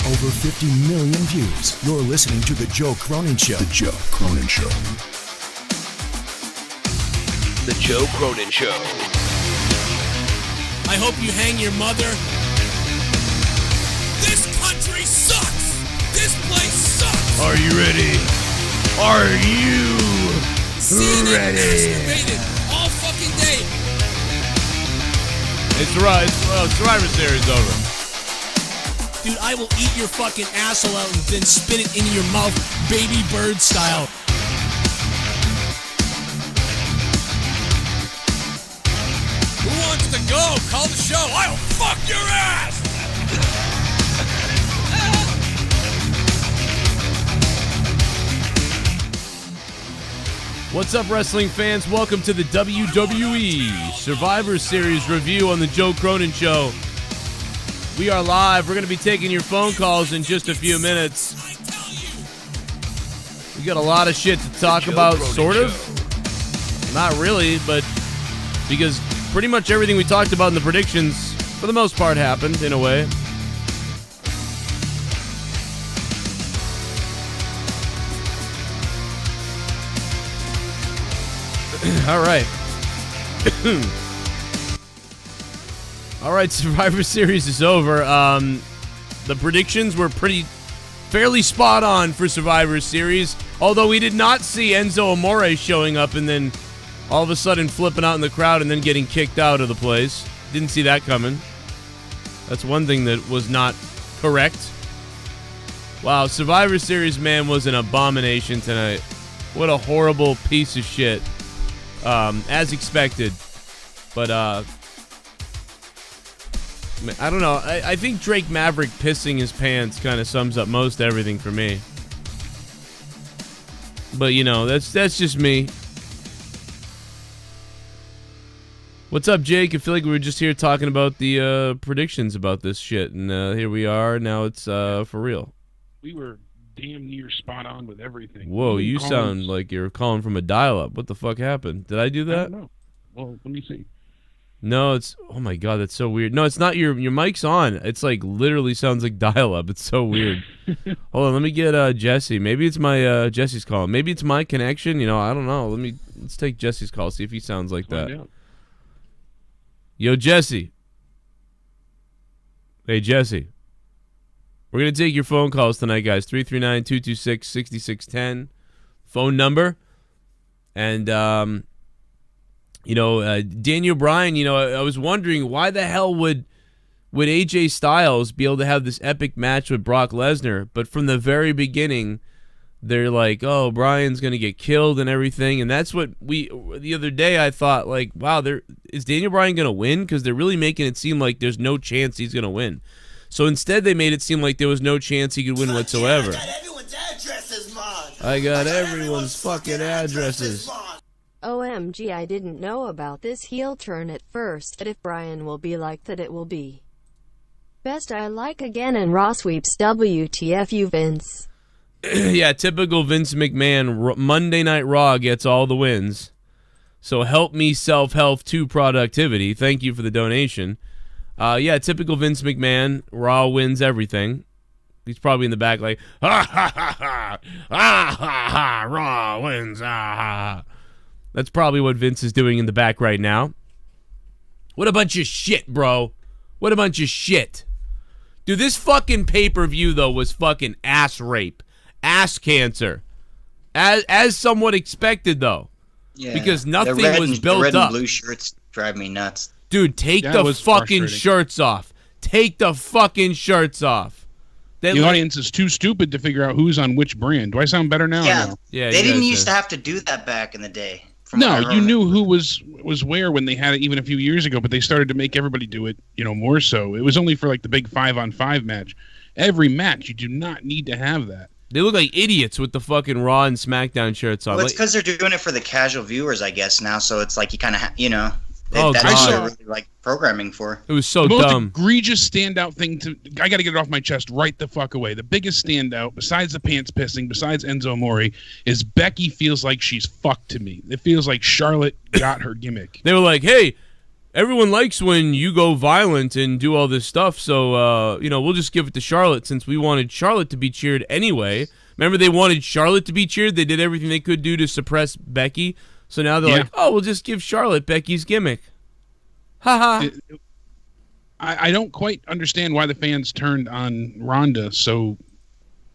over 50 million views. You're listening to The Joe Cronin Show. The Joe Cronin Show. The Joe Cronin Show. I hope you hang your mother. This country sucks! This place sucks! Are you ready? Are you ready? Masturbated all fucking day. It's right. Well, Survivor Series over. Dude, I will eat your fucking asshole out and then spit it into your mouth, baby bird style. Who wants to go? Call the show. I'll fuck your ass! What's up, wrestling fans? Welcome to the WWE Survivor Series review on the Joe Cronin Show. We are live. We're going to be taking your phone calls in just a few minutes. We got a lot of shit to talk about, sort of. Not really, but because pretty much everything we talked about in the predictions, for the most part, happened in a way. All right. All right, Survivor Series is over. The predictions were fairly spot on for Survivor Series, although we did not see Enzo Amore showing up and then all of a sudden flipping out in the crowd and then getting kicked out of the place. Didn't see that coming. That's one thing that was not correct. Wow, Survivor Series, man, was an abomination tonight. What a horrible piece of shit. As expected. But, I don't know. I think Drake Maverick pissing his pants kind of sums up most everything for me. But, you know, that's just me. What's up, Jake? I feel like we were just here talking about the predictions about this shit. And here we are. Now it's for real. We were damn near spot on with everything. Whoa, you sound like you're calling from a dial-up. What the fuck happened? Did I do that? I don't know. Well, let me see. No, it's... Oh, my God, that's so weird. No, it's not your mic's on. It's like literally sounds like dial-up. It's so weird. Hold on, let me get Jesse. Maybe it's my... Jesse's call. Maybe it's my connection. You know, I don't know. Let's take Jesse's call, see if he sounds like that. Out. Yo, Jesse. Hey, Jesse. We're going to take your phone calls tonight, guys. 339-226-6610. Phone number. And, you know, Daniel Bryan, you know, I was wondering why the hell would AJ Styles be able to have this epic match with Brock Lesnar? But from the very beginning, they're like, oh, Bryan's going to get killed and everything. And that's what the other day I thought, like, wow, is Daniel Bryan going to win? Because they're really making it seem like there's no chance he's going to win. So instead, they made it seem like there was no chance he could win whatsoever. I got everyone's addresses, Marz. I got everyone's fucking addresses. OMG, I didn't know about this heel turn at first, but if Bryan will be like that, it will be. Best I like again and Raw sweeps WTF you, Vince. Yeah, typical Vince McMahon. Monday Night Raw gets all the wins. So help me self-help to productivity. Thank you for the donation. Yeah, typical Vince McMahon. Raw wins everything. He's probably in the back like, ha ha ha ha, ha ha ha, Raw wins, ha ha. That's probably what Vince is doing in the back right now. What a bunch of shit, bro. What a bunch of shit. Dude, this fucking pay-per-view, though, was fucking ass rape. Ass cancer. As somewhat expected, though. Yeah, because nothing was built the red up. And blue shirts drive me nuts. Dude, take the fucking shirts off. Take the fucking shirts off. The audience is too stupid to figure out who's on which brand. Do I sound better now? Yeah, or no? Yeah. They didn't used to have to do that back in the day. No, you knew who was where when they had it even a few years ago, but they started to make everybody do it, you know, more so. It was only for like the big 5-on-5 match. Every match, you do not need to have that. They look like idiots with the fucking Raw and SmackDown shirts on. Well, it's because they're doing it for the casual viewers, I guess, now. So it's like you kind of, you know, Oh, that's God. what they're really like programming for. It was so the most dumb. Egregious standout thing I got to get it off my chest right the fuck away. The biggest standout, besides the pants pissing, besides Enzo Amore, is Becky feels like she's fucked to me. It feels like Charlotte got her gimmick. They were like, hey, everyone likes when you go violent and do all this stuff, so, we'll just give it to Charlotte since we wanted Charlotte to be cheered anyway. Remember, they wanted Charlotte to be cheered? They did everything they could do to suppress Becky. So now they're like, oh, we'll just give Charlotte Becky's gimmick. Ha-ha. I don't quite understand why the fans turned on Ronda so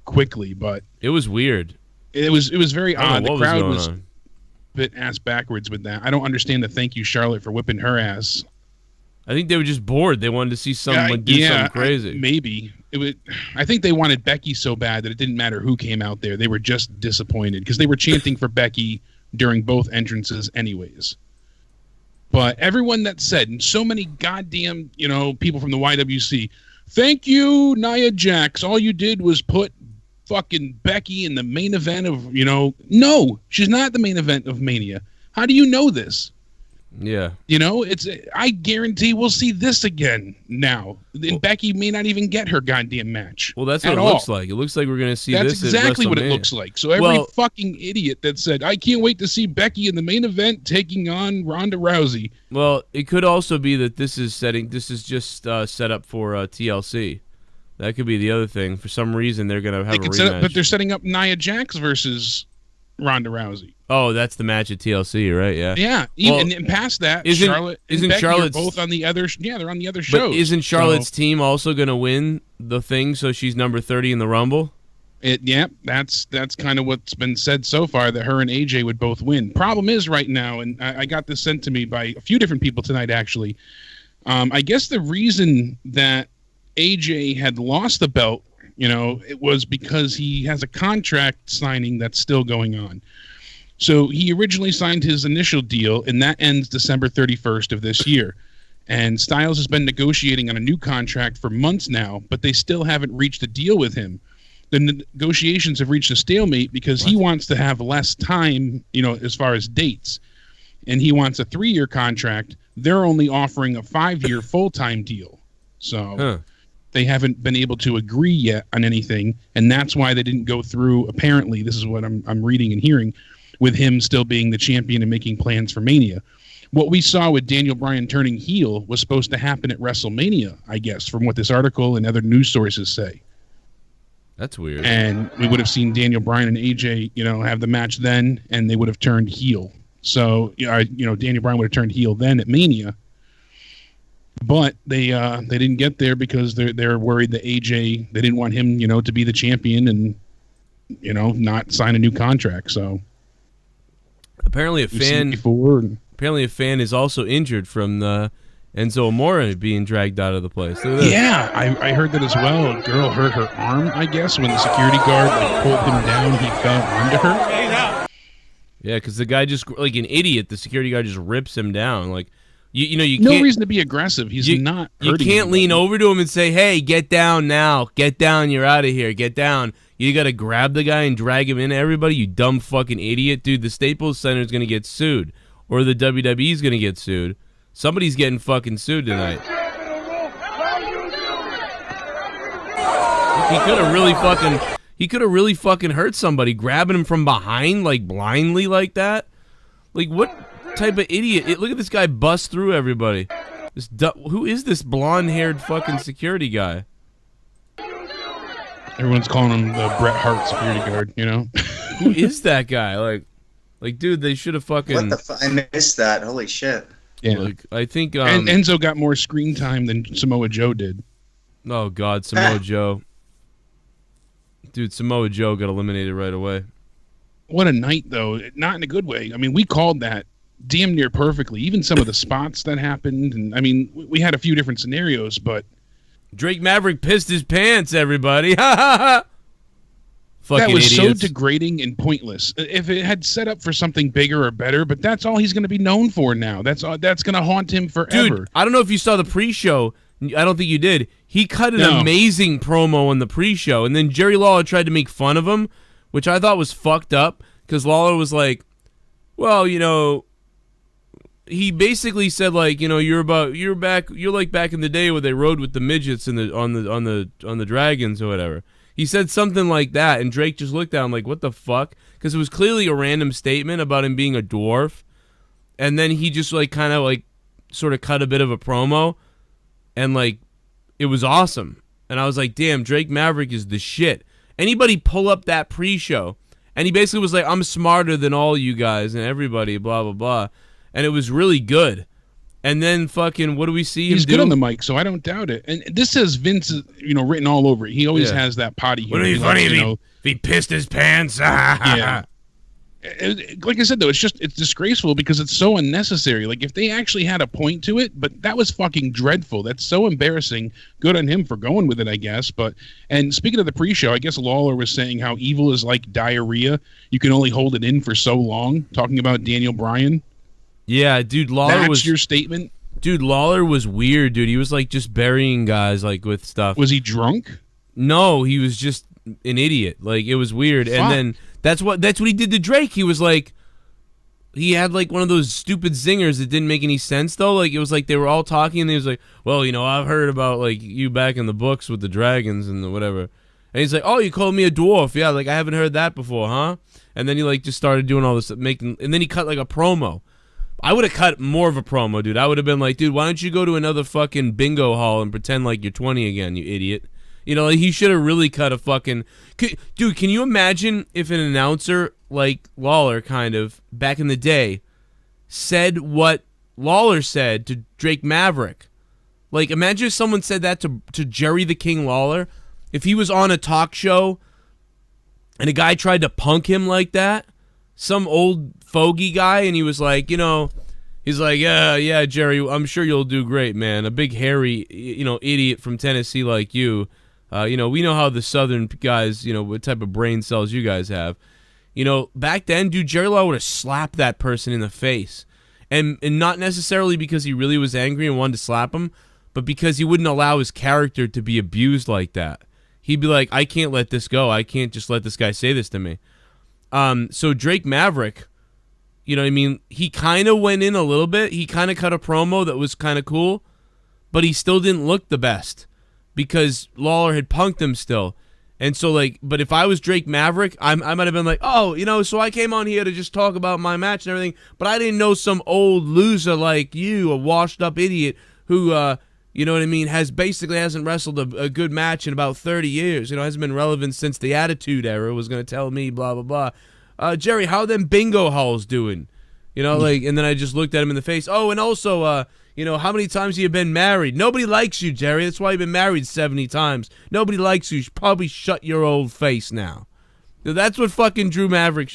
quickly, but it was weird. It was very odd. The crowd was on. a bit ass backwards with that. I don't understand the thank you Charlotte for whipping her ass. I think they were just bored. They wanted to see someone do something crazy. Maybe. I think they wanted Becky so bad that it didn't matter who came out there. They were just disappointed because they were chanting for Becky during both entrances anyways. But everyone that said, and so many goddamn, people from the YWC, thank you, Nia Jax. All you did was put fucking Becky in the main event of, no, she's not the main event of Mania. How do you know this? Yeah. I guarantee we'll see this again now. And Becky may not even get her goddamn match. Well, that's what it looks like. It looks like we're going to see this. That's exactly what it looks like. So every fucking idiot that said, I can't wait to see Becky in the main event taking on Ronda Rousey. Well, it could also be that this is just set up for TLC. That could be the other thing. For some reason, they're going to have a rematch. But they're setting up Nia Jax versus Ronda Rousey. Oh, that's the match at TLC, right? Yeah. Yeah. And past that, Charlotte and Becky are both on the other. Yeah, they're on the other shows. But isn't Charlotte's team also going to win the thing? So she's number 30 in the Rumble. That's kind of what's been said so far, that her and AJ would both win. Problem is right now, and I got this sent to me by a few different people tonight. Actually, I guess the reason that AJ had lost the belt, it was because he has a contract signing that's still going on. So he originally signed his initial deal, and that ends December 31st of this year. And Styles has been negotiating on a new contract for months now, but they still haven't reached a deal with him. The negotiations have reached a stalemate because he wants to have less time, as far as dates. And he wants a 3-year contract. They're only offering a 5-year full-time deal. So they haven't been able to agree yet on anything, and that's why they didn't go through, apparently, this is what I'm reading and hearing, with him still being the champion and making plans for Mania. What we saw with Daniel Bryan turning heel was supposed to happen at WrestleMania, I guess, from what this article and other news sources say. That's weird. And we would have seen Daniel Bryan and AJ, have the match then, and they would have turned heel. So, Daniel Bryan would have turned heel then at Mania. But they didn't get there because they're worried that AJ, they didn't want him, to be the champion and, not sign a new contract. So apparently a fan is also injured from the Enzo Amore being dragged out of the place. Yeah, I heard that as well. A girl hurt her arm, I guess, when the security guard pulled him down. He fell onto her. Yeah, because the guy just, like an idiot, the security guard just rips him down. Like, you can't. No reason to be aggressive. He's not hurting. You can't lean over to him and say, hey, get down now. Get down. You're out of here. Get down. You got to grab the guy and drag him in. Everybody, you dumb fucking idiot. Dude, the Staples Center is going to get sued. Or the WWE is going to get sued. Somebody's getting fucking sued tonight. Look, he could have really fucking hurt somebody, grabbing him from behind, like blindly like that. Like, what type of idiot? Look at this guy bust through everybody. Who is this blonde-haired fucking security guy? Everyone's calling him the Bret Hart security guard, Who is that guy? Like, dude, they should have fucking... What the I missed that. Holy shit. Yeah. Like, I think... and Enzo got more screen time than Samoa Joe did. Oh, God, Samoa Joe. Dude, Samoa Joe got eliminated right away. What a night, though. Not in a good way. I mean, we called that damn near perfectly. Even some of the spots that happened. And I mean, we had a few different scenarios, but... Drake Maverick pissed his pants, everybody. Ha ha ha. Fucking that was idiots. So degrading and pointless. If it had set up for something bigger or better, but that's all he's going to be known for now. That's going to haunt him forever. Dude, I don't know if you saw the pre-show. I don't think you did. He cut an amazing promo on the pre-show, and then Jerry Lawler tried to make fun of him, which I thought was fucked up, because Lawler was like, well, he basically said, like, you're like back in the day where they rode with the midgets on the dragons or whatever. He said something like that, and Drake just looked at him like, what the fuck? Because it was clearly a random statement about him being a dwarf, and then he just like kind of like sort of cut a bit of a promo, and like it was awesome. And I was like, damn, Drake Maverick is the shit. Anybody pull up that pre-show, and he basically was like, I'm smarter than all you guys and everybody, blah blah blah, and it was really good. And then fucking, what do we see him do? He's good on the mic, so I don't doubt it. And this has Vince, written all over it. He always has that potty humor. Would it be funny if he pissed his pants? Yeah. Like I said, though, it's disgraceful because it's so unnecessary. Like, if they actually had a point to it, but that was fucking dreadful. That's so embarrassing. Good on him for going with it, I guess. And speaking of the pre-show, I guess Lawler was saying how evil is like diarrhea. You can only hold it in for so long, talking about Daniel Bryan. Yeah, dude, That's your statement? Dude, Lawler was weird, dude. He was like just burying guys like with stuff. Was he drunk? No, he was just an idiot. Like, it was weird. Fuck. And then that's what he did to Drake. He was like, he had like one of those stupid zingers that didn't make any sense though. Like, it was like they were all talking and he was like, well, I've heard about like you back in the books with the dragons and the whatever. And he's like, oh, you called me a dwarf. Yeah, like I haven't heard that before, huh? And then he like just started doing all this and then he cut like a promo. I would have cut more of a promo, dude. I would have been like, dude, why don't you go to another fucking bingo hall and pretend like you're 20 again, you idiot. Like he should have really cut a fucking... Dude, can you imagine if an announcer like Lawler, kind of, back in the day, said what Lawler said to Drake Maverick? Like, imagine if someone said that to Jerry the King Lawler. If he was on a talk show and a guy tried to punk him like that, some old fogey guy, and he was like, he's like, yeah, Jerry, I'm sure you'll do great, man. A big hairy, idiot from Tennessee like you. We know how the Southern guys, what type of brain cells you guys have. Back then, dude, Jerry Lawler would have slapped that person in the face. And not necessarily because he really was angry and wanted to slap him, but because he wouldn't allow his character to be abused like that. He'd be like, I can't let this go. I can't just let this guy say this to me. So Drake Maverick, he kind of went in a little bit. He kind of cut a promo that was kind of cool, but he still didn't look the best because Lawler had punked him still. And so, but if I was Drake Maverick, I might have been like, oh, so I came on here to just talk about my match and everything, but I didn't know some old loser like you, a washed-up idiot who, hasn't wrestled a good match in about 30 years, hasn't been relevant since the Attitude Era, was going to tell me, blah, blah, blah. Jerry, how them bingo halls doing? And then I just looked at him in the face. Oh, and also, how many times have you been married? Nobody likes you, Jerry. That's why you've been married 70 times. Nobody likes you. You should probably shut your old face now. That's what fucking Drake Maverick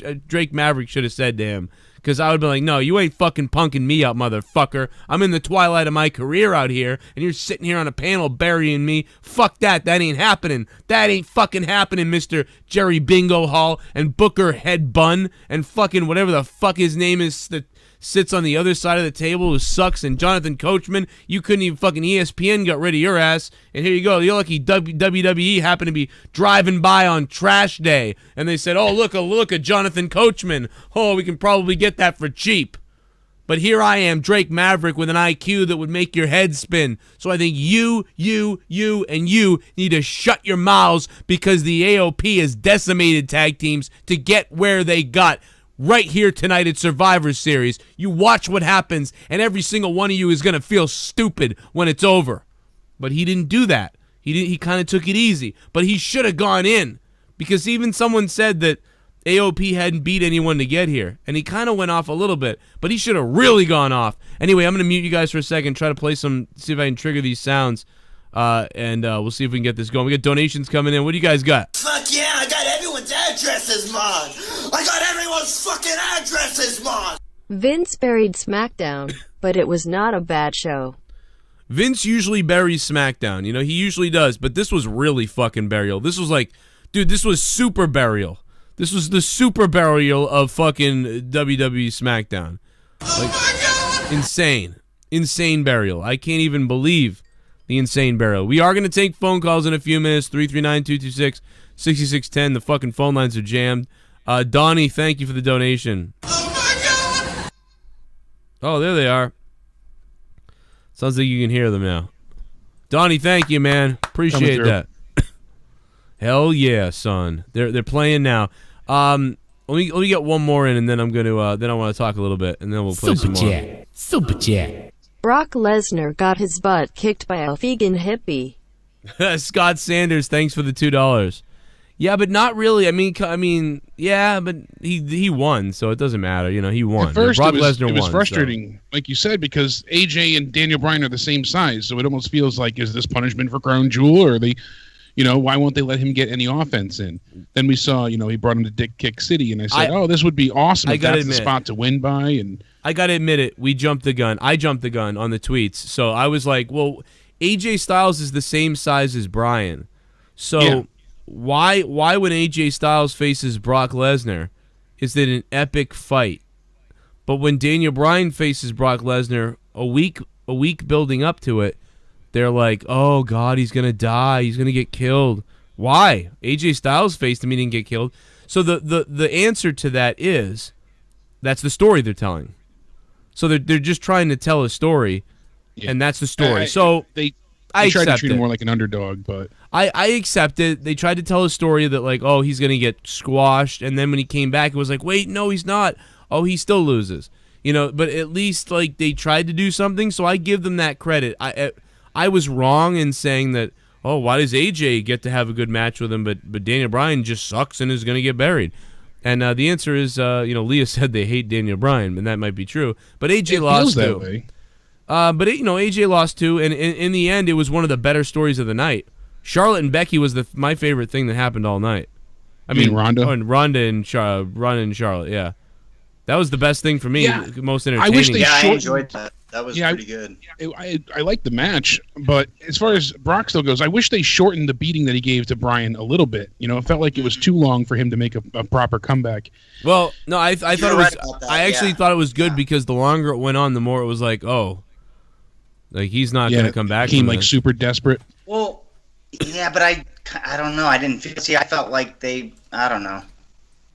should have said to him. Because I would be like, no, you ain't fucking punking me up, motherfucker. I'm in the twilight of my career out here, and you're sitting here on a panel burying me. Fuck that. That ain't happening. That ain't fucking happening, Mr. Jerry Bingo Hall and Booker Head Bun and fucking whatever the fuck his name is that sits on the other side of the table who sucks, and Jonathan Coachman. You couldn't even fucking ESPN got rid of your ass, and here you go. You're lucky WWE happened to be driving by on trash day, and they said, oh, look at Jonathan Coachman. Oh, we can probably get that for cheap. But here I am, Drake Maverick, with an IQ that would make your head spin. So I think you, and you need to shut your mouths because the AOP has decimated tag teams to get where they got. Right here tonight at Survivor Series. You watch what happens, and every single one of you is going to feel stupid when it's over. But he didn't do that. He kind of took it easy. But he should have gone in, because even someone said that AOP hadn't beat anyone to get here, and he kind of went off a little bit, but he should have really gone off. Anyway, I'm going to mute you guys for a second, try to play see if I can trigger these sounds, and we'll see if we can get this going. We got donations coming in. What do you guys got? Fuck yeah, I got everyone's addresses, man. I got everyone's fucking addresses, man. Vince buried SmackDown, but it was not a bad show. Vince usually buries SmackDown. He usually does, but this was really fucking burial. This was like, dude, this was super burial. This was the super burial of fucking WWE SmackDown. Like, oh my God! Insane burial. I can't even believe the insane burial. We are going to take phone calls in a few minutes. 339-226-6610. The fucking phone lines are jammed. Donnie, thank you for the donation. Oh my God! Oh, there they are. Sounds like you can hear them now. Donnie, thank you, man. Appreciate that. Hell yeah, son. They're playing now. Let me get one more in, and then I'm gonna then I want to talk a little bit, and then we'll play some more. Super chat. Brock Lesnar got his butt kicked by a vegan hippie. Scott Sanders, thanks for the $2. Yeah, but not really. I mean, yeah, but he won, so it doesn't matter. You know, he won. At first, Brock it was won, frustrating, so. like you said, because AJ and Daniel Bryan are the same size, so it almost feels like, is this punishment for Crown Jewel, or are they, you know, why won't they let him get any offense in? Then we saw, you know, he brought him to Dick Kick City, and I said, this would be awesome if that's the spot to win by. And I got to admit it, we jumped the gun. I jumped the gun on the tweets, so I was like, well, AJ Styles is the same size as Bryan, so... Yeah. Why when AJ Styles faces Brock Lesnar, is it an epic fight? But when Daniel Bryan faces Brock Lesnar, a week building up to it, they're like, oh God, he's gonna die, he's gonna get killed. Why? AJ Styles faced him, he didn't get killed. So the answer to that is, that's the story they're telling. So they're just trying to tell a story, and that's the story. I tried to treat it. him more like an underdog, but I accept it. They tried to tell a story that, like, oh, he's going to get squashed, and then when he came back, it was like, wait, no, he's not. Oh, he still loses. You know, but at least, like, they tried to do something, so I give them that credit. I was wrong in saying that, oh, why does AJ get to have a good match with him, but Daniel Bryan just sucks and is going to get buried? And the answer is, you know, Leah said they hate Daniel Bryan, and that might be true. But AJ lost that too. Way. But you know, AJ lost too, and in the end, it was one of the better stories of the night. Charlotte and Becky was my favorite thing that happened all night. I mean, Ronda? Oh, and Ronda and Charlotte, yeah. That was the best thing for me, most entertaining. I wish they I enjoyed that. That was pretty good. I liked the match, but as far as Brock still goes, I wish they shortened the beating that he gave to Bryan a little bit. You know, it felt like it was too long for him to make a proper comeback. Well, no, I thought it was. I actually thought it was good because the longer it went on, the more it was like, oh, like he's not going to come back. Became like super desperate. Well, yeah, but I don't know. I didn't feel. See, I felt like I don't know.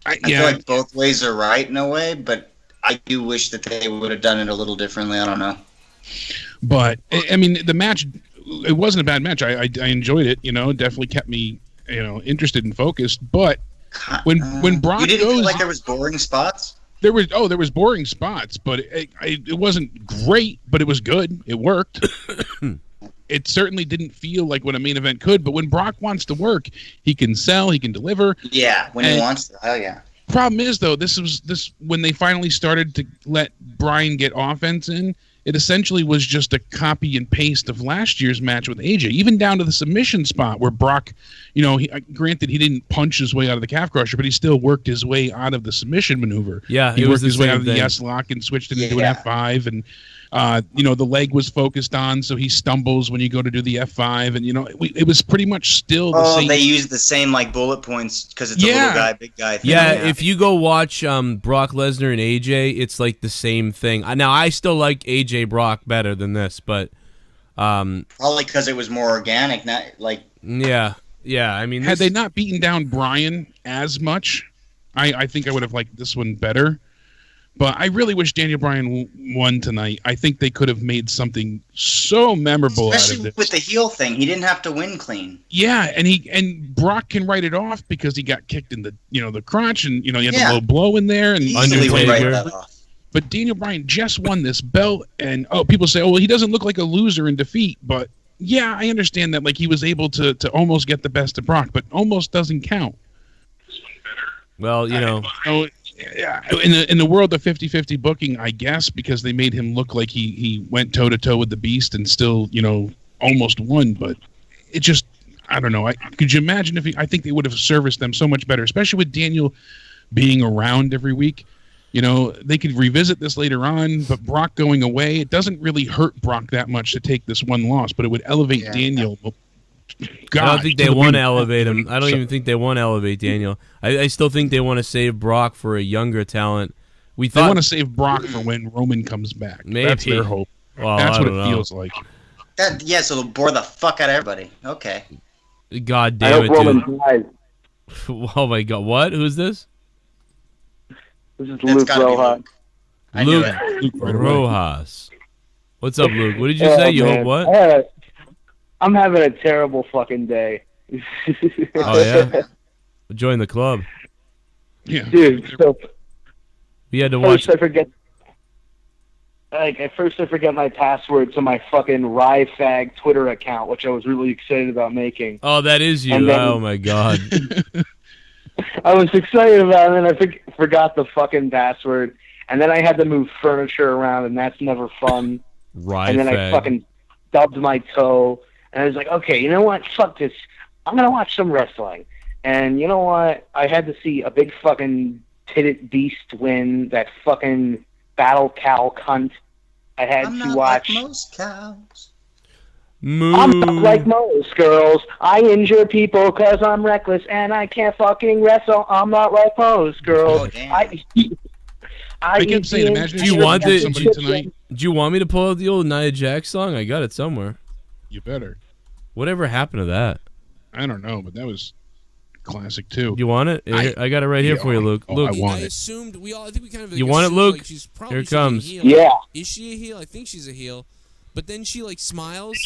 I feel like both ways are right in a way, but I do wish that they would have done it a little differently. I don't know. But I mean, the match, it wasn't a bad match. I enjoyed it. You know, it definitely kept me, you know, interested and focused. But when Brock you didn't goes, feel like there was boring spots. There was boring spots, but it wasn't great. But it was good. It worked. It certainly didn't feel like what a main event could. But when Brock wants to work, he can sell. He can deliver. Yeah, when he wants to. Hell yeah. Problem is, though, this when they finally started to let Bryan get offense in, it essentially was just a copy and paste of last year's match with AJ, even down to the submission spot where Brock, you know, granted he didn't punch his way out of the calf crusher, but he still worked his way out of the submission maneuver. Yeah, he worked his way out of the yes lock and switched it into an F5, and you know, the leg was focused on, so he stumbles when you go to do the F5, and you know, it was pretty much still the same. They used the same like bullet points because it's a little guy, big guy thing. Yeah, if you go watch Brock Lesnar and AJ, it's like the same thing. Now I still like AJ Brock better than this, but probably because it was more organic, not like yeah. I mean, had they not beaten down Bryan as much, I think I would have liked this one better. But I really wish Daniel Bryan won tonight. I think they could have made something so memorable out of this. Especially with the heel thing. He didn't have to win clean. Yeah, and Brock can write it off because he got kicked in the the crotch, and you had the low blow in there, and easily would write that off. But Daniel Bryan just won this belt, and people say, well, he doesn't look like a loser in defeat. But yeah, I understand that. Like, he was able to almost get the best of Brock, but almost doesn't count. Well, yeah, in the world of 50-50 booking, I guess, because they made him look like he went toe-to-toe with the Beast and still, almost won. But it just, I don't know. Could you imagine if I think they would have serviced them so much better, especially with Daniel being around every week. They could revisit this later on, but Brock going away, it doesn't really hurt Brock that much to take this one loss, but it would elevate Daniel. God, I don't think they want to elevate him. I don't even think they want to elevate Daniel. I still think they want to save Brock for a younger talent. They want to save Brock for when Roman comes back. Maybe. That's their hope. Well, that's what it feels like. So it'll bore the fuck out of everybody. Okay. God damn it, dude. Roman dies. Oh my God, what? Who's this? This is Luke Rojas. Luke Rojas. What's up, Luke? What did you say? You hope what? I'm having a terrible fucking day. Oh, yeah? Join the club. Yeah. Dude, so we had to watch. I forget like at first I forget my password to my fucking Ryfag Twitter account, which I was really excited about making. Oh, that is you. Then, oh my god. I was excited about it, and I forgot the fucking password. And then I had to move furniture around, and that's never fun. And then I fucking stubbed my toe, and I was like, okay, you know what? Fuck this. I'm going to watch some wrestling. And you know what? I had to see a big fucking titted beast win, that fucking battle cow cunt. I had to watch. Like most cows. Moo. I'm not like most girls. I injure people because I'm reckless and I can't fucking wrestle. I'm not like most girls. Oh, damn. I kept saying, imagine do you want the, somebody tonight. Do you want me to pull out the old Nia Jax song? I got it somewhere. You better. Whatever happened to that? I don't know, but that was classic too. You want it? I got it right here for you, Luke. Luke, I want I it. assumed I think we kind of. You want it, Luke? Like she's probably Here it comes. A heel. Yeah. Is she a heel? I think she's a heel. But then she like smiles,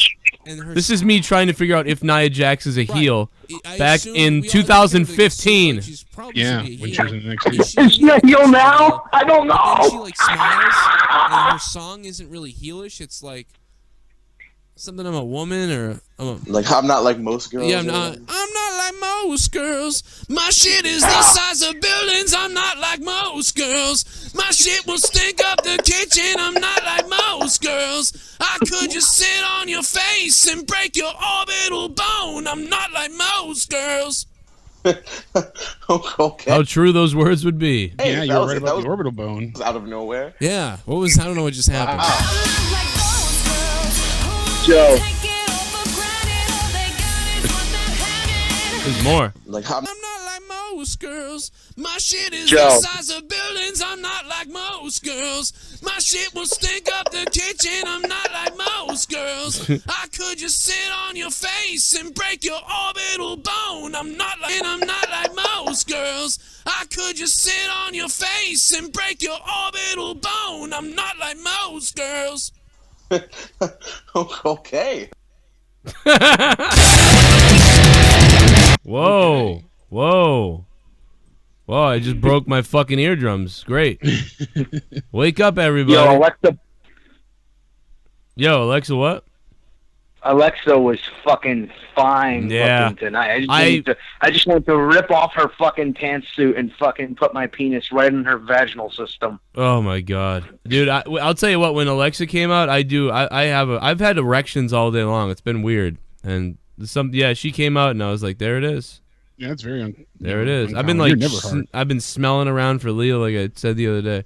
and her. This is me trying to figure out if Nia Jax is a heel. I Back assumed in we all 2015. like she's probably Yeah, should be a when heel. she was in the next Is she Is she a heel now? I don't But then she know. like smiles, and her song isn't really heelish. It's like something I'm a woman or Like I'm not like most girls. yeah, I'm not like most girls. My shit is the size of buildings. I'm not like most girls. My shit will stink up the kitchen. I'm not like most girls. I could just sit on your face and break your orbital bone. I'm not like most girls. Okay. How true those words would be. Hey, Yeah, that you're was right it. That about was the orbital bone. out of nowhere. Yeah, what was? I don't know what just happened. Joe. There's more. Like I'm not like most girls. My shit is Joe. the size of buildings. I'm not like most girls. My shit will stink up the kitchen. I'm not like most girls. I could just sit on your face and break your orbital bone. I'm not like most girls. I could just sit on your face and break your orbital bone. I'm not like most girls. okay. Whoa. Whoa. Whoa, I just broke my fucking eardrums. Great. Wake up, everybody. Yo, Alexa, what? Alexa was fucking fine Yeah. looking tonight. I just wanted to rip off her fucking pantsuit and fucking put my penis right in her vaginal system. Oh my god, dude! I'll tell you what. When Alexa came out, I've had erections all day long. It's been weird, and she came out, and I was like, there it is. Yeah, it's very There it is. uncommon. I've been You're like, never hard. I've been smelling around for Leah, like I said the other day.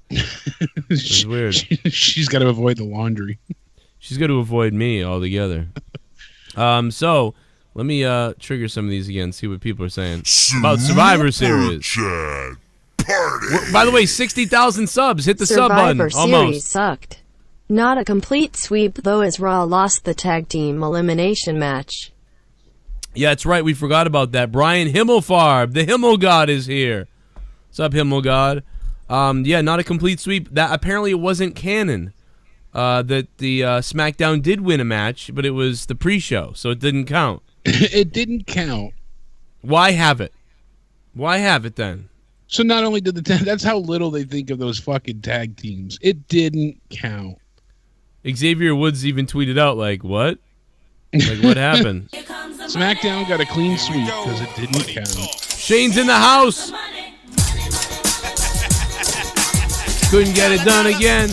It's weird. She's got to avoid the laundry. She's got to avoid me altogether. So let me trigger some of these again. See what people are saying about Survivor Series. By the way, 60,000 subs. Hit the sub button. Survivor Series Almost. sucked. Not a complete sweep though, as Raw lost the tag team elimination match. Yeah, that's right. We forgot about that. Bryan Himmelfarb, the Himmel God, is here. What's up, Himmel God? Yeah, not a complete sweep. That apparently it wasn't canon. That the SmackDown did win a match, but it was the pre-show, so it didn't count. It didn't count. Why have it? Why have it then? So not only did that's how little they think of those fucking tag teams. It didn't count. Xavier Woods even tweeted out like, "What? Like what happened?" SmackDown got a clean sweep because it didn't count. Shane's in the house. Couldn't get it done again.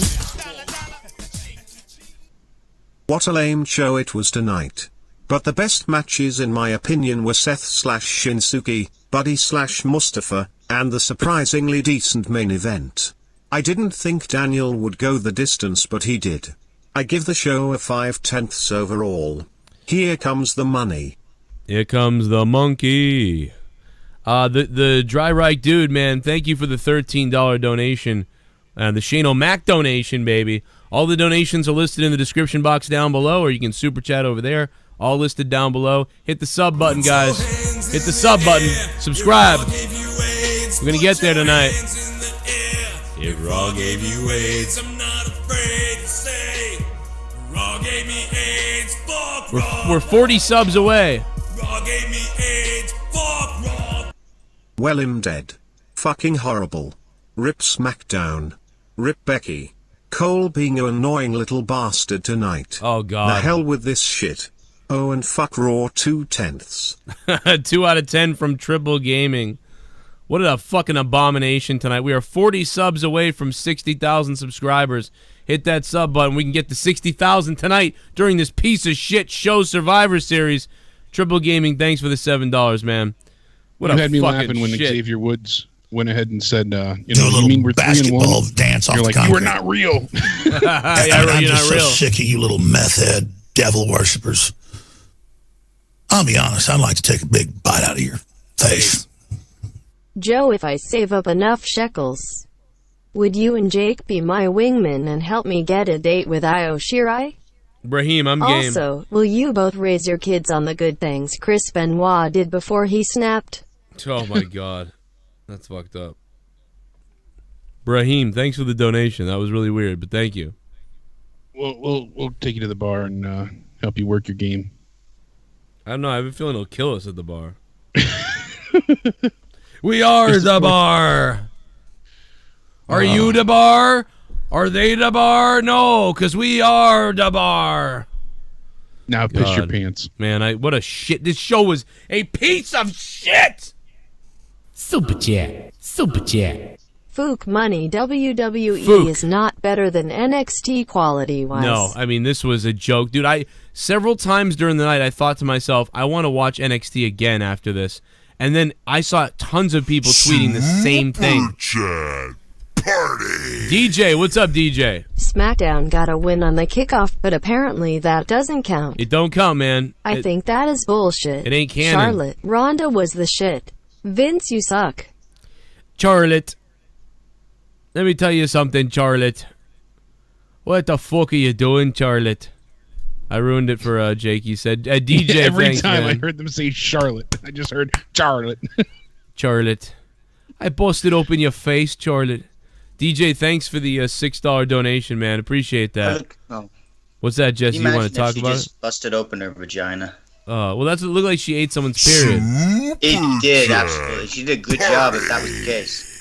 What a lame show it was tonight. But the best matches in my opinion were Seth/Shinsuke, Buddy/Mustafa, and the surprisingly decent main event. I didn't think Daniel would go the distance, but he did. I give the show a 5/10 overall. Here comes the money. Here comes the monkey. The Dry Reich dude, man, thank you for the $13 donation. The Shane O'Mac donation, baby. All the donations are listed in the description box down below, or you can super chat over there. All listed down below. Hit the sub button, guys. Hit the sub button. Subscribe. We're going to get there tonight. If Raw gave you AIDS, I'm not afraid to say. Raw gave me AIDS, fuck Raw. We're 40 subs away. Raw gave me AIDS, fuck Raw. Well, I'm dead. Fucking horrible. Rip SmackDown. Rip Becky. Cole being an annoying little bastard tonight. Oh, God. The hell with this shit. Oh, and fuck Raw 2/10. 2 out of 10 from Triple Gaming. What a fucking abomination tonight. We are 40 subs away from 60,000 subscribers. Hit that sub button. We can get to 60,000 tonight during this piece of shit show Survivor Series. Triple Gaming, thanks for the $7, man. What you a had me fucking laughing when shit. Xavier Woods went ahead and said, you mean we're 3-1? Dance off You're the like, concrete. you are not real. I'm just so sick of you little meth head devil worshippers. I'll be honest, I'd like to take a big bite out of your face. Joe, if I save up enough shekels, would you and Jake be my wingman and help me get a date with Io Shirai? Brahim, I'm game. Also, will you both raise your kids on the good things Chris Benoit did before he snapped? Oh, my God. That's fucked up. Brahim, thanks for the donation. That was really weird, but thank you. We'll take you to the bar and help you work your game. I don't know. I have a feeling he'll kill us at the bar. We are the bar. Are you the bar? Are they the bar? No, because we are the bar. Now piss your pants. Man, what a shit. This show was a piece of shit. Super chat. Super chat. Fook money. WWE Fook. is not better than NXT quality-wise. No, I mean, this was a joke. Dude, several times during the night, I thought to myself, I want to watch NXT again after this. And then I saw tons of people tweeting the same thing. Chat party. DJ, what's up, DJ? SmackDown got a win on the kickoff, but apparently that doesn't count. It don't count, man. I think that is bullshit. It ain't canon. Charlotte, Ronda was the shit. Vince, you suck. Charlotte. Let me tell you something, Charlotte. What the fuck are you doing, Charlotte? I ruined it for Jake. He said, DJ, Every thanks, time man. I heard them say Charlotte, I just heard Charlotte. Charlotte. I busted open your face, Charlotte. DJ, thanks for the $6 donation, man. Appreciate that. What's that, Jesse? You want to talk about just it? Busted open her vagina. Well, that's what it looked like. She ate someone's period. It did, absolutely. She did a good job if that was the case.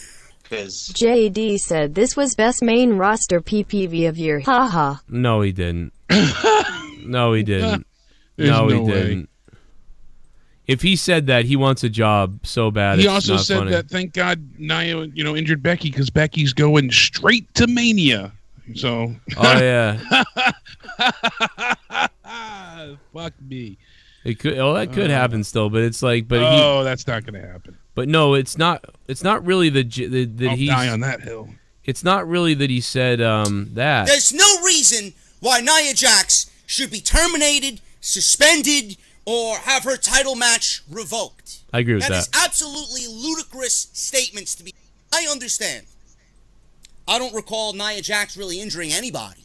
JD said this was best main roster PPV of year. Haha. No, he didn't. No, he didn't. There's No, he no way. didn't. If he said that, he wants a job so bad. He it's also not said funny. that thank God Nia, injured Becky because Becky's going straight to Mania. So. Oh yeah. Fuck me. It could. Oh, that could happen still, but it's like, but that's not going to happen. But no, it's not. It's not really that I'll he's die on that hill. It's not really that he said that. There's no reason why Nia Jax should be terminated, suspended, or have her title match revoked. I agree with That that. is absolutely ludicrous statements to be. I understand. I don't recall Nia Jax really injuring anybody.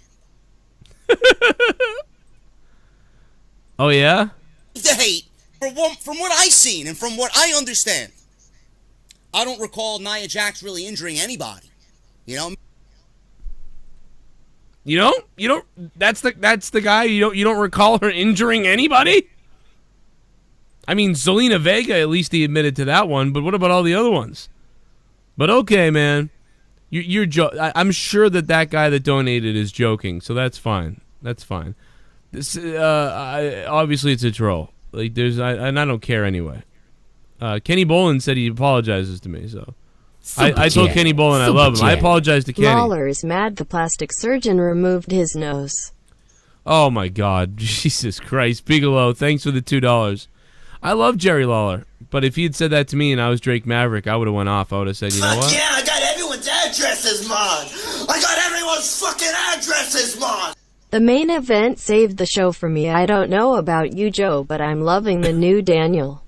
Oh yeah. The hate, from what I've seen and from what I understand, I don't recall Nia Jax really injuring anybody. You know. You don't. That's the guy. You don't recall her injuring anybody. I mean, Zelina Vega, at least he admitted to that one. But what about all the other ones? But okay, man. You're I'm sure that guy that donated is joking, so that's fine. That's fine. This obviously it's a troll. Like and I don't care anyway. Kenny Bolin said he apologizes to me, so I told Kenny Bolin I love him. I apologize to Kenny. Lawler is mad the plastic surgeon removed his nose. Oh my God, Jesus Christ, Bigelow, thanks for the $2. I love Jerry Lawler, but if he had said that to me and I was Drake Maverick, I would have went off. I would have said, you know what? Yeah, I got everyone's addresses, man. I got everyone's fucking addresses, man. The main event saved the show for me. I don't know about you, Joe, but I'm loving the new Daniel.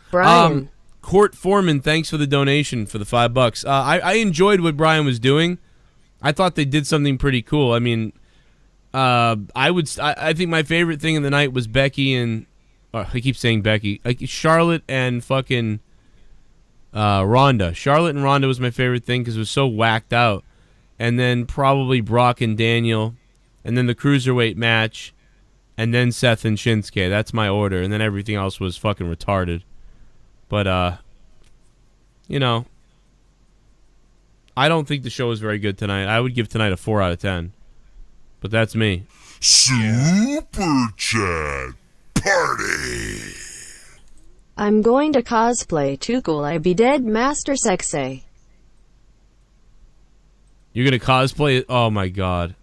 Bryan. Court Foreman, thanks for the donation for the $5. I enjoyed what Bryan was doing. I thought they did something pretty cool. I mean, I think my favorite thing in the night was Becky and I keep saying Becky, like Charlotte and fucking Ronda. Charlotte and Ronda was my favorite thing because it was so whacked out. And then probably Brock and Daniel, and then the cruiserweight match, and then Seth and Shinsuke. That's my order. And then everything else was fucking retarded. But I don't think the show was very good tonight. I would give tonight a 4 out of 10. But that's me. Super Chat Party. I'm going to cosplay Too Cool I Be Dead Master Sexy. You're going to cosplay? Oh, my God.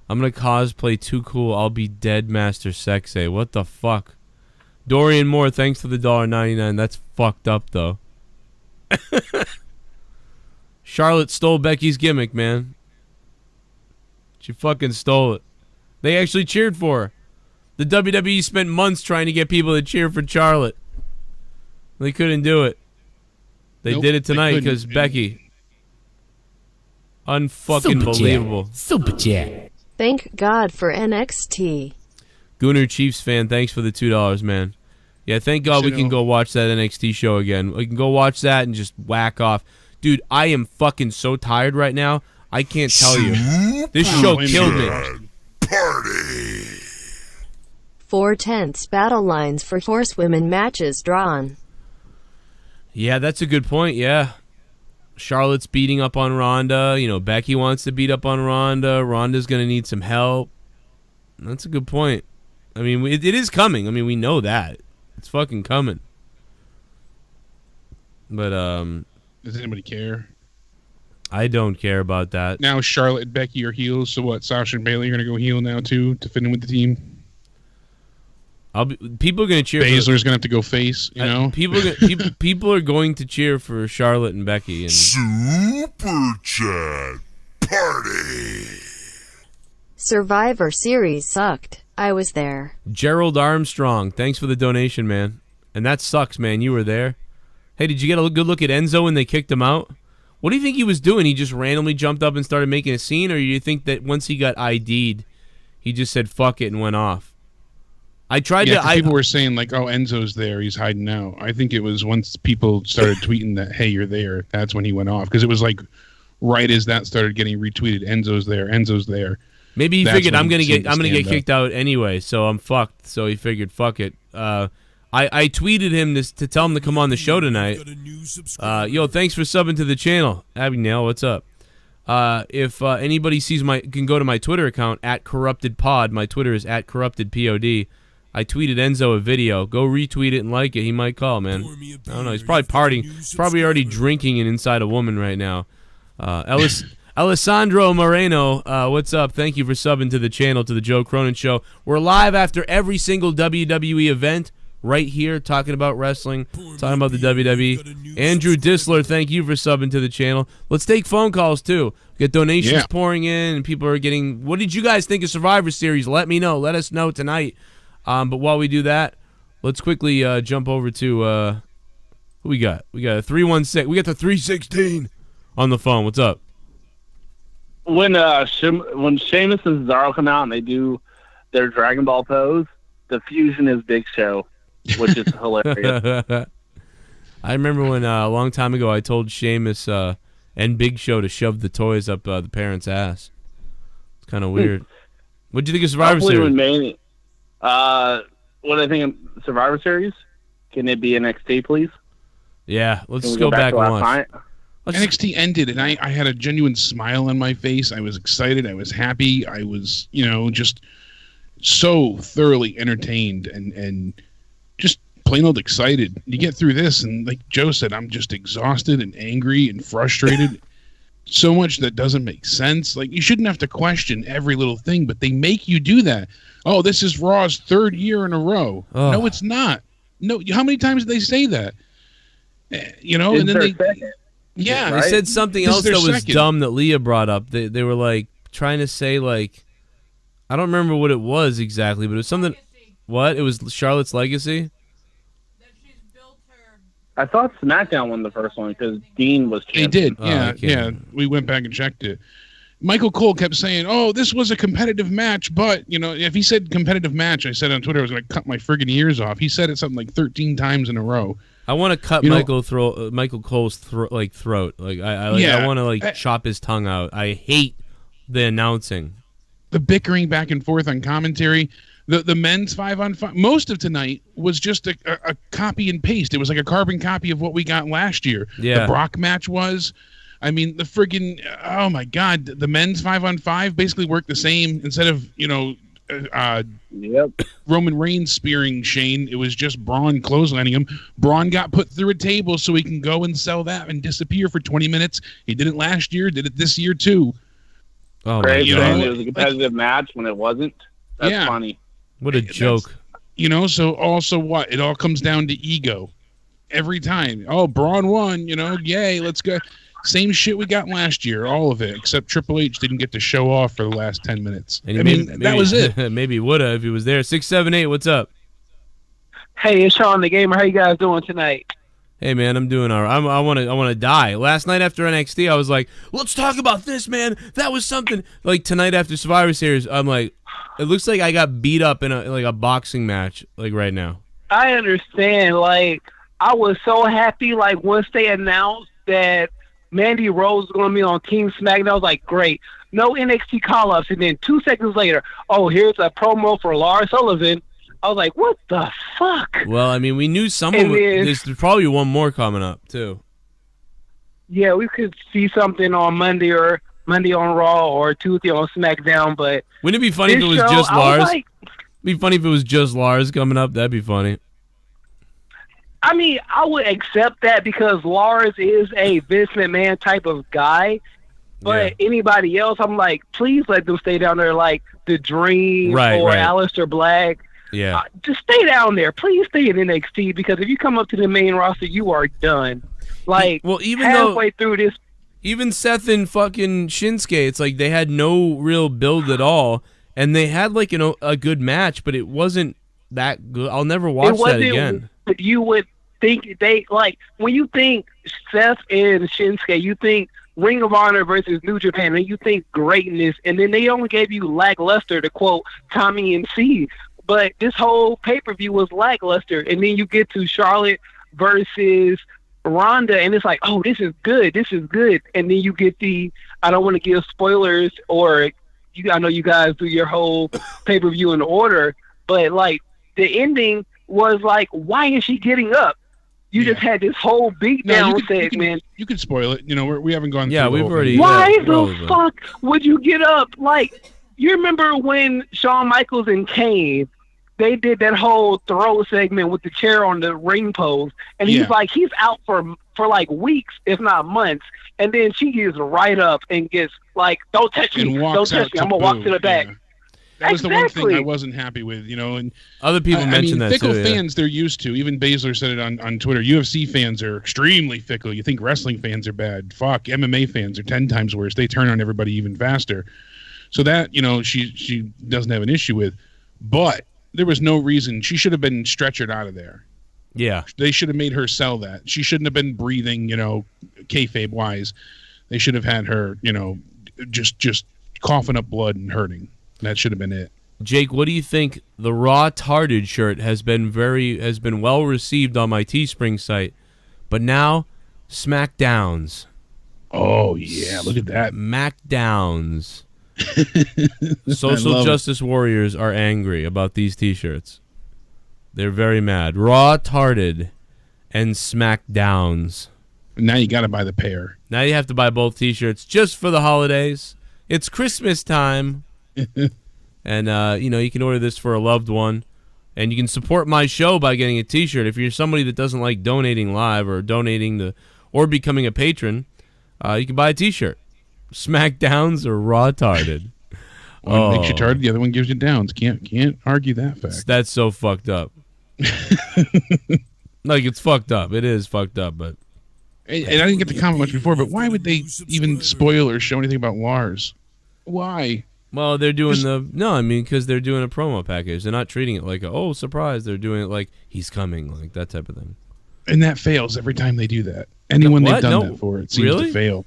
I'm going to cosplay Too Cool I'll Be Dead Master Sexy. What the fuck? Dorian Moore, thanks for the $1.99. That's fucked up, though. Charlotte stole Becky's gimmick, man. She fucking stole it. They actually cheered for her. The WWE spent months trying to get people to cheer for Charlotte. They couldn't do it. They did it tonight because Becky. Unfucking believable. Super chat. Thank God for NXT. Gooner Chiefs fan, thanks for the $2, man. Yeah, thank God we can go watch that NXT show again. We can go watch that and just whack off. Dude, I am fucking so tired right now. I can't tell you. This show killed me. Party. 4/10 battle lines for horsewomen matches drawn. Yeah, that's a good point, yeah. Charlotte's beating up on Ronda. You know, Becky wants to beat up on Ronda. Ronda's going to need some help. That's a good point. I mean, it is coming. I mean, we know that. It's fucking coming. But, does anybody care? I don't care about that. Now Charlotte and Becky are heels, so what? Sasha and Bayley are going to go heel now, too, to fit in with the team? People are going to cheer. Baszler's going to have to go face, you know? People are going to cheer for Charlotte and Becky. And Super Chat Party. Survivor Series sucked. I was there. Gerald Armstrong, thanks for the donation, man. And that sucks, man. You were there. Hey, did you get a good look at Enzo when they kicked him out? What do you think he was doing? He just randomly jumped up and started making a scene? Or do you think that once he got ID'd, he just said, fuck it, and went off? I tried to... people were saying, like, oh, Enzo's there, he's hiding out. I think it was once people started tweeting that, hey, you're there, that's when he went off. Because it was like, right as that started getting retweeted, Enzo's there. Maybe he figured I'm gonna get kicked out anyway, so I'm fucked. So he figured, fuck it. I tweeted him to tell him to come on the show tonight. Yo, thanks for subbing to the channel, Mcneil. What's up? If anybody sees can go to my Twitter account @CorruptedPod. My Twitter is @CorruptedPod. I tweeted Enzo a video. Go retweet it and like it. He might call, man. I don't know. He's probably partying. He's probably already drinking and inside a woman right now. Alessandro Moreno, what's up? Thank you for subbing to the channel, to the Joe Cronin Show. We're live after every single WWE event right here, talking about wrestling, talking about the WWE. Andrew Disler, thank you for subbing to the channel. Let's take phone calls, too. Get donations pouring in, and people are getting... What did you guys think of Survivor Series? Let me know. Let us know tonight. But while we do that, let's quickly jump over to... who we got? We got a 316. We got the 316 on the phone. What's up? When Sheamus and Cesaro come out and they do their Dragon Ball pose, the fusion is Big Show, which is hilarious. I remember when a long time ago I told Sheamus and Big Show to shove the toys up the parents' ass. It's kind of weird. What do you think of Survivor Series? What do I think of Survivor Series? Can it be NXT, please? Yeah, let's go back and watch. NXT ended, and I had a genuine smile on my face. I was excited. I was happy. I was, just so thoroughly entertained and just plain old excited. You get through this, and like Joe said, I'm just exhausted and angry and frustrated. So much that doesn't make sense. Like, you shouldn't have to question every little thing, but they make you do that. Oh, this is Raw's 3rd year in a row. Oh. No, it's not. No, how many times did they say that? And then they... Yeah, they said something else that was dumb that Leah brought up. They were like trying to say like, I don't remember what it was exactly, but it was something. What? It was Charlotte's legacy. I thought SmackDown won the first one because Dean was champion. They did. Yeah. We went back and checked it. Michael Cole kept saying, "Oh, this was a competitive match," but if he said competitive match, I said on Twitter I was going to cut my friggin' ears off. He said it something like 13 times in a row. I want to cut Michael Cole's throat. I want to chop his tongue out. I hate the announcing, the bickering back and forth on commentary. The men's 5-on-5. Most of tonight was just a copy and paste. It was like a carbon copy of what we got last year. Yeah. The Brock match was. I mean, the friggin', oh my God, the men's 5-on-5 basically worked the same. Instead of, Roman Reigns spearing Shane, it was just Braun clotheslining him. Braun got put through a table so he can go and sell that and disappear for 20 minutes. He did it last year, did it this year too. Oh, Great, it was a competitive match when it wasn't. That's funny. What a joke. So also what? It all comes down to ego. Every time. Oh, Braun won, yay, let's go. Same shit we got last year, all of it, except Triple H didn't get to show off for the last 10 minutes. That was it. Maybe he would have if he was there. 678, what's up? Hey, it's Sean the Gamer. How you guys doing tonight? Hey, man, I'm doing all right. I want to die. Last night after NXT, I was like, let's talk about this, man. That was something. Like, tonight after Survivor Series, I'm like, it looks like I got beat up in a boxing match, like, right now. I understand. Like, I was so happy, like, once they announced that Mandy Rose was going to be on Team SmackDown. I was like, great. No NXT call-ups. And then 2 seconds later, here's a promo for Lars Sullivan. I was like, what the fuck? Well, I mean, we knew there's probably one more coming up, too. Yeah, we could see something on Monday on Raw or Tuesday on SmackDown, but... Wouldn't it be funny if it was just Lars? It'd be funny if it was just Lars coming up. That'd be funny. I mean, I would accept that because Lars is a Vince McMahon type of guy. But anybody else, I'm like, please let them stay down there like The Dream or Aleister Black. Yeah. Just stay down there. Please stay in NXT because if you come up to the main roster, you are done. Like, even halfway through this. Even Seth and fucking Shinsuke, it's like they had no real build at all. And they had like a good match, but it wasn't that good. I'll never watch that again. But you would think when you think Seth and Shinsuke, you think Ring of Honor versus New Japan, and you think greatness, and then they only gave you lackluster, to quote Tommy and C. But this whole pay-per-view was lackluster, and then you get to Charlotte versus Ronda, and it's like, oh, this is good, and then you get I don't want to give spoilers, or I know you guys do your whole pay-per-view in order, but like the ending was like, why is she getting up? You just had this whole beatdown segment. You could spoil it. We haven't gone through the whole already. thing. Why the fuck would you get up? Like, you remember when Shawn Michaels and Kane, they did that whole throw segment with the chair on the ring post, and he's like, he's out for like weeks, if not months, and then she gets right up and gets like, don't touch me, I'm gonna walk to the back. Yeah. That was the one thing I wasn't happy with, and other people mentioned that fickle too. Fans, they're used to. Even Baszler said it on Twitter. UFC fans are extremely fickle. You think wrestling fans are bad? Fuck, MMA fans are 10 times worse. They turn on everybody even faster. So that she doesn't have an issue with, but there was no reason she should have been stretchered out of there. Yeah, they should have made her sell that. She shouldn't have been breathing, kayfabe wise. They should have had her, just coughing up blood and hurting. That should have been it. Jake, what do you think? The Raw Tarded shirt has been well received on my Teespring site, but now SmackDowns. Oh yeah, look at that. SmackDowns. Social justice warriors are angry about these T-shirts. They're very mad. Raw Tarded and SmackDowns. Now you got to buy the pair. Now you have to buy both T-shirts just for the holidays. It's Christmas time. And you can order this for a loved one, and you can support my show by getting a T-shirt. If you're somebody that doesn't like donating live or or becoming a patron, you can buy a T-shirt. SmackDowns or Raw Tarded. One makes you tarded, the other one gives you downs. Can't argue that fact. That's so fucked up. Like, it's fucked up. It is fucked up, but. And I didn't get to comment much before, but why would they even spoil or show anything about Lars? Why? Well, they're doing because they're doing a promo package. They're not treating it like surprise. They're doing it like he's coming, like that type of thing. And that fails every time they do that. Anyone they've done that for, it seems to fail.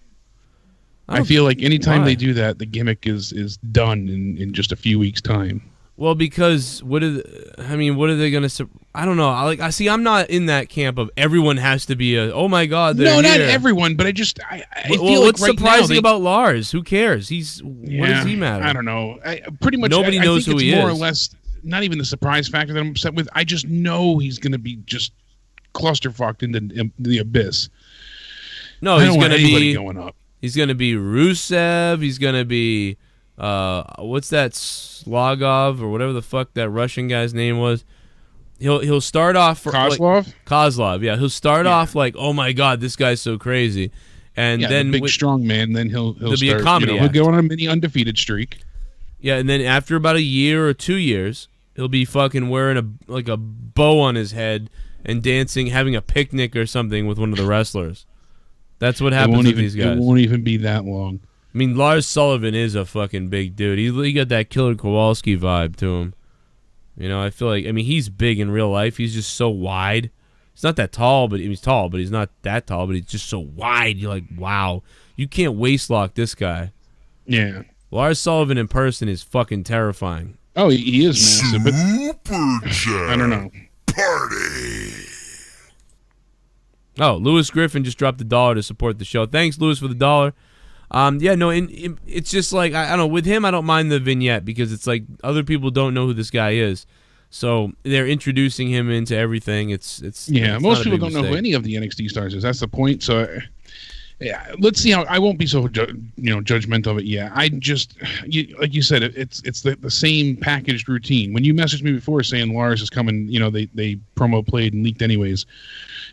I feel like anytime they do that, the gimmick is done in just a few weeks' time. Well, because what are they going to? I don't know. I'm not in that camp of everyone has to be oh my god. No, not everyone, but I feel what's like right surprising now about Lars? Who cares? What does he matter? I don't know. Pretty much nobody knows who he is. More or less, not even the surprise factor that I'm upset with. I just know he's going to be just clusterfucked into the abyss. No, he's going to be going up. He's going to be Rusev. He's going to be, what's that, Slogov or whatever the fuck that Russian guy's name was. He'll start off for Kozlov? Kozlov, yeah. He'll start off like, oh my God, this guy's so crazy. And then the big strong man, then he'll be start, a comedy he'll go on a mini undefeated streak. Yeah, and then after about a year or 2 years, he'll be fucking wearing a bow on his head and dancing, having a picnic or something with one of the wrestlers. That's what happens with these guys. It won't even be that long. I mean, Lars Sullivan is a fucking big dude. He got that Killer Kowalski vibe to him. You know, I feel like, I mean, he's big in real life. He's just so wide. He's not that tall, but he's tall, but he's not that tall, but he's just so wide. You're like, wow, you can't waist lock this guy. Yeah. Lars Sullivan in person is fucking terrifying. Oh, he is massive, but I don't know. Party. Oh, Lewis Griffin just dropped $1 to support the show. Thanks, Lewis, for the $1. Yeah, no, it's just like, I don't know, with him, I don't mind the vignette because it's like other people don't know who this guy is. So they're introducing him into everything. It's most people don't know who any of the NXT stars is. That's the point. So, yeah, let's see how. I won't be so judgmental of it. Yeah, I just like you said, it's the same packaged routine. When you messaged me before saying Lars is coming, they promo played and leaked anyways,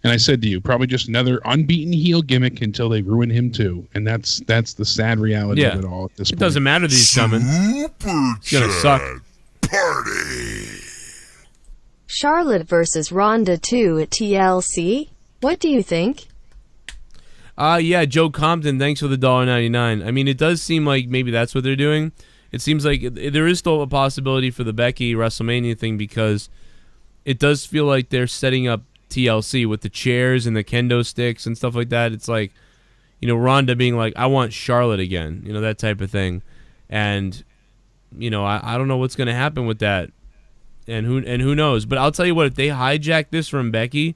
and I said to you, probably just another unbeaten heel gimmick until they ruin him too, and that's the sad reality of it all at this point. It doesn't matter that he's coming. It's gonna suck. Party. Charlotte versus Ronda 2 at TLC? What do you think? Yeah, Joe Compton, thanks for the $1.99. I mean, it does seem like maybe that's what they're doing. It seems like there is still a possibility for the Becky WrestleMania thing because it does feel like they're setting up TLC with the chairs and the kendo sticks and stuff like that. It's like, Ronda being like, I want Charlotte again, that type of thing. And, I don't know what's going to happen with that. And who knows? But I'll tell you what, if they hijack this from Becky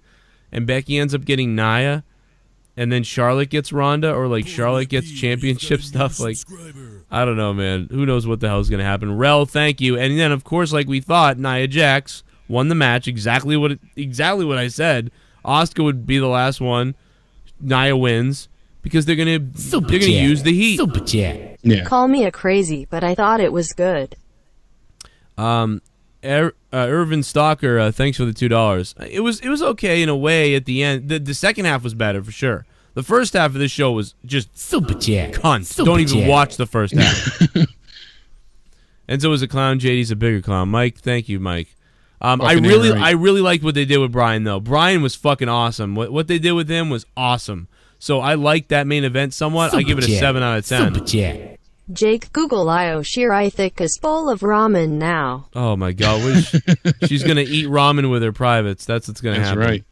and Becky ends up getting Nia and then Charlotte gets Ronda or like Charlotte gets championship stuff, like, I don't know, man. Who knows what the hell is going to happen? Rel, thank you. And then, of course, like we thought, Nia Jax won the match. Exactly what I said. Asuka would be the last one. Nia wins because they're gonna use the heat. Super chat. Yeah. Call me a crazy, but I thought it was good. Irvin Stalker, thanks for the $2. It was okay in a way at the end. The second half was better for sure. The first half of this show was just super chat. Don't even watch the first half. Enzo was a clown. JD's a bigger clown. Mike, thank you, Mike. I really liked what they did with Bryan though. Bryan was fucking awesome. What they did with him was awesome. So I liked that main event somewhat. I give it a 7 out of 10. Super chat. Jake, Google Shir I think is full of ramen now. Oh my God, she's gonna eat ramen with her privates. That's what's gonna happen. That's right.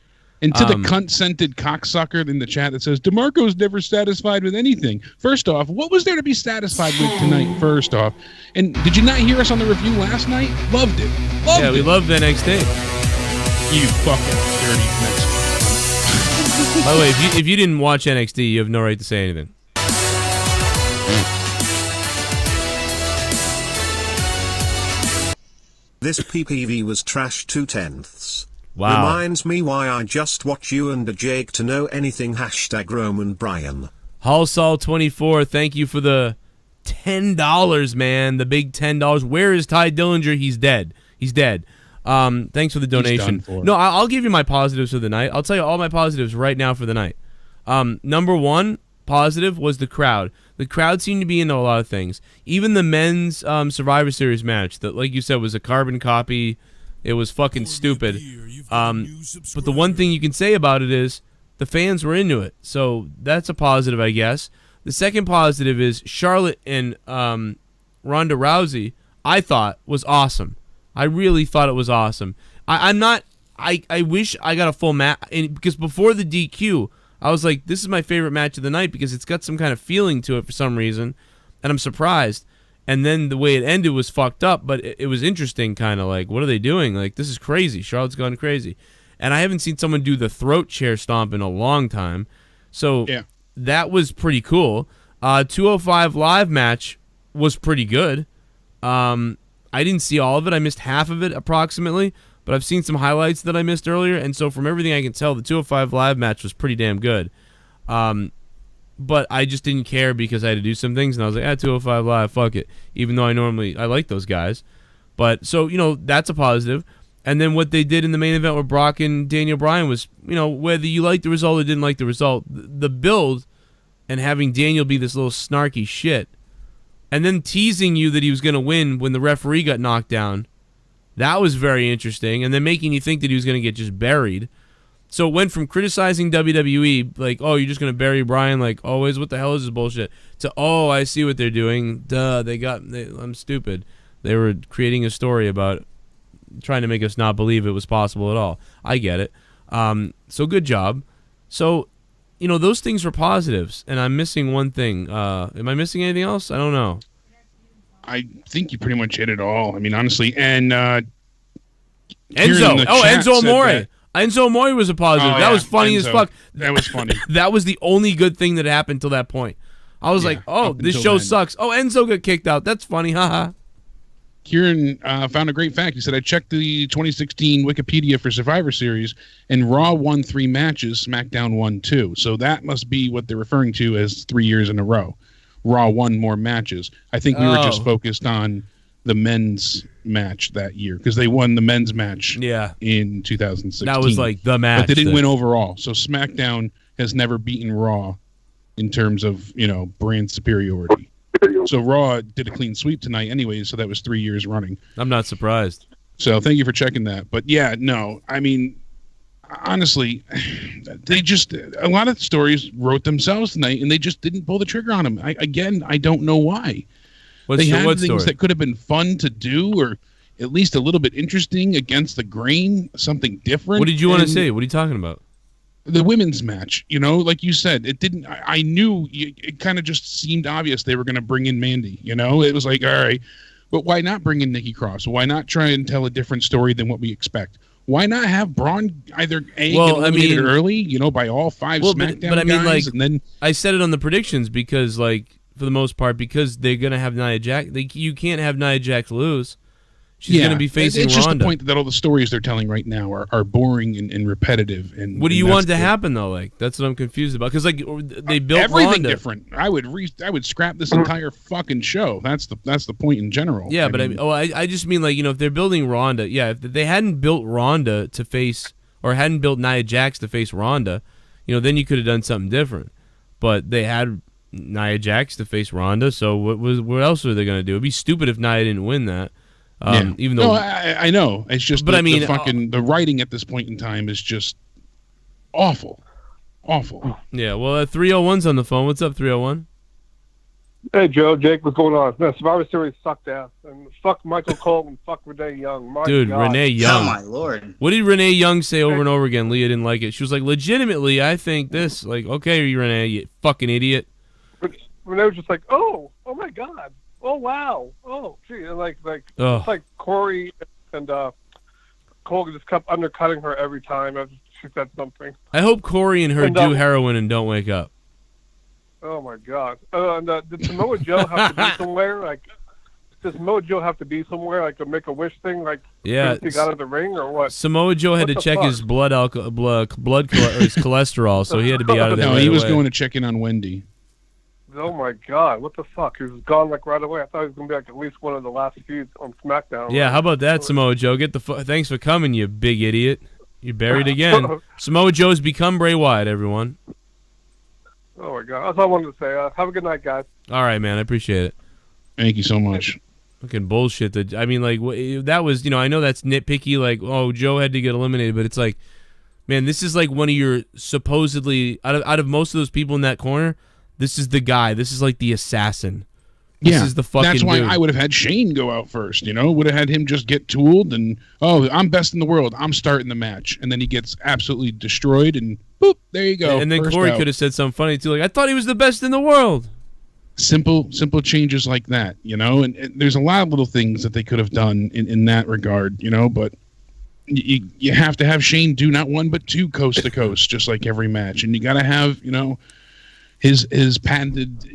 And to the cunt-scented cocksucker in the chat that says DeMarco's never satisfied with anything. First off, what was there to be satisfied with tonight? First off, and did you not hear us on the review last night? Loved it. We loved NXT. You fucking dirty Mexican. By the way, if you didn't watch NXT, you have no right to say anything. This PPV was trash 2/10. Wow. Reminds me why I just watch you and a Jake to know anything. #Roman Bryan. Hallsall24, thank you for the $10, man. The big $10. Where is Ty Dillinger? He's dead. He's dead. Thanks for the donation. No, I'll give you my positives for the night. I'll tell you all my positives right now for the night. Number one positive was the crowd. The crowd seemed to be into a lot of things. Even the men's Survivor Series match that, like you said, was a carbon copy. It was fucking stupid. But the one thing you can say about it is the fans were into it. So that's a positive, I guess. The second positive is Charlotte and Ronda Rousey, I thought, was awesome. I really thought it was awesome. I wish I got a full match. Because before the DQ, I was like, this is my favorite match of the night because it's got some kind of feeling to it for some reason. And I'm surprised. And then the way it ended was fucked up, but it was interesting, kind of like, what are they doing? Like, this is crazy. Charlotte's gone crazy. And I haven't seen someone do the throat chair stomp in a long time. So that was pretty cool. 205 Live match was pretty good. I didn't see all of it. I missed half of it approximately, but I've seen some highlights that I missed earlier. And so from everything I can tell, the 205 Live match was pretty damn good. but I just didn't care because I had to do some things, and I was like, 205 Live, fuck it. Even though I like those guys. But, so, that's a positive. And then what they did in the main event with Brock and Daniel Bryan was, whether you liked the result or didn't like the result, the build and having Daniel be this little snarky shit, and then teasing you that he was going to win when the referee got knocked down, that was very interesting, and then making you think that he was going to get just buried. So it went from criticizing WWE, like, oh, you're just going to bury Bryan, like, always, what the hell is this bullshit, to, oh, I see what they're doing, duh, I'm stupid. They were creating a story about trying to make us not believe it was possible at all. I get it. So good job. So, those things were positives, and I'm missing one thing. Am I missing anything else? I don't know. I think you pretty much hit it all. I mean, honestly. And Enzo. Enzo Amore. Enzo Amore was a positive. That was funny as fuck. That was funny. That was the only good thing that happened till that point. I was like, oh, this show sucks. Oh, Enzo got kicked out. That's funny. Haha. Kieran found a great fact. He said, I checked the 2016 Wikipedia for Survivor Series, and Raw won 3 matches, SmackDown won 2. So that must be what they're referring to as 3 years in a row. Raw won more matches. I think we were just focused on the men's match that year, because they won the men's match in 2016. That was like the match. But they didn't win overall. So SmackDown has never beaten Raw in terms of, brand superiority. So Raw did a clean sweep tonight anyway, so that was 3 years running. I'm not surprised. So thank you for checking that. But yeah, no, I mean, honestly, a lot of stories wrote themselves tonight, and they just didn't pull the trigger on them. I don't know why. They had things that could have been fun to do, or at least a little bit interesting, against the grain, something different. What did you want to say? What are you talking about? The women's match, like you said, it didn't. I knew it kind of just seemed obvious they were going to bring in Mandy. It was like, all right, but why not bring in Nikki Cross? Why not try and tell a different story than what we expect? Why not have Braun either get eliminated early, by all 5 SmackDown but I mean, guys, like, and then I said it on the predictions because, like, for the most part, because they're going to have Nia Jax. You can't have Nia Jax lose. She's going to be facing It's Ronda. just the point that all the stories they're telling right now are boring and repetitive. And what do you want to happen though? Like, that's what I'm confused about. Because like they built everything Ronda. different. I would scrap this entire fucking show. That's the point in general. Yeah, I just mean, like, if they're building Ronda, if they hadn't built Ronda to face, or hadn't built Nia Jax to face Ronda, then you could have done something different. But they had Nia Jax to face Ronda, so what else are they going to do? It'd be stupid if Nia didn't win that. Even though I know, it's just, but the writing at this point in time is just awful. Yeah, well, 301's on the phone. What's up, 301? Hey, Joe, Jake, what's going on? No, Survivor Series sucked ass, and fuck Michael Cole and fuck Renee Young. Dude, God. Renee Young. Oh my lord! What did Renee Young say over and over again? Leah didn't like it. She was like, legitimately, I think this. Like, okay, Renee, you fucking idiot. Renee was just like, oh my God. Oh wow! Oh gee, like it's like Corey and Cole just kept undercutting her every time after she said something. I hope Corey and her do heroin and don't wake up. Oh my God! Did Samoa Joe have to be somewhere? Like, does Samoa Joe have to be somewhere, like a Make-A-Wish thing? Like, he got out of the ring or what? Samoa Joe had to check his blood or his cholesterol, so he had to be out of there. No, he was going to check in on Wendy. Oh my God! What the fuck? He was gone like right away. I thought he was gonna be like at least one of the last feuds on SmackDown. Yeah, how about that, Samoa Joe? Get the thanks for coming, you big idiot. You're buried again. Samoa Joe's become Bray Wyatt, everyone. Oh my God! That's all I wanted to say. Have a good night, guys. All right, man. I appreciate it. Thank you so much. Fucking bullshit. That that was, I know that's nitpicky. Like, oh, Joe had to get eliminated, but it's like, man, this is like one of your supposedly out of most of those people in that corner. This is the guy. This is like the assassin. This is the fucking That's why dude. I would have had Shane go out first, Would have had him just get tooled and, I'm best in the world. I'm starting the match. And then he gets absolutely destroyed and boop, there you go. And then Corey could have said something funny too, like, I thought he was the best in the world. Simple changes like that, And there's a lot of little things that they could have done in that regard, But you have to have Shane do not one but 2 coast to coast, just like every match. And you got to have, his patented,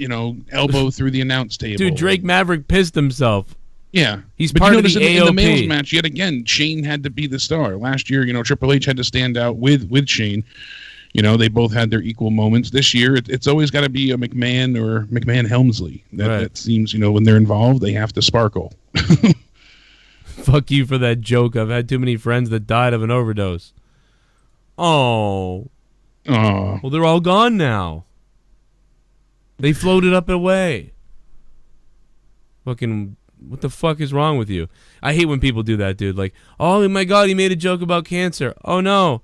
elbow through the announce table. Dude, Drake Maverick pissed himself. Yeah. He's part of the AOP. In the males match, yet again, Shane had to be the star. Last year, Triple H had to stand out with Shane. You know, they both had their equal moments. This year, it's always got to be a McMahon or McMahon-Helmsley. That seems, you know, when they're involved, they have to sparkle. Fuck you for that joke. I've had too many friends that died of an overdose. Oh. Well, they're all gone now. They floated up and away. Fucking, what the fuck is wrong with you? I hate when people do that, dude. Like, oh my God, he made a joke about cancer. Oh no.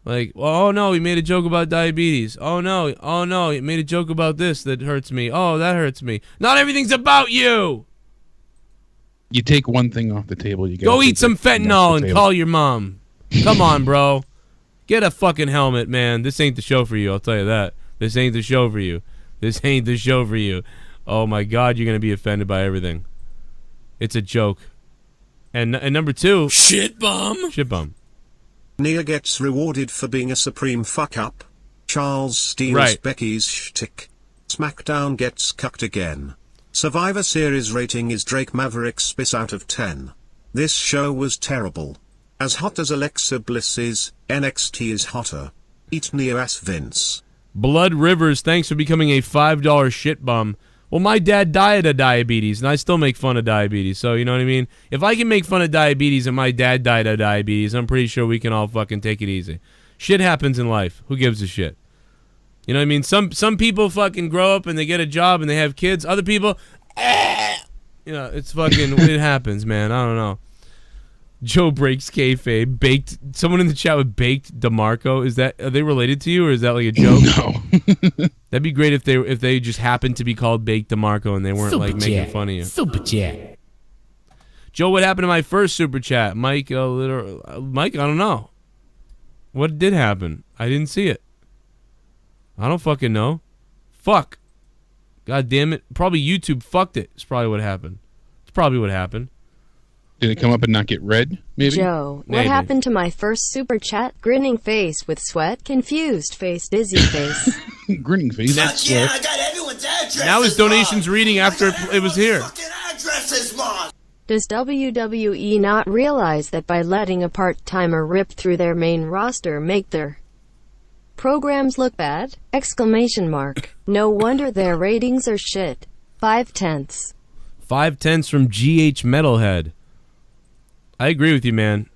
Like, oh no, he made a joke about diabetes. Oh no, he made a joke about this that hurts me. Oh, that hurts me. Not everything's about you. You take one thing off the table, you go eat some fentanyl and call your mom. Come on, bro. Get a fucking helmet, man. This ain't the show for you, I'll tell you that. This ain't the show for you. This ain't the show for you. Oh my God, you're gonna be offended by everything. It's a joke. And number 2, shit bum. Shit bum. Nia gets rewarded for being a supreme fuck-up. Charles steals Becky's shtick. SmackDown gets cucked again. Survivor Series rating is Drake Maverick's spiss out of 10. This show was terrible. As hot as Alexa Bliss is, NXT is hotter. Eat Nia ass Vince. Blood Rivers, thanks for becoming a $5 shit bum. Well, my dad died of diabetes, and I still make fun of diabetes, so you know what I mean? If I can make fun of diabetes and my dad died of diabetes, I'm pretty sure we can all fucking take it easy. Shit happens in life. Who gives a shit? You know what I mean? Some people fucking grow up and they get a job and they have kids. Other people, you know, it's fucking, it happens, man. I don't know. Joe breaks kayfabe. Baked. Someone in the chat with Baked DeMarco. Are they related to you, or is that like a joke? No. That'd be great if they just happened to be called Baked DeMarco and they weren't Super like making chat. fun of you. Super chat. Joe, what happened to my first super chat? Mike, Mike, I don't know. What did happen? I didn't see it. I don't fucking know. Fuck. God damn it. Probably YouTube fucked it. It's probably what happened. It's probably what happened. Did it come up and not get read, maybe? Joe, what Maybe. happened to my first super chat? Grinning face with sweat, confused face, dizzy face. Grinning face. Fuck yeah, I got everyone's address. Now his donations reading after it was here. Does WWE not realize that by letting a part-timer rip through their main roster make their programs look bad? Exclamation mark. No wonder their ratings are shit. 5/10. 5/10 from GH Metalhead. I agree with you, man.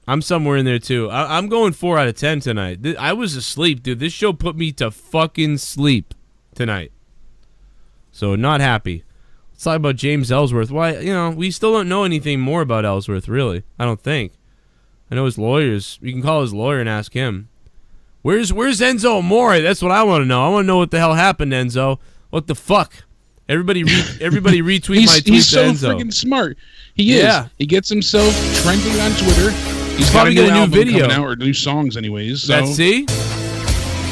I'm somewhere in there, too. I'm going 4 out of 10 tonight. I was asleep, dude. This show put me to fucking sleep tonight. So, not happy. Let's talk about James Ellsworth. Why, you know, we still don't know anything more about Ellsworth, really. I don't think. I know his lawyers. You can call his lawyer and ask him. Where's Enzo Amore? That's what I want to know. I want to know what the hell happened, Enzo. What the fuck? Everybody retweet my tweet to Enzo. He's so freaking smart. He is. Yeah. He gets himself trending on Twitter. He's probably got got a new album video. coming out, or new songs, anyways. So. Let's see.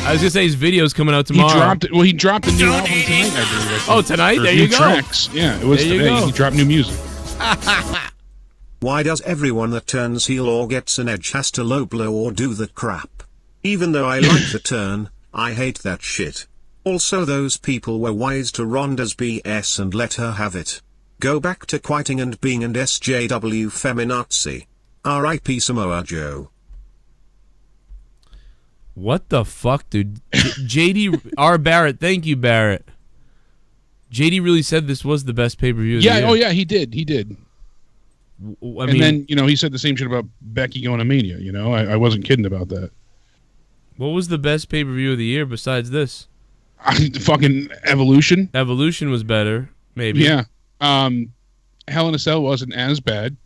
I was gonna say his video's coming out tomorrow. He dropped a new album tonight, I believe. Oh, tonight? Or There new you go. Tracks. Yeah, it was There you today. go. He dropped new music. Why does everyone that turns heel or gets an edge has to low blow or do the crap? Even though I like the turn, I hate that shit. Also, those people were wise to Ronda's BS and let her have it. Go back to quieting and being and SJW feminazi. R.I.P. Samoa Joe. What the fuck, dude? JD R. Barrett, thank you, Barrett. JD really said this was the best pay-per-view of the year. Oh yeah, he did. And then, you know, he said the same shit about Becky going to Mania, you know? I wasn't kidding about that. What was the best pay-per-view of the year besides this? Fucking Evolution. Evolution was better, maybe. Yeah. Hell in a Cell wasn't as bad.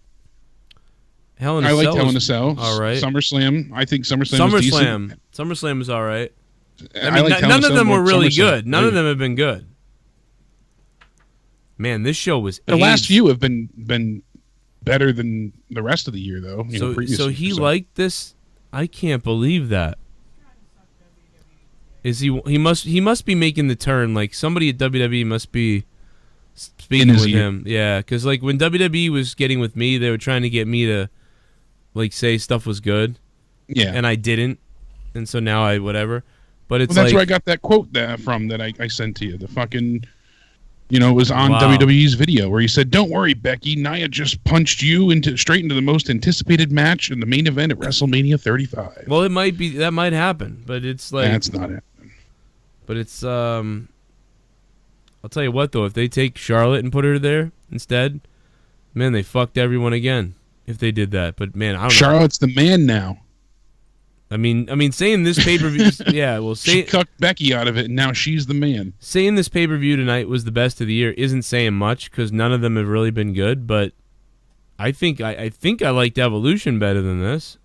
I liked Hell in a Cell. All right. SummerSlam. I think SummerSlam was decent. SummerSlam was all right. I liked Hell in a none of Cell them more were than really SummerSlam. good. None of them have been good. Man, this show was The last few have been better than the rest of the year, though. So he liked this? I can't believe that. Is he must be making the turn. Like, somebody at WWE must be speaking with him. Yeah, because like when WWE was getting with me, they were trying to get me to like say stuff was good. Yeah. And I didn't. And so now I whatever. But it's that's like, where I got that quote from that I sent to you. The fucking You know, it was on WWE's video where he said, "Don't worry, Becky. Nia just punched you straight into the most anticipated match in the main event at WrestleMania 35." Well, it might be that might happen, but it's like that's not happening. But it's I'll tell you what though, if they take Charlotte and put her there instead, man, they fucked everyone again if they did that. But man, I don't know. Charlotte's the man now. I mean, saying this pay-per-view, yeah, well, she cucked Becky out of it, and now she's the man. Saying this pay-per-view tonight was the best of the year isn't saying much because none of them have really been good. But I think I liked Evolution better than this.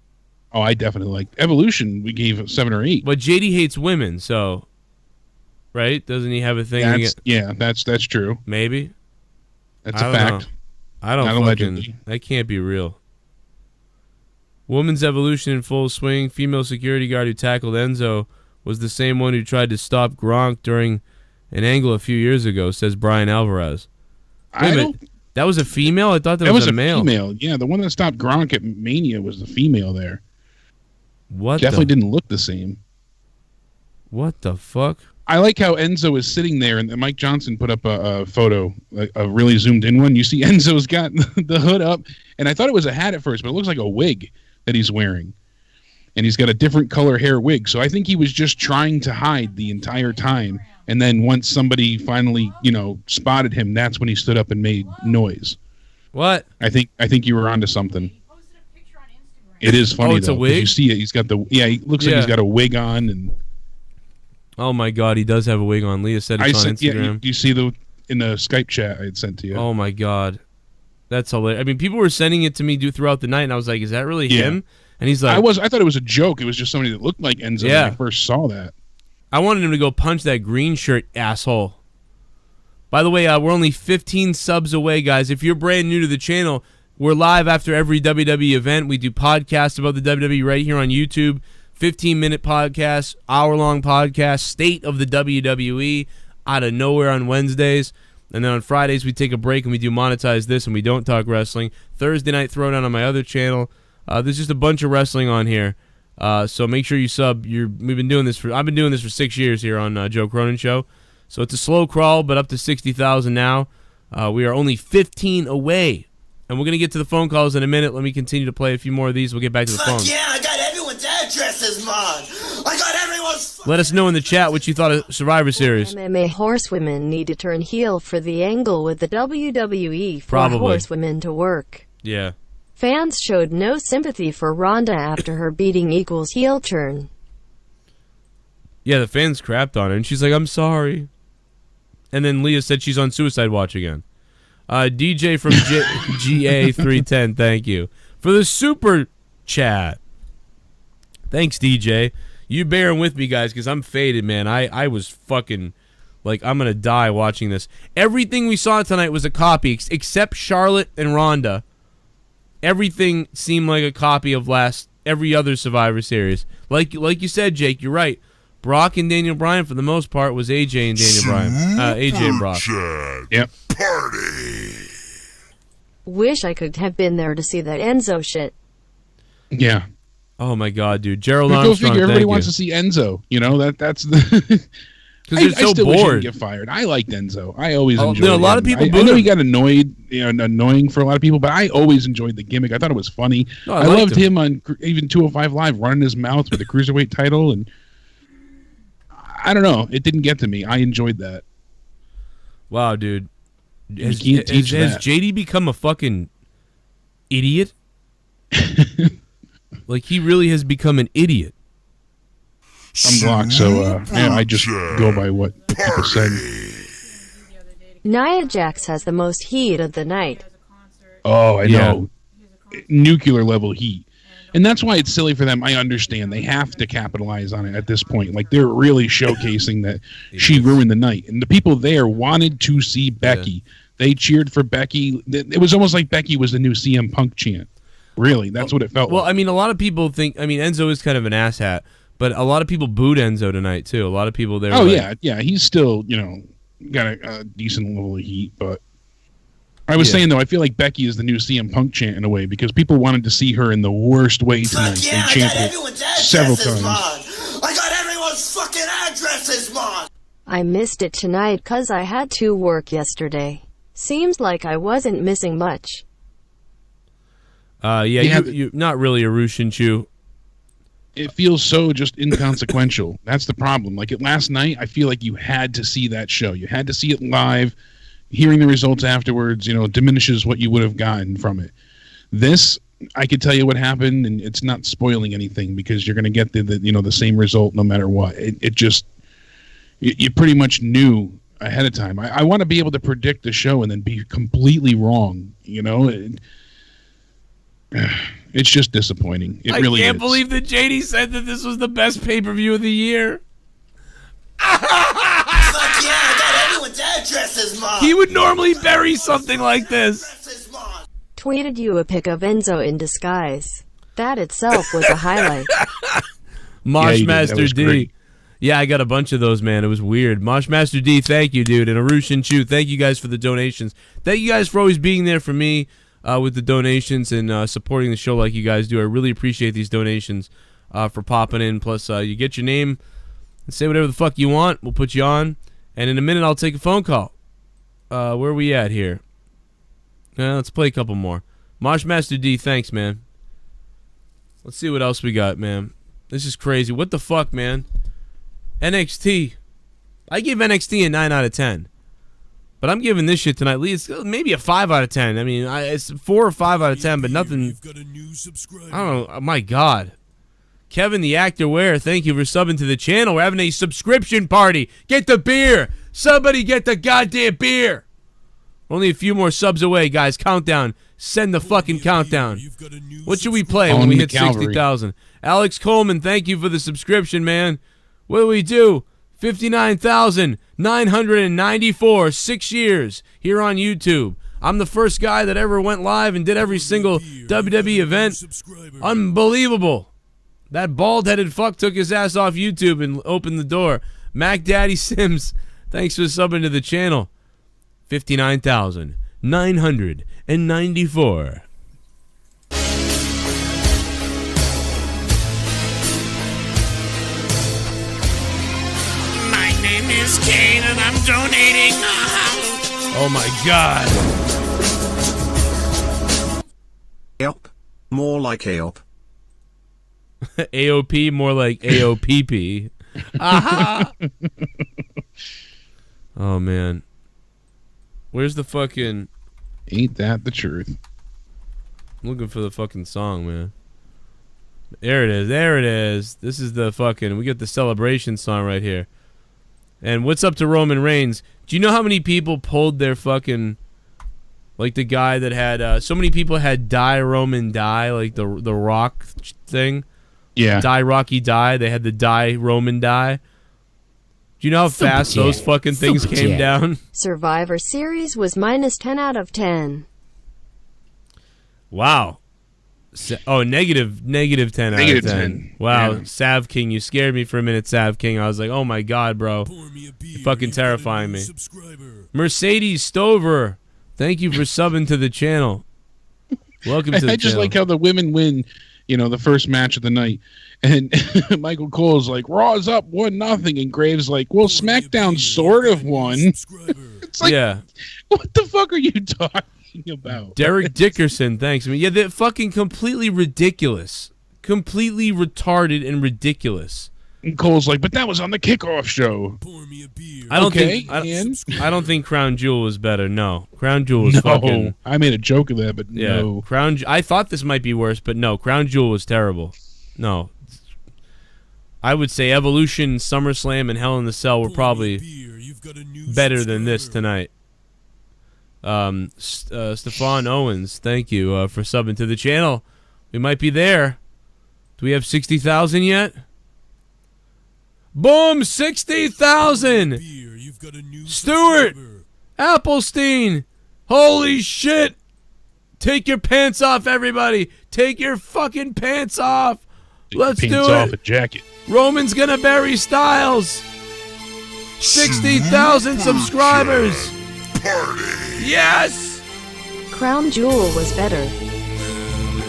Oh, I definitely liked Evolution. We gave it 7 or 8. But JD hates women, so right? Doesn't he have a thing? That's true. Maybe that's a fact. Know. I don't. Allegedly. That can't be real. Women's Evolution in full swing. Female security guard who tackled Enzo was the same one who tried to stop Gronk during an angle a few years ago, says Brian Alvarez. Wait a minute. That was a female? I thought that was a male. Female. Yeah, the one that stopped Gronk at Mania was the female there. What? Definitely didn't look the same. What the fuck? I like how Enzo is sitting there, and Mike Johnson put up a photo, a really zoomed in one. You see Enzo's got the hood up, and I thought it was a hat at first, but it looks like a wig that he's wearing, and he's got a different color hair wig. So I think he was just trying to hide the entire time, and then once somebody finally, spotted him, that's when he stood up and made noise. What? I think you were onto something. It is funny. It's though, a wig. You see it. He's got he looks like he's got a wig on, and oh my god, he does have a wig on. Leah said it's on Instagram. Yeah, you see in the Skype chat I had sent to you. Oh my god. That's hilarious. I mean, people were sending it to me throughout the night, and I was like, "Is that really him?" And he's like, I thought it was a joke. It was just somebody that looked like Enzo when I first saw that. I wanted him to go punch that green shirt asshole. By the way, we're only 15 subs away, guys. If you're brand new to the channel, we're live after every WWE event. We do podcasts about the WWE right here on YouTube. 15-minute podcast, hour-long podcast, State of the WWE, out of nowhere on Wednesdays. And then on Fridays, we take a break and we do Monetize This and we don't talk wrestling. Thursday Night Throwdown on my other channel. There's just a bunch of wrestling on here. So make sure you sub. I've been doing this for 6 years here on Joe Cronin Show. So it's a slow crawl, but up to 60,000 now. We are only 15 away. And we're going to get to the phone calls in a minute. Let me continue to play a few more of these. We'll get back to the phone. Yeah, I got everyone's addresses, man. I got everyone's... Let us know in the chat what you thought of Survivor Series. MMA horsewomen need to turn heel for the angle with the WWE for horsewomen to work. Yeah. Fans showed no sympathy for Ronda after her beating equals heel turn. Yeah, the fans crapped on her, and she's like, "I'm sorry." And then Leah said she's on suicide watch again. DJ from GA310, thank you for the super chat. Thanks, DJ. You bearing with me, guys, because I'm faded, man. I was fucking like, I'm going to die watching this. Everything we saw tonight was a copy, except Charlotte and Ronda. Everything seemed like a copy of every other Survivor Series. Like you said, Jake, you're right. Brock and Daniel Bryan, for the most part, was AJ and Daniel Bryan. AJ and Brock. Yep. Party. Wish I could have been there to see that Enzo shit. Yeah. Oh my god, dude. Gerald Armstrong. Everybody wants to see Enzo. That's the. Because they're so bored. Get fired. I liked Enzo. I always enjoyed. A lot of people. I know he got annoying for a lot of people, but I always enjoyed the gimmick. I thought it was funny. No, I loved him on even 205 Live, running his mouth with the cruiserweight title, and I don't know. It didn't get to me. I enjoyed that. Wow, dude. Has JD become a fucking idiot? Like, he really has become an idiot. I'm blocked, so I just go by what people say. Nia Jax has the most heat of the night. Oh, I know. Nuclear level heat. And that's why it's silly for them. I understand. They have to capitalize on it at this point. Like, they're really showcasing that she ruined the night. And the people there wanted to see Becky. Yeah. They cheered for Becky. It was almost like Becky was the new CM Punk chant. Really, that's what it felt like. Well, I mean, a lot of people think... I mean, Enzo is kind of an asshat. But a lot of people booed Enzo tonight, too. A lot of people there. Oh, yeah. He's still, got a decent level of heat. But I was saying, though, I feel like Becky is the new CM Punk chant in a way because people wanted to see her in the worst way tonight. Yeah, they chanted it several times. Man. I got everyone's fucking addresses, man. I missed it tonight 'cause I had to work yesterday. Seems like I wasn't missing much. You're not really AruShinchu. It feels so just inconsequential. That's the problem. Like last night, I feel like you had to see that show. You had to see it live. Hearing the results afterwards, diminishes what you would have gotten from it. This, I could tell you what happened, and it's not spoiling anything because you're going to get the same result no matter what. It just, you pretty much knew ahead of time. I want to be able to predict the show and then be completely wrong. It's just disappointing. It really is. I can't believe that JD said that this was the best pay-per-view of the year. Fuck yeah, I got everyone's addresses, Mom. He would normally bury something like this. Tweeted you a pic of Enzo in disguise. That itself was a highlight. Moshmaster D. Yeah, I got a bunch of those, man. It was weird. Moshmaster D, thank you, dude. And AruShinchu, thank you guys for the donations. Thank you guys for always being there for me with the donations and supporting the show like you guys do. I really appreciate these donations for popping in. Plus, you get your name and say whatever the fuck you want. We'll put you on. And in a minute, I'll take a phone call. Where are we at here? Let's play a couple more. Moshmaster D, thanks, man. Let's see what else we got, man. This is crazy. What the fuck, man? NXT. I give NXT a 9 out of 10. But I'm giving this shit tonight, Lee, it's maybe a 5 out of 10. I mean, it's 4 or 5 out of 10, but nothing. I don't know. Oh, my God. Kevin the Actor Ware, thank you for subbing to the channel. We're having a subscription party. Get the beer. Somebody get the goddamn beer. Only a few more subs away, guys. Countdown. Send the fucking countdown. What should we play when we hit 60,000? Alex Coleman, thank you for the subscription, man. What do we do? 59,994, 6 years here on YouTube. I'm the first guy that ever went live and did every single WWE event. Unbelievable. That bald-headed fuck took his ass off YouTube and opened the door. Mac Daddy Sims, thanks for subbing to the channel. 59,994. My name is Kane and I'm donating. Oh my God. Aop. More like Aop. AOP, more like AOPP. Aha! Oh, man. Where's the fucking... Ain't that the truth? I'm looking for the fucking song, man. There it is. There it is. This is the fucking... We get the celebration song right here. And what's up to Roman Reigns? Do you know how many people pulled their fucking... Like the guy that had... so many people had Die Roman Die, like the Rock thing. Yeah. Die Rocky Die. They had the Die Roman Die. Do you know how fast those fucking things came down? Survivor Series was minus 10 out of 10. Wow. Negative 10 out of 10. Wow. Yeah. Sav King, you scared me for a minute, Sav King. I was like, oh my God, bro. You're fucking terrifying me. Mercedes Stover, thank you for subbing to the channel. Welcome to the channel. I just like how the women win, the first match of the night. And Michael Cole's like, Raw's up 1-0. And Graves like, well, SmackDown sort of won. It's like, yeah. What the fuck are you talking about? Derek Dickerson, thanks. I mean, yeah, they're fucking completely ridiculous. Completely retarded and ridiculous. And Cole's like, but that was on the kickoff show. I don't think Crown Jewel was better. No. Crown Jewel was fucking... I made a joke of that, but yeah, no. I thought this might be worse, but no. Crown Jewel was terrible. No. I would say Evolution, SummerSlam, and Hell in the Cell were probably better than this tonight. Stefan Owens, thank you for subbing to the channel. We might be there. Do we have 60,000 yet? Boom! 60,000! Stuart! Applestein! Holy shit! Take your pants off, everybody! Take your fucking pants off! Let's do it! Pants off a jacket. Roman's gonna bury Styles! 60,000 subscribers! Party! Yes! Crown Jewel was better.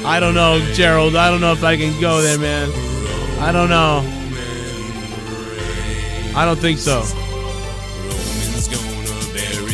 I don't know, Gerald. I don't know if I can go there, man. I don't know. I don't think so.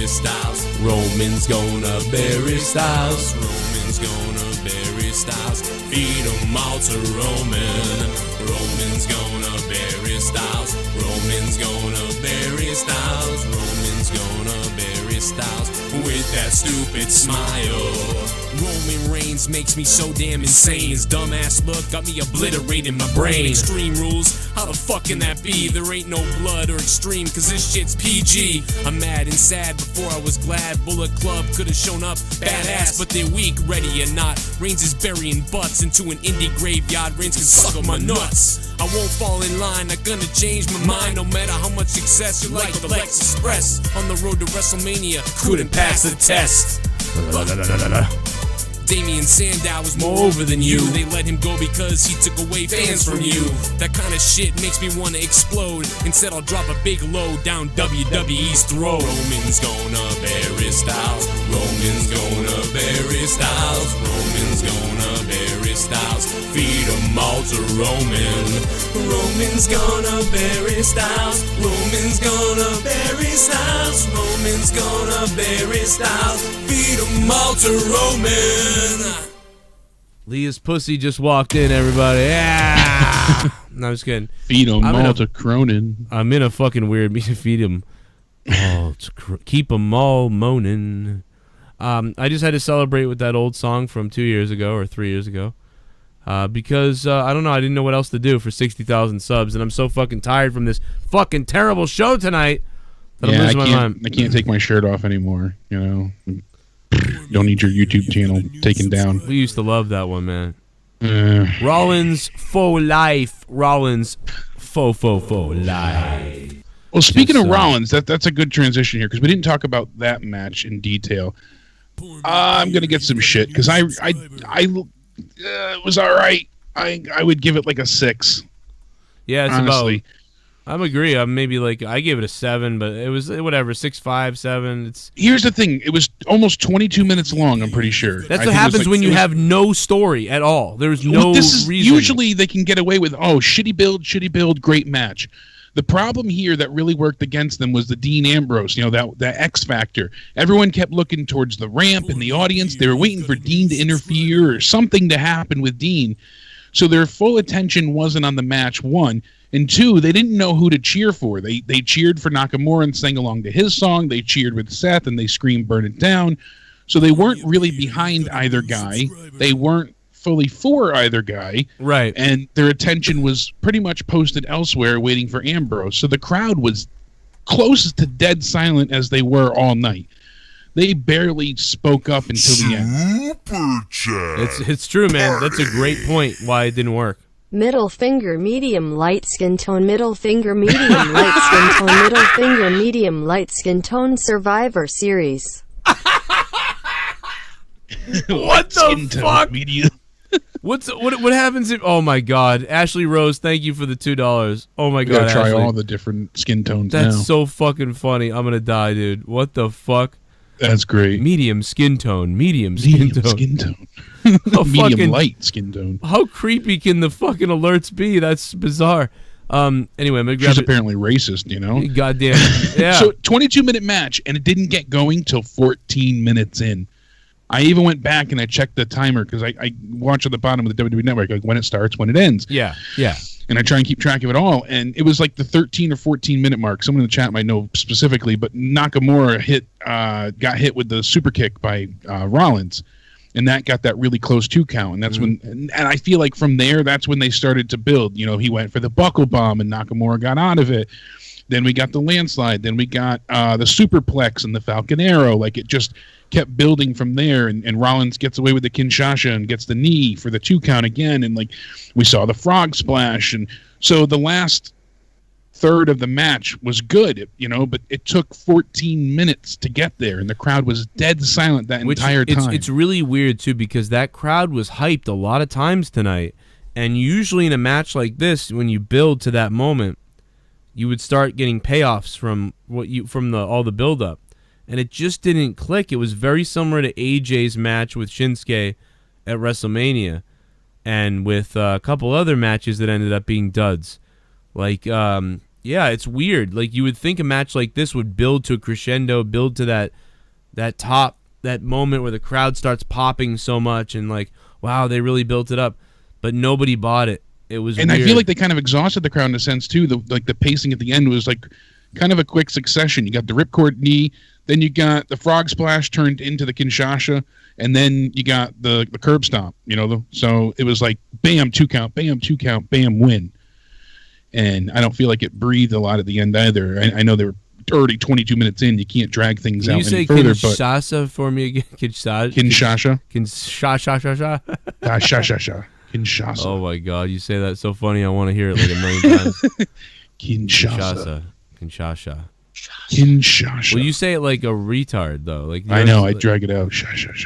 bury Styles. Roman's gonna bury Styles. Roman's gonna bury Styles. Feed 'em all to Roman. Roman's gonna bury Styles. Roman's gonna bury Styles. Roman's gonna bury Styles with that stupid smile. Roman Reigns makes me so damn insane. His dumbass look got me obliterating my brain. Extreme rules, how the fuck can that be? There ain't no blood or extreme, cause this shit's PG. I'm mad and sad before I was glad. Bullet Club could've shown up badass, but they're weak, ready or not. Reigns is burying butts into an indie graveyard. Reigns can suck on my nuts. I won't fall in line, not gonna change my mind. No matter how much success you like the Lex Express. On the road to WrestleMania, couldn't pass the test. Damian Sandow was more over than you. They let him go because he took away fans from you. That kind of shit makes me want to explode. Instead I'll drop a big load down WWE's throat. Roman's gonna bury Styles. Roman's gonna bury Styles. Roman's gonna bury Styles. Feed 'em all to Roman. Roman's gonna bury Styles. Roman's gonna bury Styles. Roman's gonna bury Styles. Feed 'em all to Roman. Leah's pussy just walked in, everybody. Yeah. No, I'm just kidding. Feed 'em all to Cronin. I'm in a fucking weird feed 'em all keep 'em all moaning. I just had to celebrate with that old song from 2 years ago or 3 years ago. Because, I don't know, I didn't know what else to do for 60,000 subs, and I'm so fucking tired from this fucking terrible show tonight that I'm losing my mind. I can't take my shirt off anymore, you know. Don't need your YouTube channel taken down. We used to love that one, man. Rollins for life. Rollins for life. Well, speaking of Rollins, that's a good transition here because we didn't talk about that match in detail. I'm gonna get some shit because it was all right. I would give it like a 6. Yeah, it's honestly. about. I'm agree. I'm maybe like I gave it a 7, but it was whatever 6.5, 7. Here's the thing. It was almost 22 minutes long. I'm pretty sure. That's what happens when you have no story at all. There's no reason. Usually they can get away with shitty build, great match. The problem here that really worked against them was the Dean Ambrose, that X factor. Everyone kept looking towards the ramp and the audience. They were waiting for Dean to interfere or something to happen with Dean. So their full attention wasn't on the match, 1. And 2, they didn't know who to cheer for. They cheered for Nakamura and sang along to his song. They cheered with Seth and they screamed "Burn It Down." So they weren't really behind either guy. They weren't fully for either guy. Right. And their attention was pretty much posted elsewhere waiting for Ambrose. So the crowd was close to dead silent as they were all night. They barely spoke up until the end. It's true, man. That's a great point why it didn't work. Middle finger, medium, light skin tone. Middle finger, medium, light skin tone. Middle finger, medium, light skin tone. Survivor Series. What the fuck? What happens if? Oh my God, Ashley Rose, thank you for the $2. Oh my God, gotta try Ashley. all the different skin tones. That's now. so fucking funny. I'm gonna die, dude. What the fuck? That's great. Medium skin tone. Medium skin tone. Medium light skin tone. How creepy can the fucking alerts be? That's bizarre. Anyway, I'm gonna grab She's apparently racist, Goddamn. Yeah. So 22-minute match, and it didn't get going till 14 minutes in. I even went back and I checked the timer because I watch at the bottom of the WWE Network, like when it starts, when it ends. Yeah. And I try and keep track of it all. And it was like the 13 or 14 minute mark. Someone in the chat might know specifically, but Nakamura got hit with the super kick by Rollins. And that got that really close 2 count. And that's when, and I feel like from there, that's when they started to build. He went for the buckle bomb and Nakamura got out of it. Then we got the landslide. Then we got the superplex and the Falcon Arrow. Like it just kept building from there. And Rollins gets away with the Kinshasa and gets the knee for the 2 count again. And like we saw the frog splash. And so the last third of the match was good, but it took 14 minutes to get there. And the crowd was dead silent that entire time. It's really weird too, because that crowd was hyped a lot of times tonight. And usually in a match like this, when you build to that moment, you would start getting payoffs from all the build up, and it just didn't click. It was very similar to AJ's match with Shinsuke at WrestleMania, and with a couple other matches that ended up being duds. Like Yeah, it's weird. Like, you would think a match like this would build to a crescendo, build to that moment where the crowd starts popping so much and like, wow, they really built it up. But nobody bought it. It was and weird. I feel like they kind of exhausted the crowd in a sense too. The pacing at the end was like kind of a quick succession. You got the ripcord knee, then you got the frog splash turned into the Kinshasa, and then you got the curb stomp. So it was like bam, 2 count, bam, 2 count, bam, win. And I don't feel like it breathed a lot at the end either. I know they were already 22 minutes in. You can't drag things out any further. You say Kinshasa for me again? Kinshasa? Kinshasa. Kinshasa. Kinshasa. Oh my God, you say that so funny. I want to hear it like a million times. Kinshasa. Kinshasa. Well, you say it like a retard though. Like I know. I drag it out.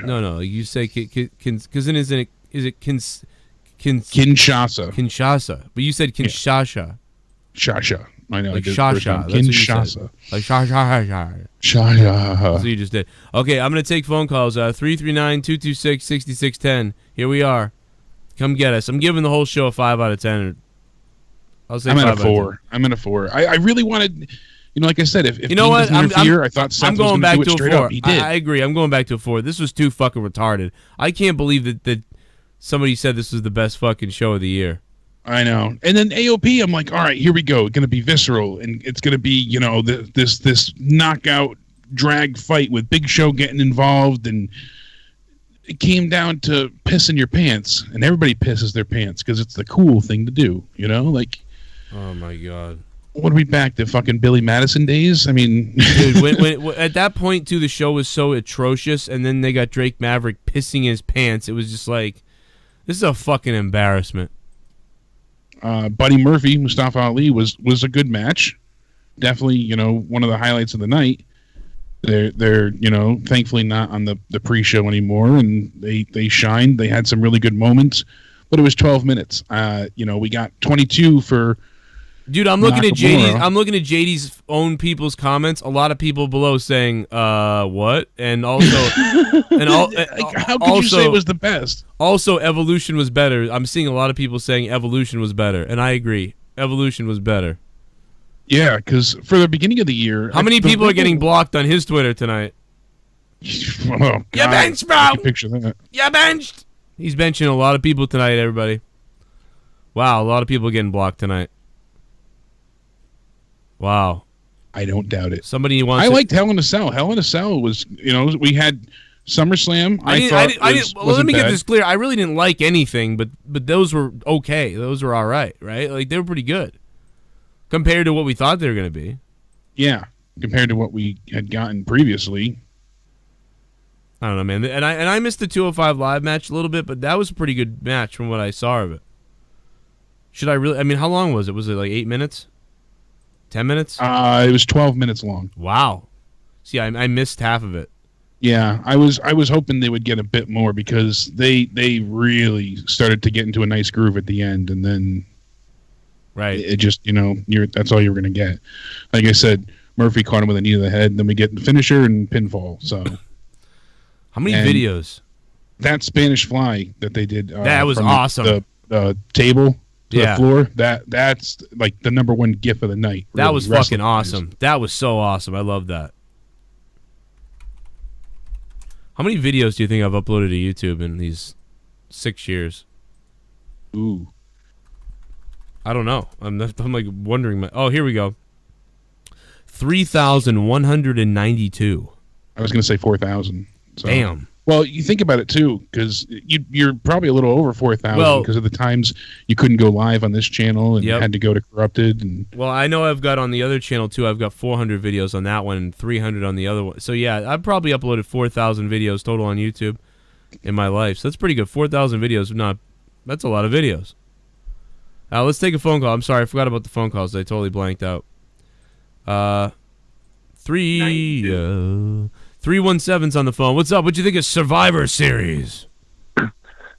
No. You say because then is it Kinshasa? Kinshasa. But you said Kinshasa. Shasha. I know. Like Shasha. Kinshasa. Like Shasha. Shasha. That's what you just did. Okay, I'm going to take phone calls. 339-226-6610. Here we are. Come get us. I'm giving the whole show a 5 out of 10. I'll say I'm 5 at a 4. I'm at a 4. I really wanted, like I said, if you know what? I thought Seth was going to do it straight up. He did. I agree. I'm going back to a 4. This was too fucking retarded. I can't believe that somebody said this was the best fucking show of the year. I know. And then AOP, I'm like, all right, here we go. It's going to be visceral, and it's going to be, this knockout drag fight with Big Show getting involved, and it came down to pissing your pants, and everybody pisses their pants because it's the cool thing to do, like. Oh my God. What are we back to fucking Billy Madison days? I mean, dude, when at that point too, the show was so atrocious, and then they got Drake Maverick pissing his pants. It was just like, this is a fucking embarrassment. Buddy Murphy, Mustafa Ali was a good match. Definitely, one of the highlights of the night. They're thankfully not on the pre-show anymore, and they shined. They had some really good moments, but it was 12 minutes. We got 22 for. Dude, I'm looking at JD's own people's comments. A lot of people below saying, "What?" And also, how could you say it was the best? Also, Evolution was better. I'm seeing a lot of people saying Evolution was better, and I agree. Evolution was better. Yeah, because for the beginning of the year, how many people are getting blocked on his Twitter tonight? Oh, God. You benched, bro. I can picture that. You benched. He's benching a lot of people tonight. Everybody. Wow, a lot of people getting blocked tonight. Wow. I don't doubt it. Somebody wants. I liked Hell in a Cell. Hell in a Cell was, we had SummerSlam. Let me get this clear. I really didn't like anything, but those were okay. Those were all right, right? Like, they were pretty good compared to what we thought they were going to be. Yeah, compared to what we had gotten previously. I don't know, man. And I missed the 205 Live match a little bit, but that was a pretty good match from what I saw of it. Should I really? I mean, how long was it? Was it like 8 minutes? 10 minutes? It was 12 minutes long. Wow. See, I missed half of it. Yeah, I was hoping they would get a bit more because they really started to get into a nice groove at the end, and then it just that's all you were gonna get. Like I said, Murphy caught him with a knee to the head, then we get the finisher and pinfall. So how many videos? That Spanish Fly that they did. That was awesome. The table. To the floor, that's like the #1 gif of the night. That was fucking awesome. That was so awesome. I love that. How many videos do you think I've uploaded to YouTube in these 6 years? Ooh, I don't know. I'm like wondering. Oh, here we go. 3,192. I was gonna say 4,000. So. Damn. Well, you think about it too, because you're probably a little over 4,000 because of the times you couldn't go live on this channel and had to go to Corrupted. And well, I know I've got on the other channel too. I've got 400 videos on that one and 300 on the other one. So yeah, I've probably uploaded 4,000 videos total on YouTube in my life. So that's pretty good. 4,000 videos. That's a lot of videos. Let's take a phone call. I'm sorry, I forgot about the phone calls. I totally blanked out. 317's on the phone. What's up? What'd you think of Survivor Series?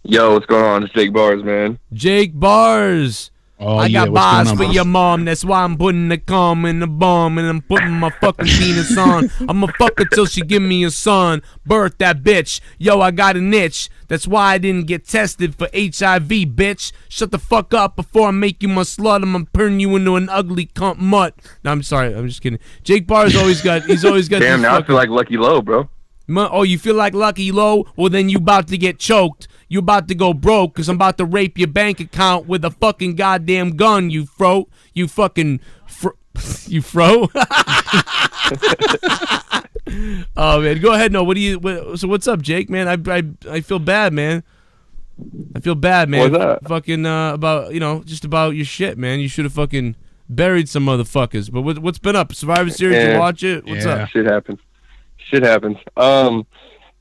Yo, what's going on? It's Jake Bars, man. Jake Bars. Oh, I yeah, got what's bars going on, for boss? your mom. That's why I'm putting the cum in the bum and I'm putting my fucking penis on. I'ma fuck her till she give me a son. Birth that bitch. Yo, I got an itch. That's why I didn't get tested for HIV, bitch. Shut the fuck up before I make you my slut. I'm gonna turn you into an ugly cunt mutt. No, I'm sorry. I'm just kidding. Jake Barr's always got. He's always got. Damn, these now I fucking- feel like Lucky Low, bro. Oh, you feel like Lucky Low? Well, then you about to get choked. You about to go broke because I'm about to rape your bank account with a fucking goddamn gun, you fro. You fucking you fro. Oh man, go ahead. No, so what's up, Jake? Man, I feel bad, man. I feel bad, man. What's that? Fucking about just about your shit, man. You should have fucking buried some motherfuckers. But what's been up? Survivor Series? You watch it? What's up? Shit happens.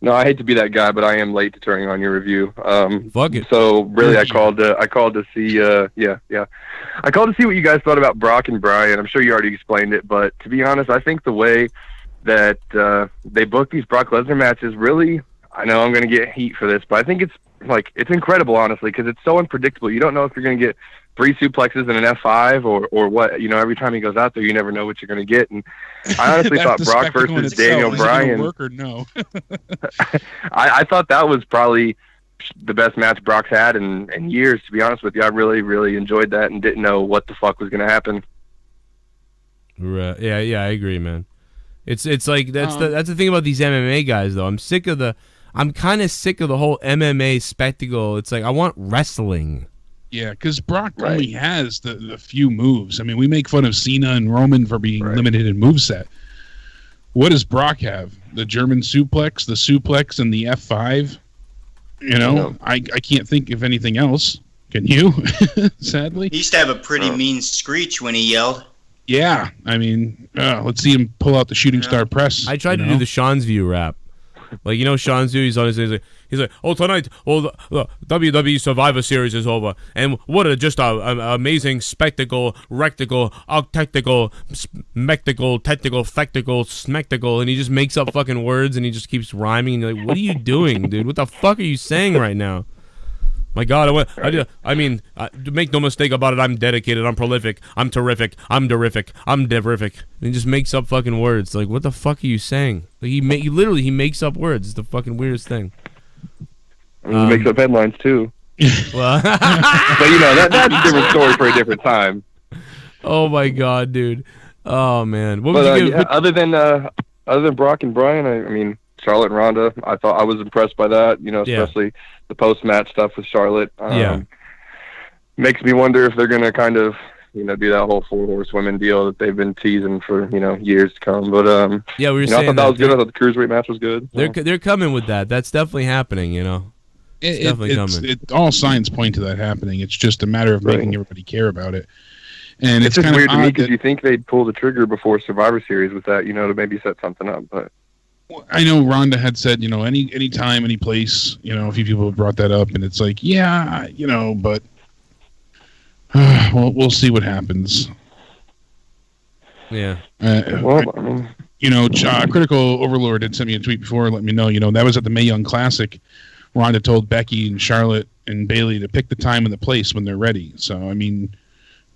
No, I hate to be that guy, but I am late to turning on your review. Fuck it. So really, I called to see. I called to see what you guys thought about Brock and Bryan. I'm sure you already explained it, but to be honest, I think the way that they book these Brock Lesnar matches, really, I know I'm going to get heat for this, but I think it's incredible, honestly, because it's so unpredictable. You don't know if you're going to get 3 suplexes and an F5 or what. Every time he goes out there, you never know what you're going to get. And I honestly thought Brock versus Daniel Bryan. Work or no? I thought that was probably the best match Brock's had in years. To be honest with you, I really, really enjoyed that and didn't know what the fuck was going to happen. Right? Yeah, I agree, man. It's like that's the thing about these MMA guys, though. I'm kind of sick of the whole MMA spectacle. It's like I want wrestling. Yeah, because Brock only has the few moves. I mean, we make fun of Cena and Roman for being limited in moveset. What does Brock have? The German suplex, the suplex, and the F5? I can't think of anything else. Can you? Sadly. He used to have a pretty mean screech when he yelled. Yeah, I mean, let's see him pull out the shooting star press. I tried to do the Sean's View rap. Like, Sean's View, he's on his, he's like, oh, tonight, the WWE Survivor Series is over, and what a amazing spectacle, rectacle, octectacle, smectacle, technical, fectacle, smectacle, and he just makes up fucking words, and he just keeps rhyming, and you're like, what are you doing, dude? What the fuck are you saying right now? My God, make no mistake about it, I'm dedicated, I'm prolific, I'm terrific, I'm terrific, I'm terrific. And he just makes up fucking words. Like, what the fuck are you saying? Like, he makes up words. It's the fucking weirdest thing. He makes up headlines, too. Well, but, that's a different story for a different time. Oh, my God, dude. Oh, man. What but, would you give? Other than Brock and Bryan, I mean, Charlotte and Ronda, I was impressed by that, especially the post-match stuff with Charlotte. Makes me wonder if they're going to kind of, do that whole 4-horsewomen deal that they've been teasing for, years to come. But, we were I saying thought that was good. I thought the Cruiserweight match was good. They're coming with that. That's definitely happening, It's definitely coming. All signs point to that happening. It's just a matter of making everybody care about it. And it's just weird to me because you think they'd pull the trigger before Survivor Series with that, to maybe set something up, but... I know Rhonda had said, any time, any place, a few people have brought that up, and it's like, yeah, but we'll see what happens. Yeah. Critical Overlord had sent me a tweet before, let me know, that was at the Mae Young Classic. Rhonda told Becky and Charlotte and Bayley to pick the time and the place when they're ready. So, I mean,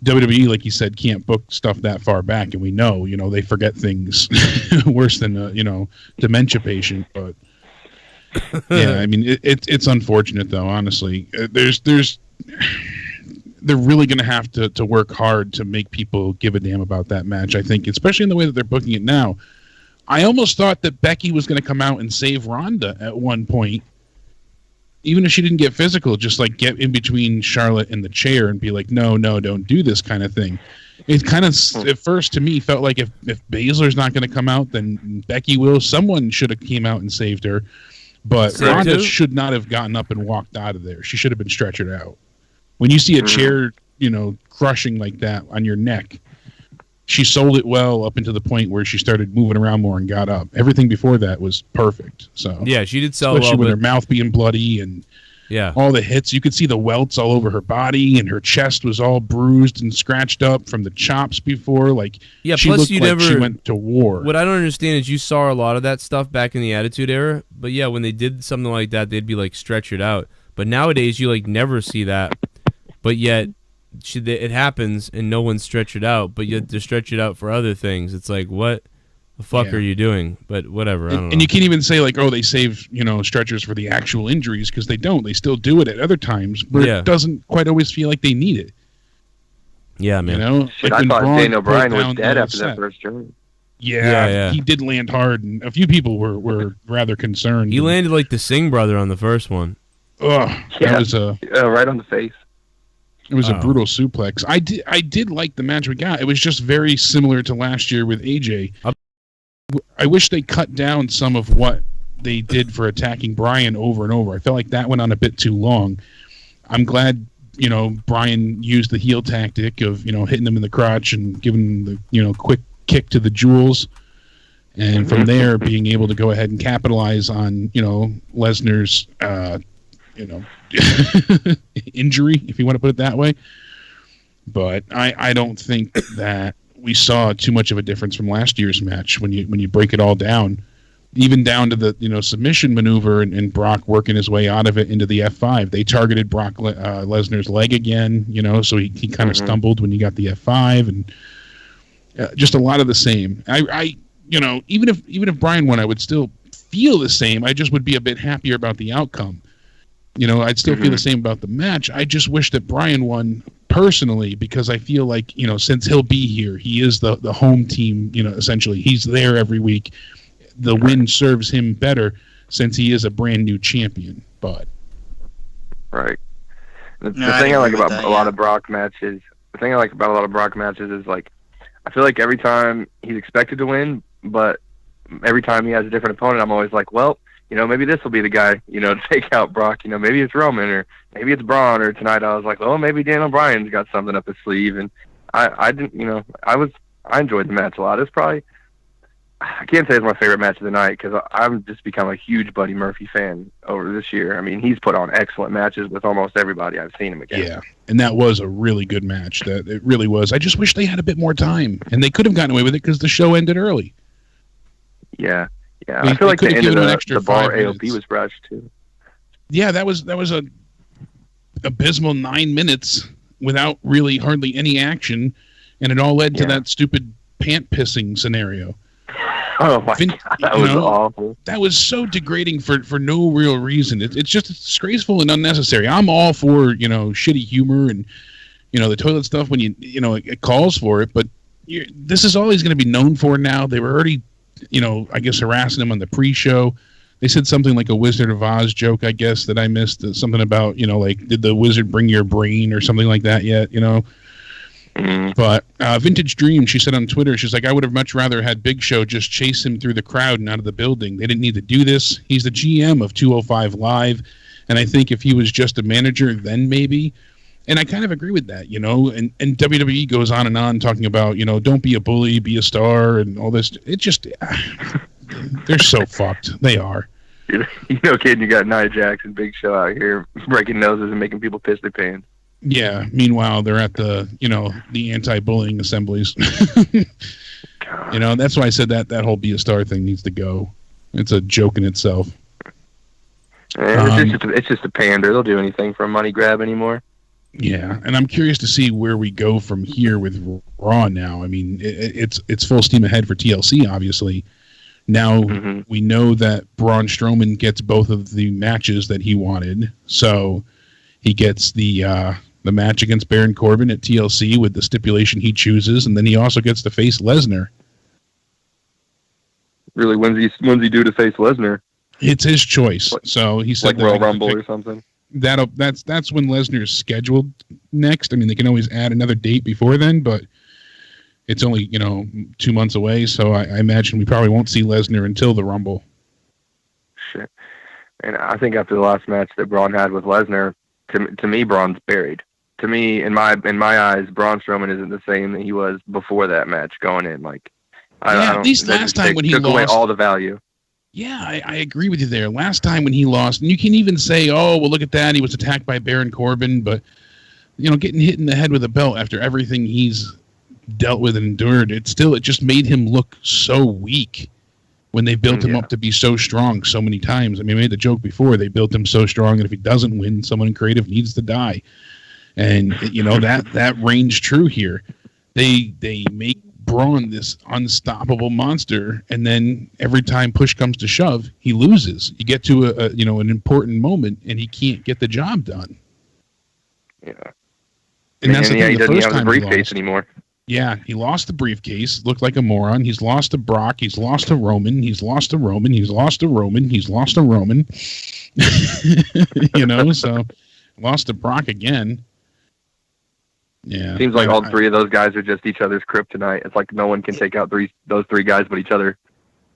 WWE, like you said, can't book stuff that far back, and we know, they forget things worse than a, dementia patient. But yeah, I mean, it's unfortunate though. Honestly, they're really going to have to work hard to make people give a damn about that match. I think, especially in the way that they're booking it now. I almost thought that Becky was going to come out and save Ronda at one point. Even if she didn't get physical, just like get in between Charlotte and the chair and be like, no, don't do this kind of thing. It kind of, at first to me, felt like if Baszler's not going to come out, then Becky will. Someone should have came out and saved her. But Ronda should not have gotten up and walked out of there. She should have been stretchered out. When you see a chair, crushing like that on your neck, she sold it well up until the point where she started moving around more and got up. Everything before that was perfect. So yeah, she did sell especially well, with her mouth being bloody and all the hits. You could see the welts all over her body, and her chest was all bruised and scratched up from the chops before. Like she plus looked she went to war. What I don't understand is you saw a lot of that stuff back in the Attitude Era, but yeah, when they did something like that, they'd be like stretchered out. But nowadays, you like never see that. But yet, it happens and no one stretch it out, but you have to stretch it out for other things. It's like, what the fuck are you doing? But whatever. I don't know. And you can't even say like, oh, they save stretchers for the actual injuries, because they don't. They still do it at other times, but it doesn't quite always feel like they need it. Yeah, man. Like I thought Daniel Bryan was down dead the after that first journey. Yeah, he did land hard, and a few people were rather concerned. He landed like the Singh brother on the first one. That was right on the face. It was a brutal suplex. I did like the match we got. It was just very similar to last year with AJ. I wish they cut down some of what they did for attacking Bryan over and over. I felt like that went on a bit too long. I'm glad Bryan used the heel tactic of hitting him in the crotch and giving the quick kick to the jewels, and from there being able to go ahead and capitalize on Lesnar's injury, if you want to put it that way. But I don't think that we saw too much of a difference from last year's match when you break it all down, even down to the submission maneuver and Brock working his way out of it into the F5. They targeted Brock Lesnar's leg again, so he kind of stumbled when he got the F5, and just a lot of the same. I even if Bryan won, I would still feel the same. I just would be a bit happier about the outcome. I'd still feel the same about the match. I just wish that Bryan won personally, because I feel like, since he'll be here, he is the home team, essentially. He's there every week. The win serves him better since he is a brand new champion. But right. The thing I like about a lot of Brock matches, is like, I feel like every time he's expected to win, but every time he has a different opponent, I'm always like, well, maybe this will be the guy, to take out Brock. Maybe it's Roman, or maybe it's Braun, or tonight I was like, oh, maybe Daniel Bryan's got something up his sleeve. And I didn't, I enjoyed the match a lot. It's probably, I can't say it's my favorite match of the night, because I've just become a huge Buddy Murphy fan over this year. I mean, he's put on excellent matches with almost everybody I've seen him against. Yeah, and that was a really good match. That it really was. I just wish they had a bit more time, and they could have gotten away with it because the show ended early. Yeah. Yeah, I feel like the end of the bar AOP was rushed too. Yeah, that was a abysmal 9 minutes without really hardly any action, and it all led to that stupid pant pissing scenario. Oh my God, that was awful. That was so degrading for no real reason. It's just disgraceful and unnecessary. I'm all for shitty humor and the toilet stuff when it calls for it, but this is all he's going to be known for now. They were already I guess harassing him on the pre-show. They said something like a Wizard of Oz joke, I guess, that I missed. Something about, like, did the wizard bring your brain or something like that yet, But Vintage Dream, she said on Twitter, she's like, I would have much rather had Big Show just chase him through the crowd and out of the building. They didn't need to do this. He's the GM of 205 Live, and I think if he was just a manager, then maybe. And I kind of agree with that, and WWE goes on and on talking about, don't be a bully, be a star, and all this. It just, they're so fucked. They are. Kid, you got Nia Jax and Big Show out here breaking noses and making people piss their pants. Yeah. Meanwhile, they're at the, the anti-bullying assemblies. That's why I said that whole be a star thing needs to go. It's a joke in itself. It's just a pander. They'll do anything for a money grab anymore. Yeah, and I'm curious to see where we go from here with Raw now. I mean, it's full steam ahead for TLC, obviously. Now we know that Braun Strowman gets both of the matches that he wanted, so he gets the match against Baron Corbin at TLC with the stipulation he chooses, and then he also gets to face Lesnar. Really, when's he due to face Lesnar? It's his choice. So he said like Royal Rumble or something. That's when Lesnar's scheduled next. I mean, they can always add another date before then, but it's only 2 months away. So I imagine we probably won't see Lesnar until the Rumble. Shit. And I think after the last match that Braun had with Lesnar, to me, Braun's buried. To me, in my eyes, Braun Strowman isn't the same that he was before that match going in. Like, at least last time when he took lost, away all the value. Yeah, I agree with you there. Last time when he lost, and you can even say, oh, well, look at that. He was attacked by Baron Corbin, but, getting hit in the head with a belt after everything he's dealt with and endured, it just made him look so weak when they built him up to be so strong so many times. I mean, I made the joke before, they built him so strong that if he doesn't win, someone creative needs to die. And that reigns true here. They make Braun this unstoppable monster, and then every time push comes to shove, he loses. You get to an important moment, and he can't get the job done. Yeah. And that's the thing. He The doesn't first have the time he briefcase lost anymore. Yeah, he lost the briefcase, looked like a moron. He's lost to Brock. He's lost to Roman. He's lost to Roman. He's lost to Roman. He's lost to Roman. So lost to Brock again. Yeah. Seems like all three of those guys are just each other's kryptonite. It's like no one can take out those three guys but each other.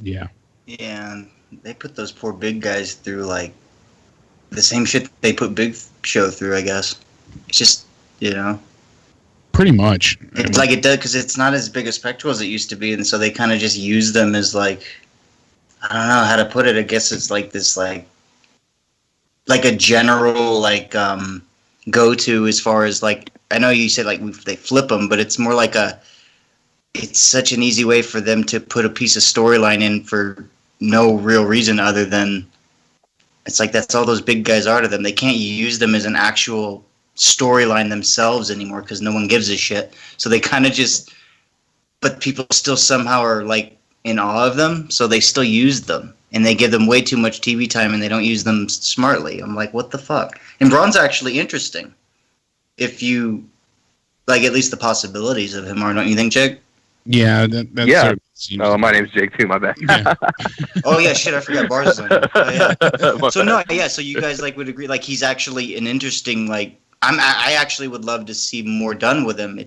Yeah. Yeah, and they put those poor big guys through like the same shit they put Big Show through, I guess. It's just, Pretty much. It's like it does, because it's not as big a spectacle as it used to be, and so they kind of just use them as like, I don't know how to put it. I guess it's like this like a general go-to as far as like, I know you said like they flip them, but it's more like it's such an easy way for them to put a piece of storyline in for no real reason other than it's like that's all those big guys are to them. They can't use them as an actual storyline themselves anymore because no one gives a shit. So they kind of just, but people still somehow are like in awe of them, so they still use them. And they give them way too much TV time and they don't use them smartly. I'm like, what the fuck? And Braun's actually interesting. If you, like, at least the possibilities of him are, don't you think, Jake? Yeah. That's Oh, my name's Jake too, my bad. Yeah. Oh, yeah, shit, I forgot Barz is on here. Oh, yeah. So you guys, like, would agree, like, he's actually an interesting, like, I actually would love to see more done with him.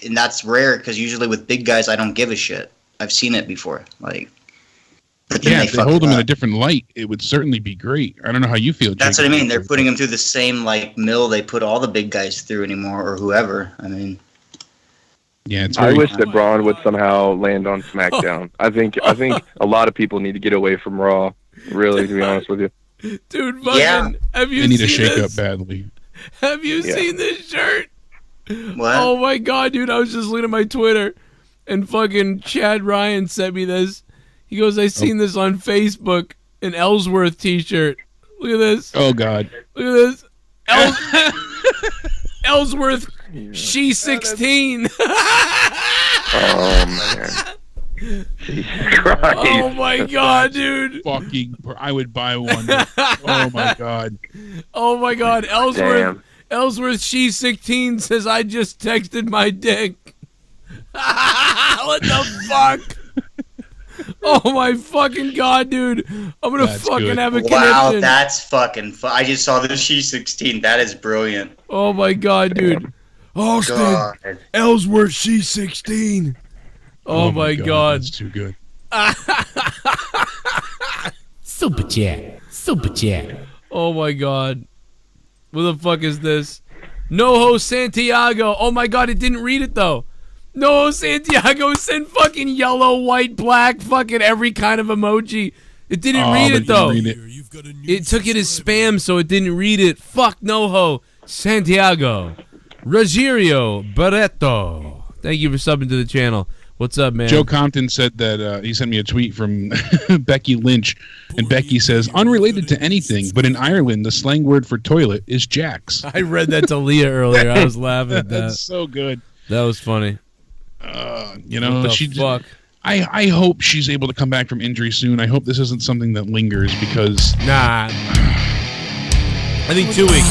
And that's rare, because usually with big guys, I don't give a shit. I've seen it before. Like, but then if they hold him in a different light, it would certainly be great. I don't know how you feel, Jake. That's what I mean. They're putting him through the same like mill they put all the big guys through anymore, or whoever. I mean, yeah. I wish that Braun would somehow land on SmackDown. I think a lot of people need to get away from Raw. Really, to be honest with you, dude. Fucking, have you? They need a seen shake this? up badly. Have you seen this shirt? What? Oh my god, dude! I was just looking at my Twitter, and fucking Chad Ryan sent me this. He goes, I seen this on Facebook, an Ellsworth t-shirt. Look at this. Oh, God. Look at this. Ellsworth, she 16. Oh, man. Jesus Christ. Oh, my God, dude. Fucking, I would buy one. Oh, my God. Oh, my God. Ellsworth, she 16 says, I just texted my dick. What the fuck? Oh my fucking god, dude! I'm gonna fucking have a connection. Wow, that's fucking. I just saw this. She's 16. That is brilliant. Oh my god, dude! Austin, Ellsworth, she's 16. Oh my god, that's too good. Super chat. Oh my god, what the fuck is this? Noho Santiago. Oh my god, it didn't read it though. No, Santiago sent fucking yellow, white, black, fucking every kind of emoji. It didn't read it, though. It took it as spam, so it didn't read it. Fuck Noho. Santiago. Rogerio Barreto. Thank you for subbing to the channel. What's up, man? Joe Compton said that he sent me a tweet from Becky Lynch, and Becky says, unrelated to anything, but in Ireland, the slang word for toilet is jacks. I read that to Leah earlier. I was laughing at that. That's so good. That was funny. Fuck? I hope she's able to come back from injury soon. I hope this isn't something that lingers because... Nah. I think 2 weeks.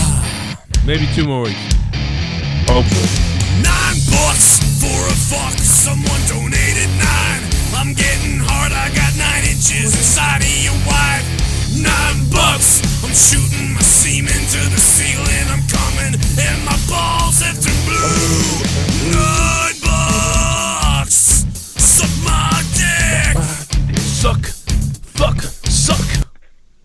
Maybe 2 more weeks. Hopefully. $9 for a fuck. Someone donated 9. I'm getting hard. I got 9 inches inside of your wife. $9. I'm shooting my semen to the ceiling. I'm coming and my balls have turned blue. $9. Suck my dick. Suck. Fuck. Suck.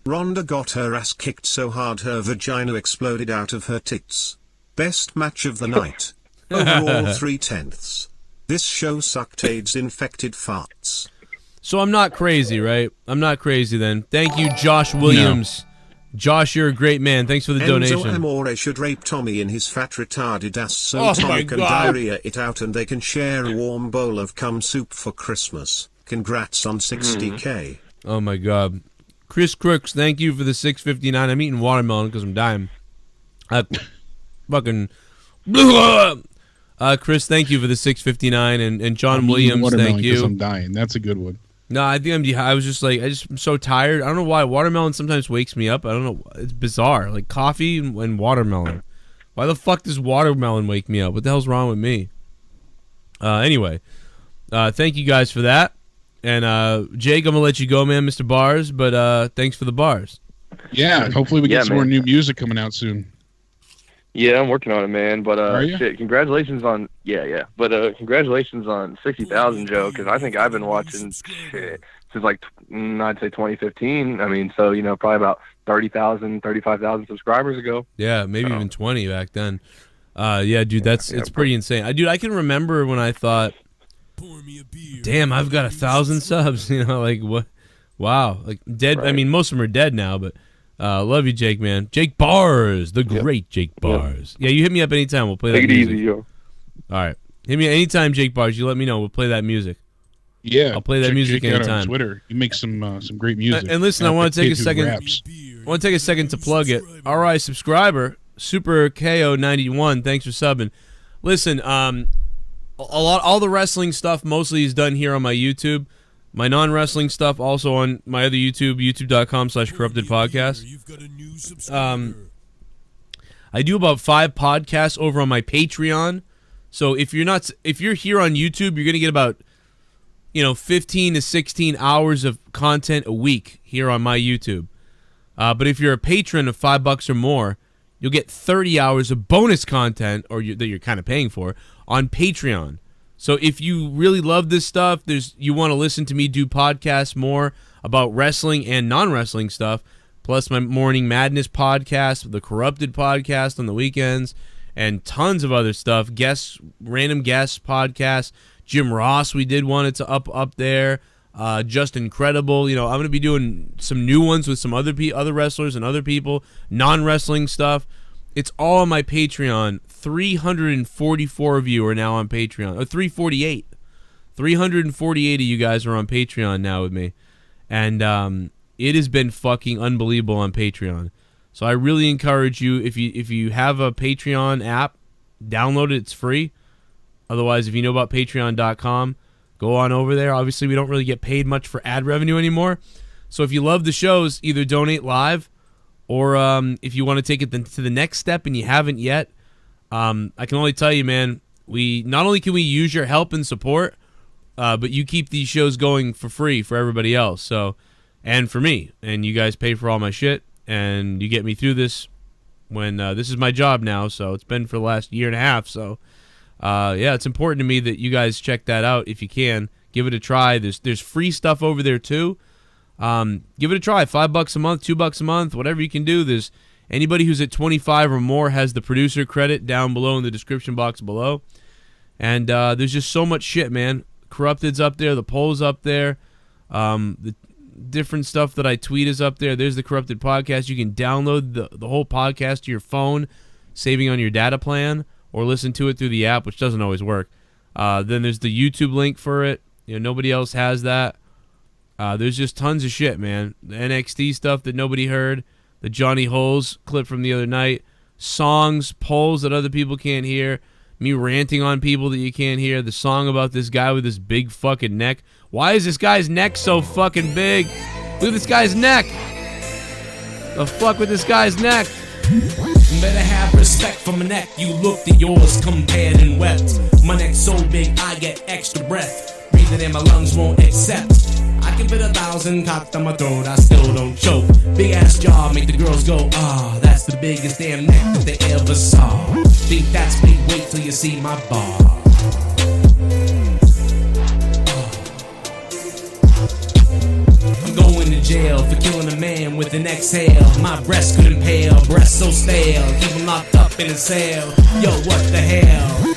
Rhonda got her ass kicked so hard her vagina exploded out of her tits. Best match of the night. Overall 3/10. This show sucked AIDS infected farts. So I'm not crazy, right? I'm not crazy then. Thank you, Josh Williams. No. Josh, you're a great man. Thanks for the donation. Enzo Amore should rape Tommy in his fat retarded ass so Tommy can diarrhea it out and they can share a warm bowl of cum soup for Christmas. Congrats on 60K. Oh my god. Chris Crooks, thank you for the $6.59. I'm eating watermelon because I'm dying. Fucking Chris, thank you for the 659, and John Williams, thank you. I'm dying. That's a good one. No, I think I was just like, I'm so tired. I don't know why watermelon sometimes wakes me up. I don't know. It's bizarre. Like coffee and watermelon. Why the fuck does watermelon wake me up? What the hell's wrong with me? Anyway, thank you guys for that. And Jake, I'm gonna let you go, man, Mr. Bars. But thanks for the bars. Yeah, hopefully we get some more new music coming out soon. Yeah, I'm working on it, man. But Are you? shit, congratulations on But congratulations on 60,000, Joe, because I think I've been watching shit since like I'd say 2015. I mean, so probably about 30,000, 35,000 subscribers ago. Yeah, maybe even 20 back then. Yeah, dude, it's pretty insane. I can remember when I thought, damn, I've got 1,000 subs. Like what? Wow, like dead. Right. I mean, most of them are dead now, but. Love you, Jake, man. Jake Bars, the great Jake Bars. Yeah, you hit me up anytime. We'll play that music. Take it easy, yo. All right. Hit me anytime, Jake Bars. You let me know. We'll play that music. Yeah. I'll play that music Jake anytime. On Twitter. You make some great music. And listen, I want to take a second. I want to take a second to plug it. RI subscriber, Super KO 91. Thanks for subbing. Listen, all the wrestling stuff mostly is done here on my YouTube. My non-wrestling stuff also on my other YouTube, youtube.com/corruptedpodcast. I do about 5 podcasts over on my Patreon. So if you're here on YouTube, you're gonna get about 15 to 16 hours of content a week here on my YouTube. But if you're a patron of $5 or more, you'll get 30 hours of bonus content, that you're kind of paying for, on Patreon. So if you really love this stuff, you want to listen to me do podcasts more about wrestling and non-wrestling stuff, plus my Morning Madness podcast, the Corrupted podcast on the weekends, and tons of other stuff, random guest podcasts. Jim Ross, we did one. It's up there. Just Incredible. I'm going to be doing some new ones with some other wrestlers and other people, non-wrestling stuff. It's all on my Patreon. 344 of you are now on Patreon. 348. 348 of you guys are on Patreon now with me. And it has been fucking unbelievable on Patreon. So I really encourage you, if you have a Patreon app, download it. It's free. Otherwise, if you know about patreon.com, go on over there. Obviously, we don't really get paid much for ad revenue anymore. So if you love the shows, either donate live, or if you want to take it to the next step and you haven't yet, I can only tell you, man, not only can we use your help and support, but you keep these shows going for free for everybody else. So, and for me, and you guys pay for all my shit, and you get me through this when this is my job now. So it's been for the last year and a half. So, yeah, it's important to me that you guys check that out if you can. Give it a try. There's free stuff over there too. Give it a try. $5 a month, $2 a month, whatever you can do. There's anybody who's at 25 or more has the producer credit down below in the description box below. And there's just so much shit, man. Corrupted's up there, the poll's up there, the different stuff that I tweet is up there. There's the Corrupted podcast. You can download the whole podcast to your phone, saving on your data plan, or listen to it through the app, which doesn't always work. Then there's the YouTube link for it. Nobody else has that. There's just tons of shit, man. The NXT stuff that nobody heard, the Johnny Holes clip from the other night, songs, polls that other people can't hear, me ranting on people that you can't hear, the song about this guy with this big fucking neck. Why is this guy's neck so fucking big? Look at this guy's neck. The fuck with this guy's neck? Better have respect for my neck. You looked at yours, compared and wept. My neck's so big, I get extra breath. Breathing in my lungs won't accept. I can fit 1,000 cocked on my throat, I still don't choke. Big ass jaw make the girls go, that's the biggest damn neck that they ever saw. Think that's big, wait till you see my bar. I'm going to jail for killing a man with an exhale. My breast could impale, breast so stale, keep him locked up in a cell. Yo, what the hell?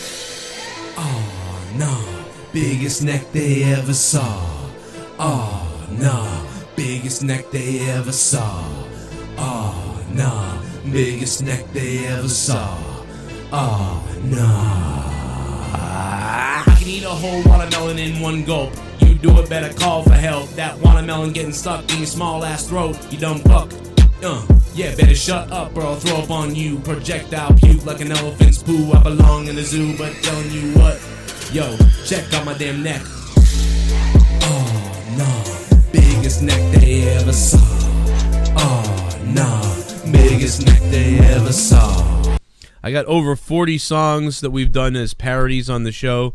Oh no, biggest neck they ever saw. Oh no, biggest neck they ever saw. Oh no, biggest neck they ever saw. Oh no. I can eat a whole watermelon in one gulp. You do it, better call for help. That watermelon getting stuck in your small ass throat. You dumb fuck. Yeah, better shut up or I'll throw up on you. Projectile puke like an elephant's poo. I belong in the zoo, but telling you what, yo, check out my damn neck. Oh, no, biggest neck they ever saw. Oh, no, biggest neck they ever saw. I got over 40 songs that we've done as parodies on the show.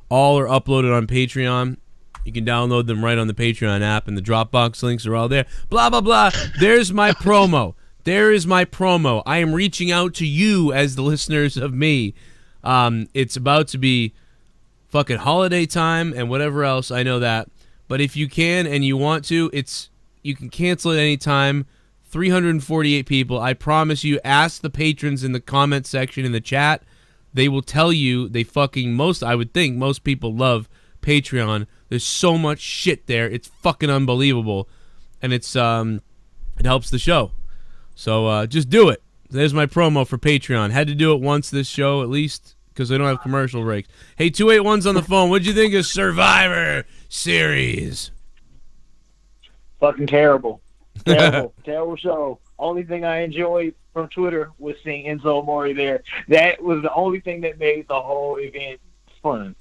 All are uploaded on Patreon. You can download them right on the Patreon app, and the Dropbox links are all there. Blah, blah, blah. There's my promo. There is my promo. I am reaching out to you as the listeners of me. It's about to be fucking holiday time and whatever else. I know that. But if you can and you want to, you can cancel at any time. 348 people. I promise you, ask the patrons in the comment section in the chat. They will tell you I would think most people love Patreon. There's so much shit there. It's fucking unbelievable. And it helps the show. So just do it. There's my promo for Patreon. Had to do it once this show at least because they don't have commercial breaks. Hey, 281's on the phone. What'd you think of Survivor Series? Fucking terrible. Terrible show. Only thing I enjoyed from Twitter was seeing Enzo Amore there. That was the only thing that made the whole event fun.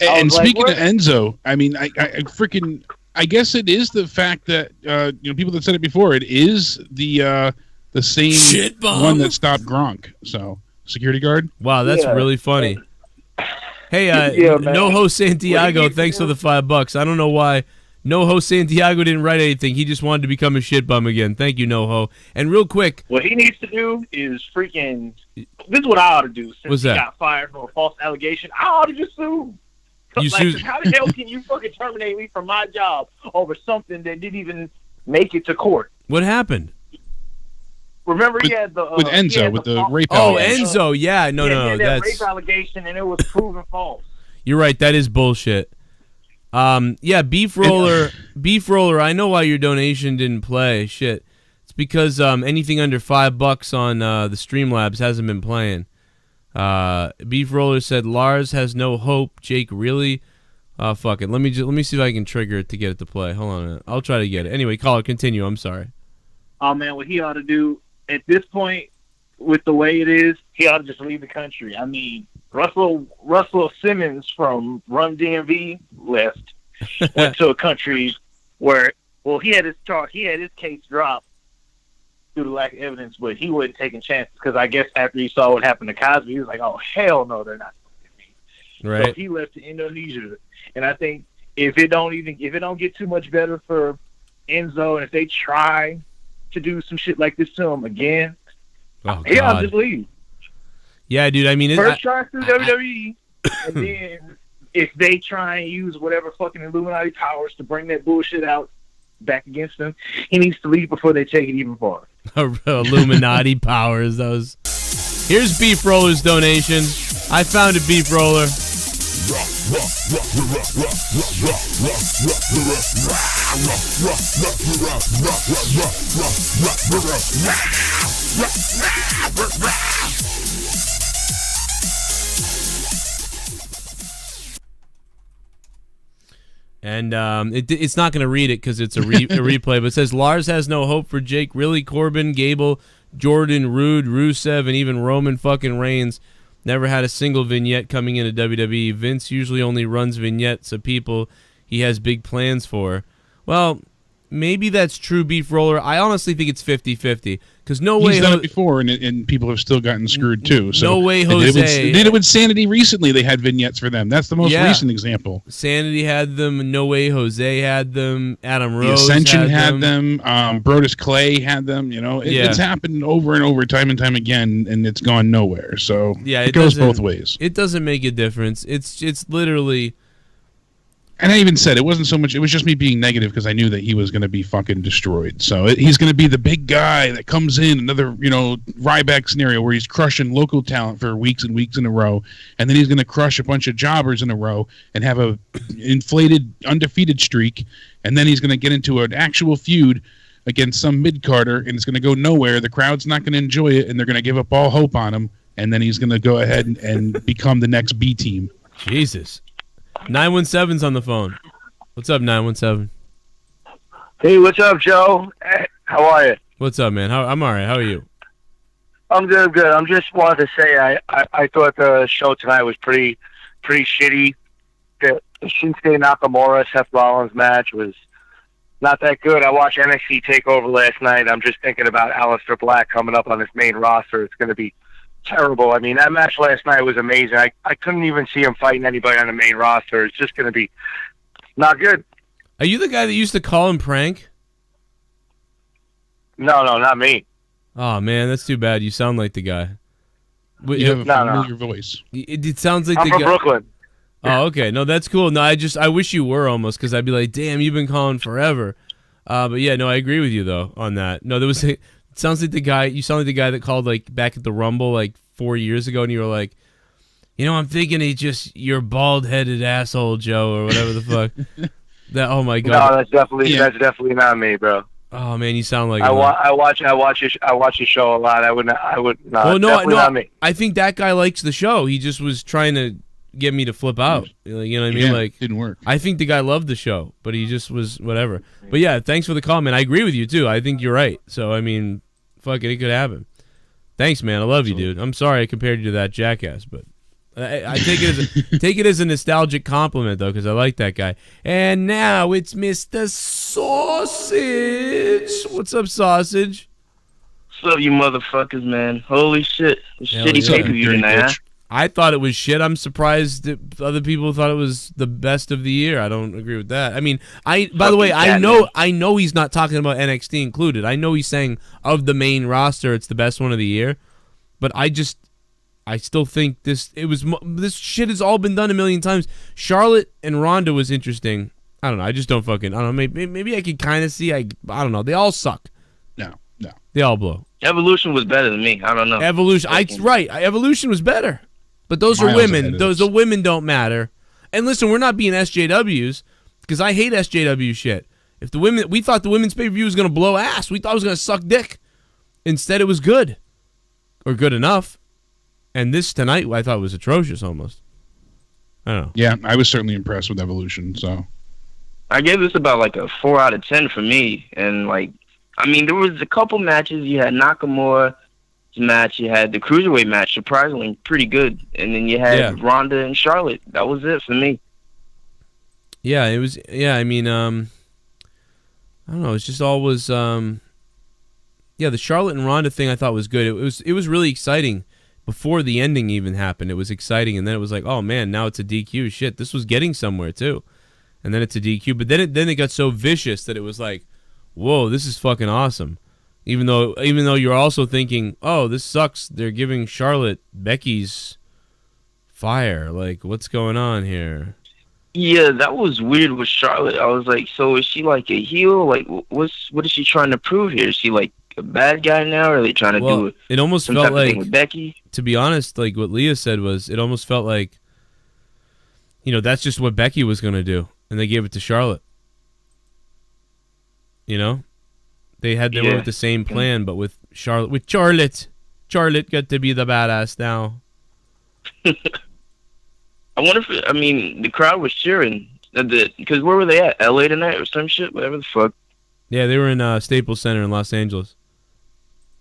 And speaking of Enzo, I mean, I guess it is the fact that people that said it before. It is the same one that stopped Gronk. So security guard. Wow, that's really funny. Hey, NoHo Santiago, thanks for the $5. I don't know why NoHo Santiago didn't write anything. He just wanted to become a shit bum again. Thank you, NoHo. And real quick, what he needs to do is freaking. This is what I ought to do. Since he got fired for a false allegation, I ought to just sue. How the hell can you fucking terminate me from my job over something that didn't even make it to court? What happened? Remember, he had the with Enzo with the rape. Oh, Enzo, yeah, no, that's rape allegation, and it was proven false. You're right. That is bullshit. Yeah, Beef Roller. I know why your donation didn't play. Shit, it's because anything under $5 on the Streamlabs hasn't been playing. Beef Roller said Lars has no hope. Jake really? Fuck it. Let me see if I can trigger it to get it to play. Hold on a minute. I'll try to get it. Anyway, caller, continue. I'm sorry. Oh man, what he ought to do at this point, with the way it is, he ought to just leave the country. I mean, Russell Simmons from Run DMV left, went to a country where, he had his case dropped due to lack of evidence, but he wasn't taking chances because I guess after he saw what happened to Cosby, he was like, "Oh hell no, they're not going to get me." Right. So he left to Indonesia, and I think if it don't get too much better for Enzo, and if they try to do some shit like this to him again, I'll just leave. Yeah, dude. I mean, first try through WWE, and then if they try and use whatever fucking Illuminati powers to bring that bullshit out back against him, he needs to leave before they take it even farther. Illuminati powers. Those. Here's Beef Roller's donation. I found it, Beef Roller. And it's not going to read it because it's a replay, but it says Lars has no hope for Jake, really, Corbin, Gable, Jordan, Rude, Rusev, and even Roman fucking Reigns. Never had a single vignette coming into WWE. Vince usually only runs vignettes of people he has big plans for. Well, maybe that's true, Beef Roller. I honestly think it's 50-50. Because he's done it before, and people have still gotten screwed too. So no way, Jose. They did it with Sanity recently. They had vignettes for them. That's the most recent example. Sanity had them. No Way Jose had them. Adam Rose. The Ascension had them. Brodus Clay had them. It's happened over and over, time and time again, and it's gone nowhere. So it goes both ways. It doesn't make a difference. It's literally. And I even said it wasn't so much. It was just me being negative because I knew that he was going to be fucking destroyed. So he's going to be the big guy that comes in, another Ryback scenario where he's crushing local talent for weeks and weeks in a row, and then he's going to crush a bunch of jobbers in a row and have a inflated undefeated streak, and then he's going to get into an actual feud against some mid-carder, and it's going to go nowhere. The crowd's not going to enjoy it, and they're going to give up all hope on him, and then he's going to go ahead and become the next B team. Jesus. 917's on the phone. What's up, 917? Hey, what's up, Joe? Hey, how are you? What's up, man? I'm all right. How are you? I'm good. I'm just wanted to say I thought the show tonight was pretty shitty. The Shinsuke Nakamura Seth Rollins match was not that good. I watched NXT TakeOver last night. I'm just thinking about Aleister Black coming up on this main roster. It's going to be terrible. I mean, that match last night was amazing. I couldn't even see him fighting anybody on the main roster. It's just going to be not good. Are you the guy that used to call him Prank? No, not me. Oh, man, that's too bad. You sound like the guy. You have a familiar voice. It sounds like I'm the from guy. Brooklyn. Oh, okay. No, that's cool. No, I wish you were almost, because I'd be like, damn, you've been calling forever. But yeah, no, I agree with you though on that. No, it sounds like the guy. You sound like the guy that called like back at the Rumble like 4 years ago, and you were like, I'm thinking you're bald-headed asshole Joe or whatever the fuck. Oh my god. No, that's definitely not me, bro. Oh man, you sound like I watch your show a lot. I would not. Well, not me. I think that guy likes the show. He just was trying to get me to flip out. You know what I mean? Yeah, like, didn't work. I think the guy loved the show, but he just was whatever. But yeah, thanks for the call, man. I agree with you too. I think you're right. So I mean, fuck it could happen. Thanks, man. I love you, dude. I'm sorry I compared you to that jackass, but I take it as a nostalgic compliment though, because I like that guy. And now it's Mr. Sausage. What's up, Sausage? What's up, you motherfuckers, man? Holy shit. Shitty pay-per-view tonight, huh? I thought it was shit. I'm surprised that other people thought it was the best of the year. I don't agree with that. I mean, by the way, I know he's not talking about NXT included. I know he's saying of the main roster, it's the best one of the year. But I still think this shit has all been done a million times. Charlotte and Ronda was interesting. I don't know. I just don't fucking. I don't know. Maybe I could kind of see. I don't know. They all suck. No. They all blow. Evolution was better than me. I don't know. Evolution. Evolution was better. But those are women. The women don't matter. And listen, we're not being SJWs because I hate SJW shit. If we thought the women's pay-per-view was going to blow ass. We thought it was going to suck dick. Instead, it was good. Or good enough. And this tonight, I thought was atrocious almost. I don't know. Yeah, I was certainly impressed with Evolution. So I gave this about like a 4 out of 10 for me. And like, I mean, there was a couple matches. You had Nakamura match, you had the Cruiserweight match, surprisingly pretty good, and then you had Ronda and Charlotte. That was it for me. Yeah, it was. Yeah, I mean, I don't know. It's just always, the Charlotte and Ronda thing I thought was good. It was really exciting before the ending even happened. It was exciting, and then it was like, oh man, now it's a DQ. Shit, this was getting somewhere too, and then it's a DQ. But then it got so vicious that it was like, whoa, this is fucking awesome. Even though you're also thinking, oh, this sucks. They're giving Charlotte Becky's fire. Like, what's going on here? Yeah, that was weird with Charlotte. I was like, so is she like a heel? Like, what is she trying to prove here? Is she like a bad guy now, or are they trying to do it? It almost felt like with Becky. To be honest, like what Leah said was, it almost felt like, that's just what Becky was gonna do, and they gave it to Charlotte. They went with the same plan, but with Charlotte. Charlotte got to be the badass now. I wonder if the crowd was cheering. Because where were they at? LA tonight or some shit? Whatever the fuck. Yeah, they were in Staples Center in Los Angeles.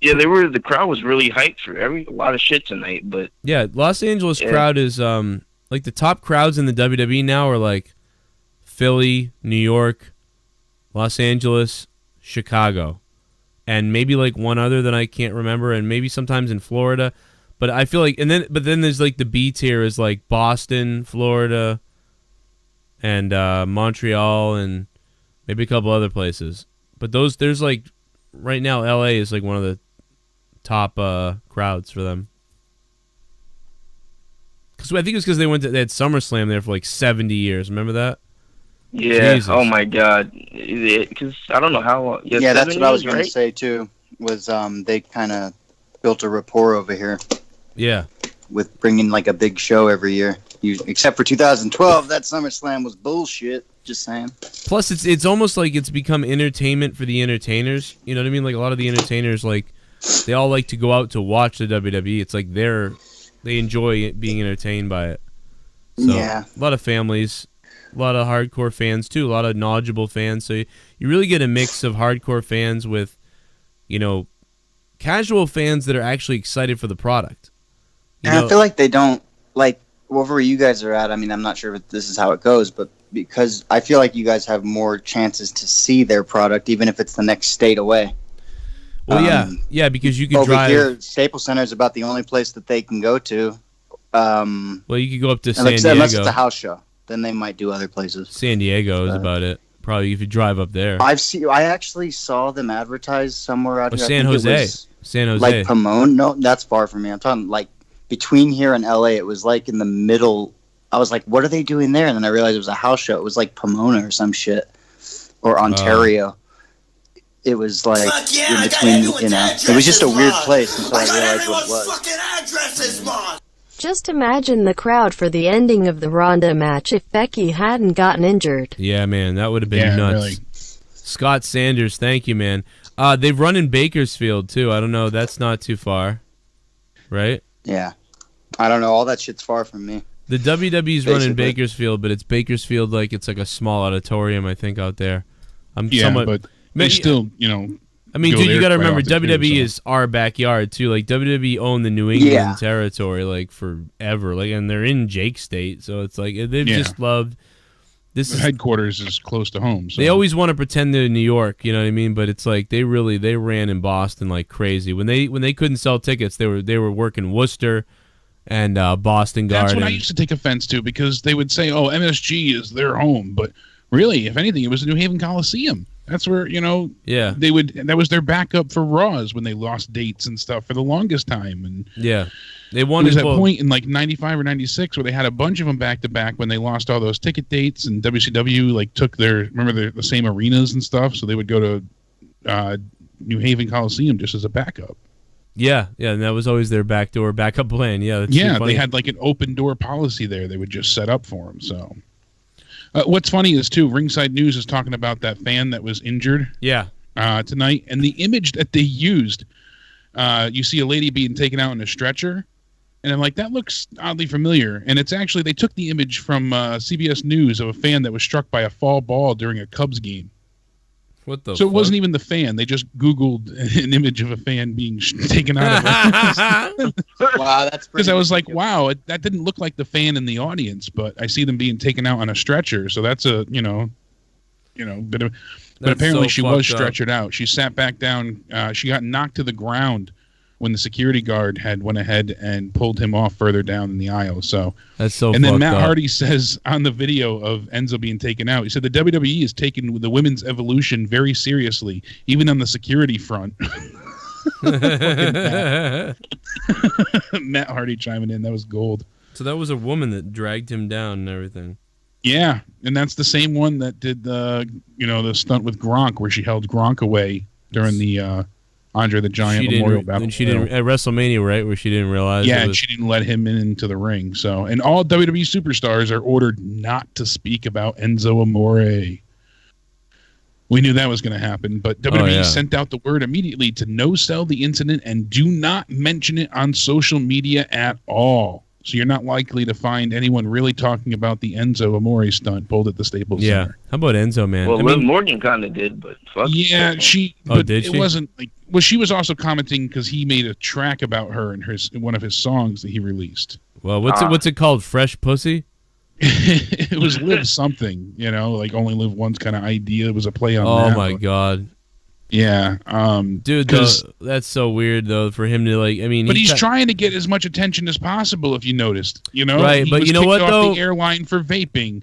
Yeah, the crowd was really hyped for a lot of shit tonight, but yeah, Los Angeles crowd is like the top crowds in the WWE now are like Philly, New York, Los Angeles, Chicago, and maybe like one other that I can't remember, and maybe sometimes in Florida. But I feel like, but then there's like the B tier is like Boston, Florida, and Montreal, and maybe a couple other places. But there's like right now, LA is like one of the top crowds for them. Because I think it's because they had SummerSlam there for like 70 years. Remember that? Yeah. Jesus. Oh my God. Because I don't know how long. Yeah, that's what I was going to say too. Was they kind of built a rapport over here. Yeah. With bringing like a big show every year. Except for 2012, that SummerSlam was bullshit. Just saying. Plus, it's almost like it's become entertainment for the entertainers. You know what I mean? Like a lot of the entertainers, like they all like to go out to watch the WWE. It's like they enjoy being entertained by it. So, yeah. A lot of families, a lot of hardcore fans too, a lot of knowledgeable fans. So you really get a mix of hardcore fans with, casual fans that are actually excited for the product. And I feel like they don't, like, wherever you guys are at, I mean, I'm not sure if this is how it goes, but because I feel like you guys have more chances to see their product, even if it's the next state away. Well, yeah, because you can drive. Over here, Staples Center is about the only place that they can go to. Well, you could go up to San Diego. Unless it's a house show. Then they might do other places. San Diego is about it. Probably if you drive up there. I actually saw them advertised somewhere out here. San Jose. San Jose. Like Pomone? No, that's far from me. I'm talking like between here and LA. It was like in the middle. I was like, what are they doing there? And then I realized it was a house show. It was like Pomona or some shit. Or Ontario. It was like in between, it was just a weird place until I realized what it was. Just imagine the crowd for the ending of the Ronda match if Becky hadn't gotten injured. Yeah, man, that would have been nuts. Really. Scott Sanders, thank you, man. They've run in Bakersfield, too. I don't know. That's not too far, right? Yeah. I don't know. All that shit's far from me. The WWE's run in Bakersfield, but it's Bakersfield like it's like a small auditorium, I think, out there. But they still, I mean, dude, you got to remember, WWE is our backyard, too. Like, WWE owned the New England territory, like, forever. Like, and they're in Jake State, so it's like, they've just loved... The headquarters is close to home. So. They always want to pretend they're in New York, you know what I mean? But it's like, they ran in Boston like crazy. When they couldn't sell tickets, they were working Worcester and Boston Garden. That's what I used to take offense to, because they would say, oh, MSG is their home. But really, if anything, it was the New Haven Coliseum. That's where, they would. That was their backup for Raws when they lost dates and stuff for the longest time. And they wanted. There was that point in like '95 or '96 where they had a bunch of them back to back when they lost all those ticket dates, and WCW like took the same arenas and stuff, so they would go to New Haven Coliseum just as a backup. Yeah, and that was always their backup plan. Yeah, they had like an open door policy there. They would just set up for them. So. What's funny is, too, Ringside News is talking about that fan that was injured tonight. And the image that they used, you see a lady being taken out in a stretcher. And I'm like, that looks oddly familiar. And it's actually, they took the image from CBS News of a fan that was struck by a foul ball during a Cubs game. What the So it wasn't even the fan. They just Googled an image of a fan being taken out of it. Wow, that's pretty. Because I was like, wow, that didn't look like the fan in the audience, but I see them being taken out on a stretcher. So that's a, but apparently she was stretchered out. She sat back down. She got knocked to the ground when the security guard had went ahead and pulled him off further down in the aisle. So that's so. And then Matt Hardy says on the video of Enzo being taken out, he said the WWE is taking the women's evolution very seriously, even on the security front. Matt Hardy chiming in, that was gold. So that was a woman that dragged him down and everything. Yeah, and that's the same one that did the stunt with Gronk, where she held Gronk away during the Andre the Giant Memorial Battle. And she didn't at WrestleMania, right, where she didn't realize. Yeah, and she didn't let him into the ring. So, and all WWE superstars are ordered not to speak about Enzo Amore. We knew that was going to happen, but WWE sent out the word immediately to no-sell the incident and do not mention it on social media at all. So you're not likely to find anyone really talking about the Enzo Amore stunt pulled at the Staples Center. How about Enzo, man? Well, Liv Morgan kind of did, but fuck. Yeah, she. Oh, did she? It wasn't like. Well, she was also commenting because he made a track about her in one of his songs that he released. Well, what's it called? Fresh Pussy? It was Live something, like Only Live Once kind of idea. It was a play on that. Oh my god. Yeah, dude, that's so weird though for him to but he's trying to get as much attention as possible. If you noticed, right? But you know what though, the airline for vaping,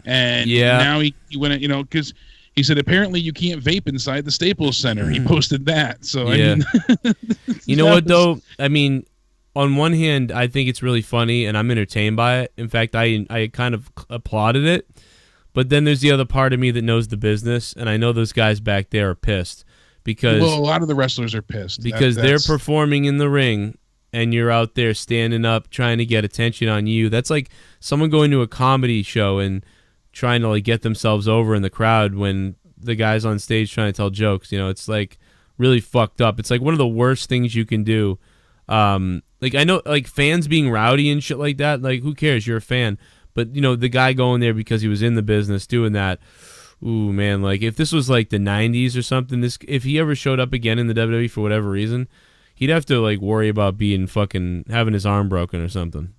and now he went, because he said apparently you can't vape inside the Staples Center. He posted that, so I mean, you know what though? I mean, on one hand, I think it's really funny and I'm entertained by it. In fact, I kind of applauded it. But then there's the other part of me that knows the business, and I know those guys back there are pissed. Because a lot of the wrestlers are pissed. Because they're performing in the ring, and you're out there standing up trying to get attention on you. That's like someone going to a comedy show and trying to get themselves over in the crowd when the guy's on stage trying to tell jokes. It's like really fucked up. It's like one of the worst things you can do. I know fans being rowdy and shit like that. Like, who cares? You're a fan. But the guy going there because he was in the business doing that. Ooh, man, like, if this was, like, the 90s or something, if he ever showed up again in the WWE for whatever reason, he'd have to, like, worry about being fucking, having his arm broken or something.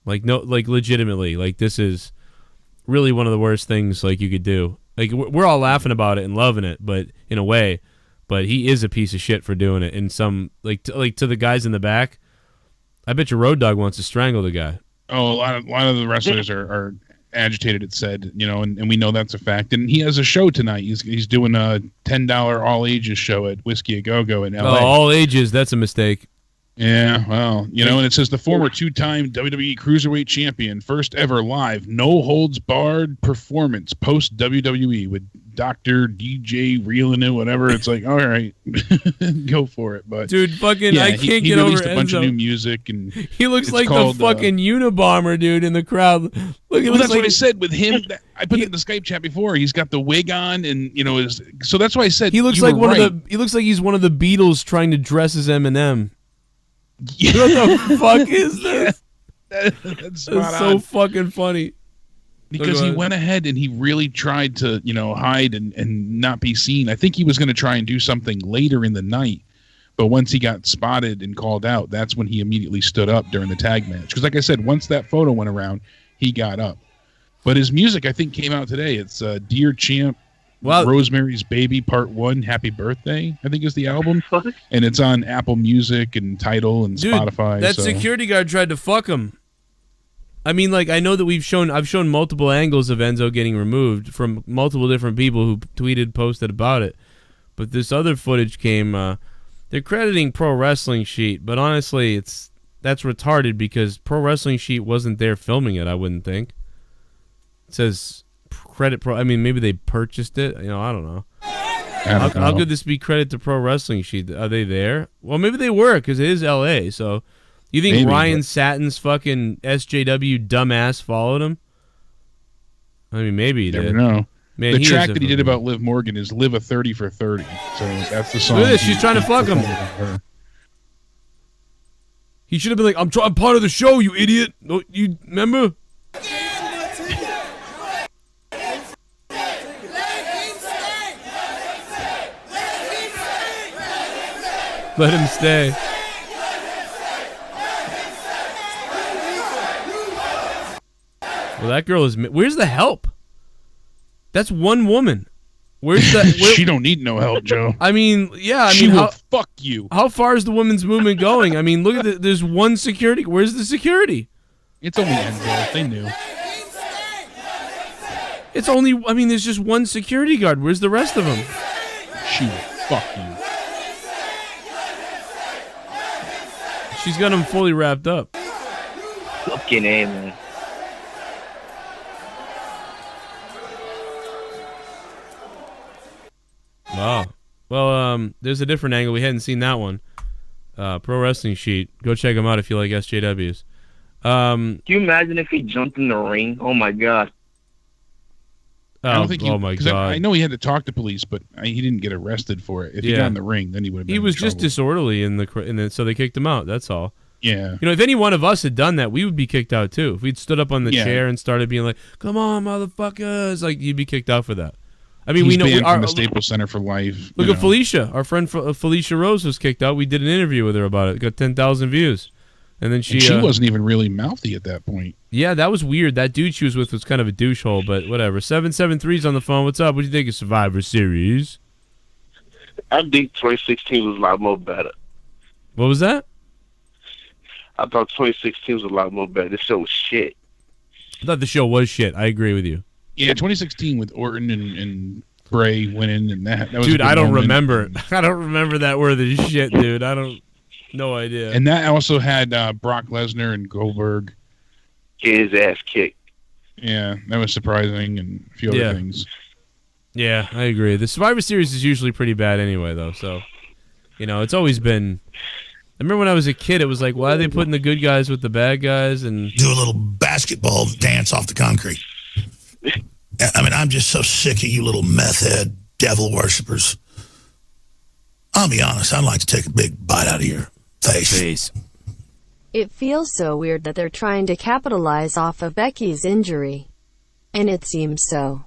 Like, no, like, legitimately, like, this is really one of the worst things, like, you could do. Like, we're all laughing about it and loving it, but, in a way, but he is a piece of shit for doing it. And some, like, to the guys in the back, I bet your Road Dogg wants to strangle the guy. Oh, a lot of the wrestlers are agitated, it said, you know, and we know that's a fact. And he has a show tonight. He's doing a $10 all ages show at Whiskey A Go Go in LA. Oh, all ages, that's a mistake. Yeah, well, you know, and it says the former 2-time WWE Cruiserweight Champion, first ever live, no holds barred performance post WWE with Dr. DJ reeling it, whatever. It's like, all right, go for it. But dude, fucking, yeah, I can't he get over released a bunch Enzo. of new music, and he looks like called, the fucking Unabomber dude in the crowd. Look, well, that's what I said with him. I put it in the Skype chat before. He's got the wig on, and you know, so that's why I said he looks you like were one right. of the. He looks like he's one of the Beatles trying to dress as Eminem. Yeah. What the fuck is this? That's so fucking funny. Because he went ahead and he really tried to, you know, hide and not be seen. I think he was going to try and do something later in the night. But once he got spotted and called out, that's when he immediately stood up during the tag match. Because like I said, once that photo went around, he got up. But his music, I think, came out today. It's Dear Champ, Rosemary's Baby Part 1, Happy Birthday, I think is the album. And it's on Apple Music and Tidal and Dude, Spotify. That security guard tried to fuck him. I mean, like, I know that I've shown multiple angles of Enzo getting removed from multiple different people who tweeted, posted about it. But this other footage came, they're crediting Pro Wrestling Sheet, but honestly, that's retarded because Pro Wrestling Sheet wasn't there filming it, I wouldn't think. It says credit Pro, I mean, maybe they purchased it, you know, I don't know. How could this be credit to Pro Wrestling Sheet? Are they there? Well, maybe they were, because it is LA, so... You think maybe, Ryan Satin's fucking SJW dumbass followed him? I mean, maybe he did. Never know. Man, the track that he did about Liv Morgan is Live a 30 for 30. So that's the song. Look at this. She's trying to fuck him. He should have been like, I'm part of the show, you idiot. You remember? Let him stay. Well, that girl is... Where's the help? That's one woman. Where's the... She don't need no help, Joe. I mean, yeah. She will fuck you. How far is the women's movement going? I mean, look at there's one security. Where's the security? It's only Enzo. They knew. It's only... I mean, there's just one security guard. Where's the rest of them? She will fuck you. She's got him fully wrapped up. Fucking A, man. Wow. Well, there's a different angle. We hadn't seen that one. Pro Wrestling Sheet. Go check them out if you like SJWs. Can you imagine if he jumped in the ring? Oh, my God. I don't think my God. I know he had to talk to police, but he didn't get arrested for it. If he got in the ring, then he would have been He was in just trouble. disorderly, so they kicked him out. That's all. Yeah. You know, if any one of us had done that, we would be kicked out, too. If we'd stood up on the chair and started being like, come on, motherfuckers, like, you'd be kicked out for that. I mean, He's we know banned from the Staples Center for life. Look at Felicia. Our friend Felicia Rose was kicked out. We did an interview with her about it. Got 10,000 views. And then she wasn't even really mouthy at that point. Yeah, that was weird. That dude she was with was kind of a douchehole, but whatever. 773's on the phone. What's up? What do you think of Survivor Series? I think 2016 was a lot more better. What was that? I thought 2016 was a lot more better. This show was shit. I thought the show was shit. I agree with you. Yeah, 2016 with Orton and Bray winning, and that was dude, a good I don't moment. remember. I don't remember that worthy shit, dude. No idea. And that also had Brock Lesnar and Goldberg. Get his ass kicked. Yeah, that was surprising, and a few other things. Yeah, I agree. The Survivor Series is usually pretty bad anyway, though. So, you know, it's always been... I remember when I was a kid, it was like, why are they putting the good guys with the bad guys? And do a little basketball dance off the concrete. I mean, I'm just so sick of you little meth head devil worshippers. I'll be honest, I'd like to take a big bite out of your face. It feels so weird that they're trying to capitalize off of Becky's injury. And it seems so.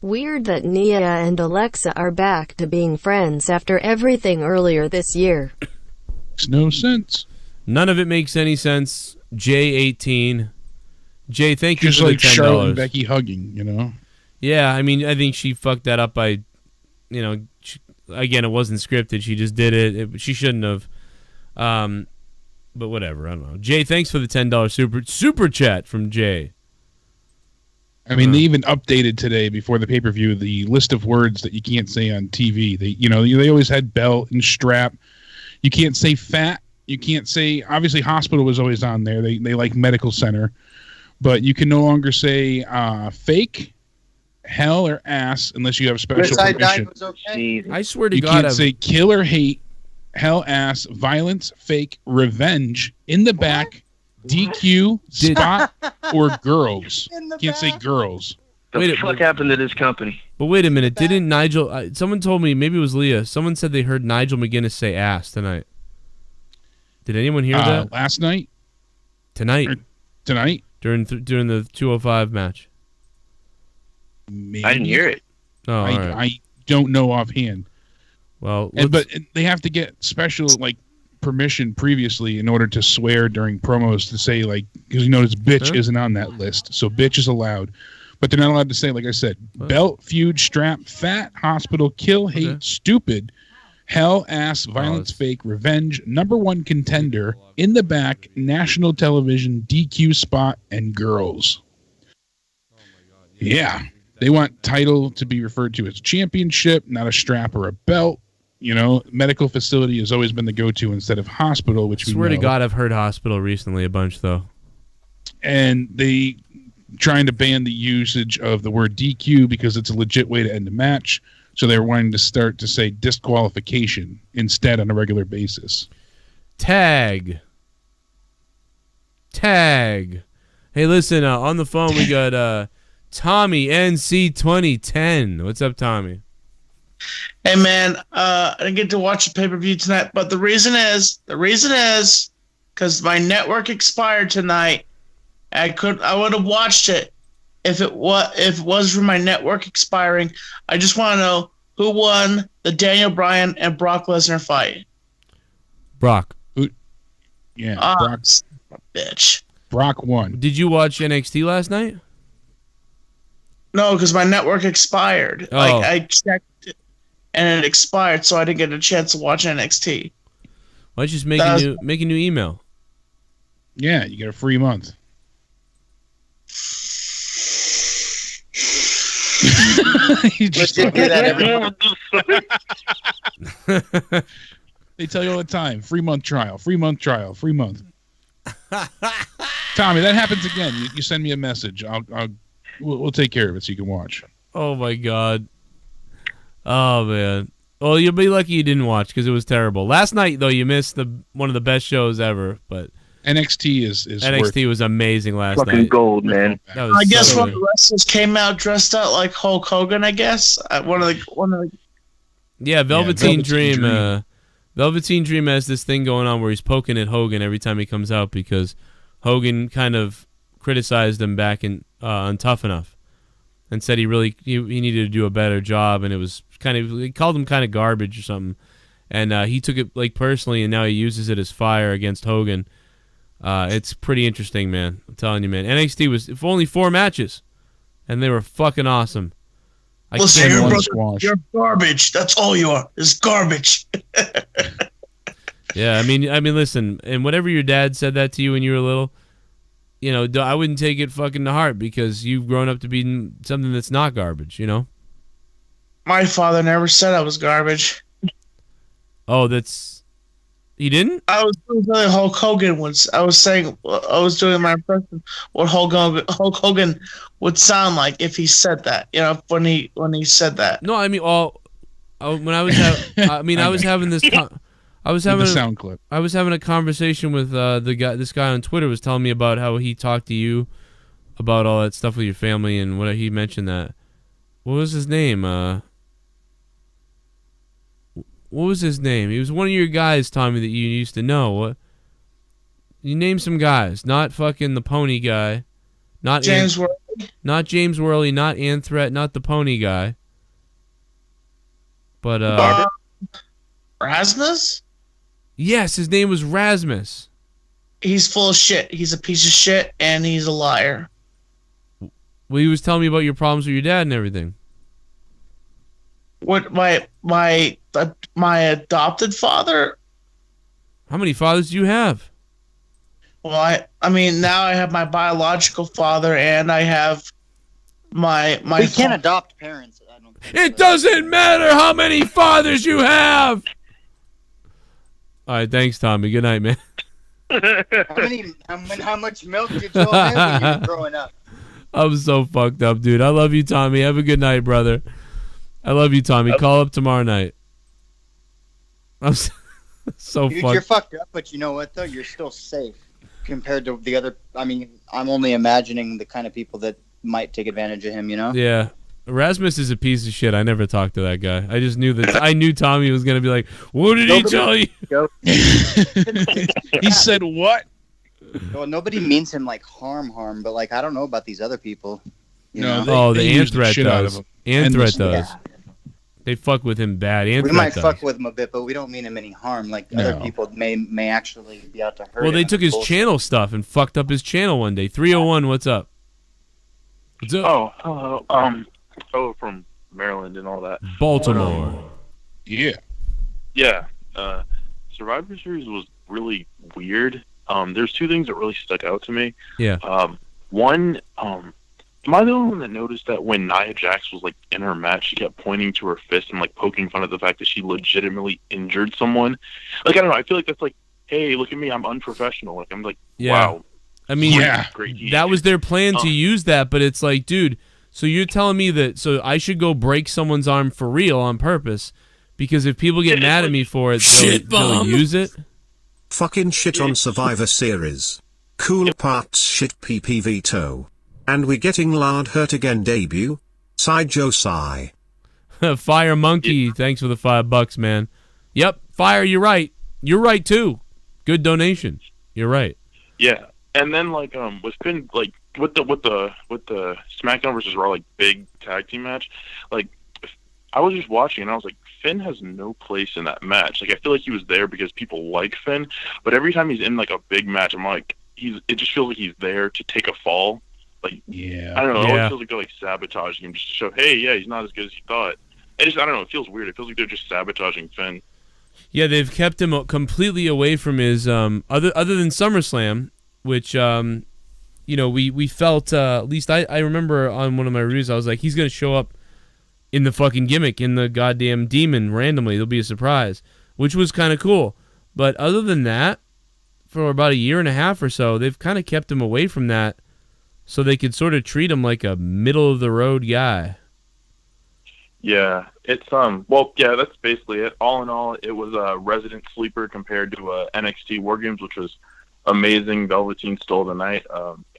Weird that Nia and Alexa are back to being friends after everything earlier this year. Makes no sense. None of it makes any sense. J18. Jay, thank you Just for the like $10. Charlotte and Becky hugging, you know? Yeah, I mean, I think she fucked that up by, you know, again, it wasn't scripted. She just did it. She shouldn't have. But whatever, I don't know. Jay, thanks for the $10 super chat from Jay. I mean, they even updated today before the pay-per-view the list of words that you can't say on TV. They always had belt and strap. You can't say fat. You can't say, obviously hospital was always on there. They like medical center. But you can no longer say fake, hell, or ass unless you have special permission. Was okay. I swear to You God, can't say kill or hate, hell, ass, violence, fake, revenge, in the back, DQ, spot, or girls. Can't say girls. The fuck happened to this company? But wait a minute, didn't Nigel? Someone told me, maybe it was Leah. Someone said they heard Nigel McGuinness say ass tonight. Did anyone hear that? Last night? Tonight? Tonight? During the 205 match. Maybe. I didn't hear it. Oh, all right. I don't know offhand. Well, but they have to get special permission previously in order to swear during promos to say because you notice bitch isn't on that list, so bitch is allowed, but they're not allowed to say, like I said, belt, feud, strap, fat, hospital, kill, hate, stupid, hell, ass, violence, fake, revenge, number one contender, in the back, national television, DQ spot, and girls. Yeah. They want title to be referred to as championship, not a strap or a belt. Medical facility has always been the go-to instead of hospital, which we know. Swear to God, I've heard hospital recently a bunch, though. And they trying to ban the usage of the word DQ because it's a legit way to end a match. So they're wanting to start to say disqualification instead on a regular basis. Tag. Hey, listen, on the phone we got Tommy NC 2010. What's up, Tommy? Hey man, I didn't get to watch the pay-per-view tonight, but the reason is because my network expired tonight. I would have watched it if it was for my network expiring. I just want to know who won the Daniel Bryan and Brock Lesnar fight. Brock. Yeah, Brock. Bitch. Brock won. Did you watch NXT last night? No, because my network expired. Oh. I checked it, and it expired, so I didn't get a chance to watch NXT. Why don't you just make a new email? Yeah, you get a free month. They tell you all the time, free month trial. Tommy, that happens again. You send me a message. We'll take care of it so you can watch. Oh my God. Oh man. Well, you'll be lucky you didn't watch because it was terrible. Last night though, you missed one of the best shows ever. But NXT is NXT was amazing last night. Fucking gold, man. I guess one of the wrestlers came out dressed out like Hulk Hogan. I guess one of the. Yeah, Velveteen Dream. Velveteen Dream has this thing going on where he's poking at Hogan every time he comes out because Hogan kind of criticized him back on Tough Enough and said he needed to do a better job, and it was he called him kind of garbage or something, and he took it personally, and now he uses it as fire against Hogan. It's pretty interesting, man. I'm telling you, man. NXT was only 4 matches, and they were fucking awesome. Listen, you're garbage. That's all you are. Is garbage. Yeah, I mean, listen, and whatever your dad said that to you when you were little, I wouldn't take it fucking to heart because you've grown up to be something that's not garbage, My father never said I was garbage. Oh, he didn't? I was doing Hulk Hogan was. I was doing my impression what Hulk Hogan would sound like if he said that. When he said that. No, I mean, when I was having this. I was having a sound clip. I was having a conversation with this guy on Twitter was telling me about how he talked to you about all that stuff with your family and what he mentioned that. What was his name? What was his name? He was one of your guys, Tommy, that you used to know. What? You name some guys, not fucking the pony guy, not James Worthy. Not James Worley, not Anthret, not the pony guy. But Rasmus? Yes, his name was Rasmus. He's full of shit. He's a piece of shit, and he's a liar. Well, he was telling me about your problems with your dad and everything. What my adopted father? How many fathers do you have? Well, I mean, now I have my biological father, and I have my. We can't adopt parents. I don't think It doesn't matter how many fathers you have. All right, thanks, Tommy. Good night, man. How much milk did you have when you were growing up? I'm so fucked up, dude. I love you, Tommy. Have a good night, brother. I love you, Tommy. Call up tomorrow night. I'm so Dude, fucked. you're fucked up, but you know what, though? You're still safe compared to the other. I mean, I'm only imagining the kind of people that might take advantage of him, you know? Yeah. Rasmus is a piece of shit. I never talked to that guy. I just knew that. I knew Tommy was going to be like, what did he tell you? He said what? Well, nobody means him like harm, but like I don't know about these other people. You know? The Anthret does. Anthret does. Yeah. They fuck with him bad. Anthret We might does. fuck with him a bit, but we don't mean him any harm. Like other people may actually be out to hurt him. Well, they took his channel stuff and fucked up his channel one day. 301, what's up? What's up? Oh, hello. From Maryland and all that. Baltimore. Yeah. Yeah. Survivor Series was really weird. There's two things that really stuck out to me. Yeah. One, am I the only one that noticed that when Nia Jax was like in her match, she kept pointing to her fist and like poking fun at the fact that she legitimately injured someone? Like, I don't know. I feel like that's like, hey, look at me, I'm unprofessional. Like, I'm like, wow. I mean, great that was their plan to use that, but it's like, dude, so you're telling me that so I should go break someone's arm for real on purpose because if people get mad at me for it, they'll use it? Fucking shit on Survivor Series. Cool parts shit PP Vito. And we getting loud hurt again debut? Side Joe sigh. Fire Monkey, thanks for the $5, man. Yep, Fire, you're right. You're right too. Good donation. You're right. Yeah. And then like with Finn, like with the SmackDown versus Raw like big tag team match, like I was just watching and I was like, Finn has no place in that match. Like I feel like he was there because people like Finn, but every time he's in like a big match, I'm like, it just feels like he's there to take a fall. Like I don't know, it always feels like they're like sabotaging him just to show, hey, yeah, he's not as good as he thought. I don't know, it feels weird. It feels like they're just sabotaging Finn. Yeah, they've kept him completely away from his other than SummerSlam, which we felt at least I remember on one of my reviews I was like, he's gonna show up in the fucking gimmick in the goddamn demon randomly. There'll be a surprise, which was kind of cool. But other than that, for about a year and a half or so, they've kind of kept him away from that so they could sort of treat him like a middle of the road guy. Yeah, it's that's basically it. All in all, it was a resident sleeper compared to NXT War Games, which was amazing. Velveteen stole the night.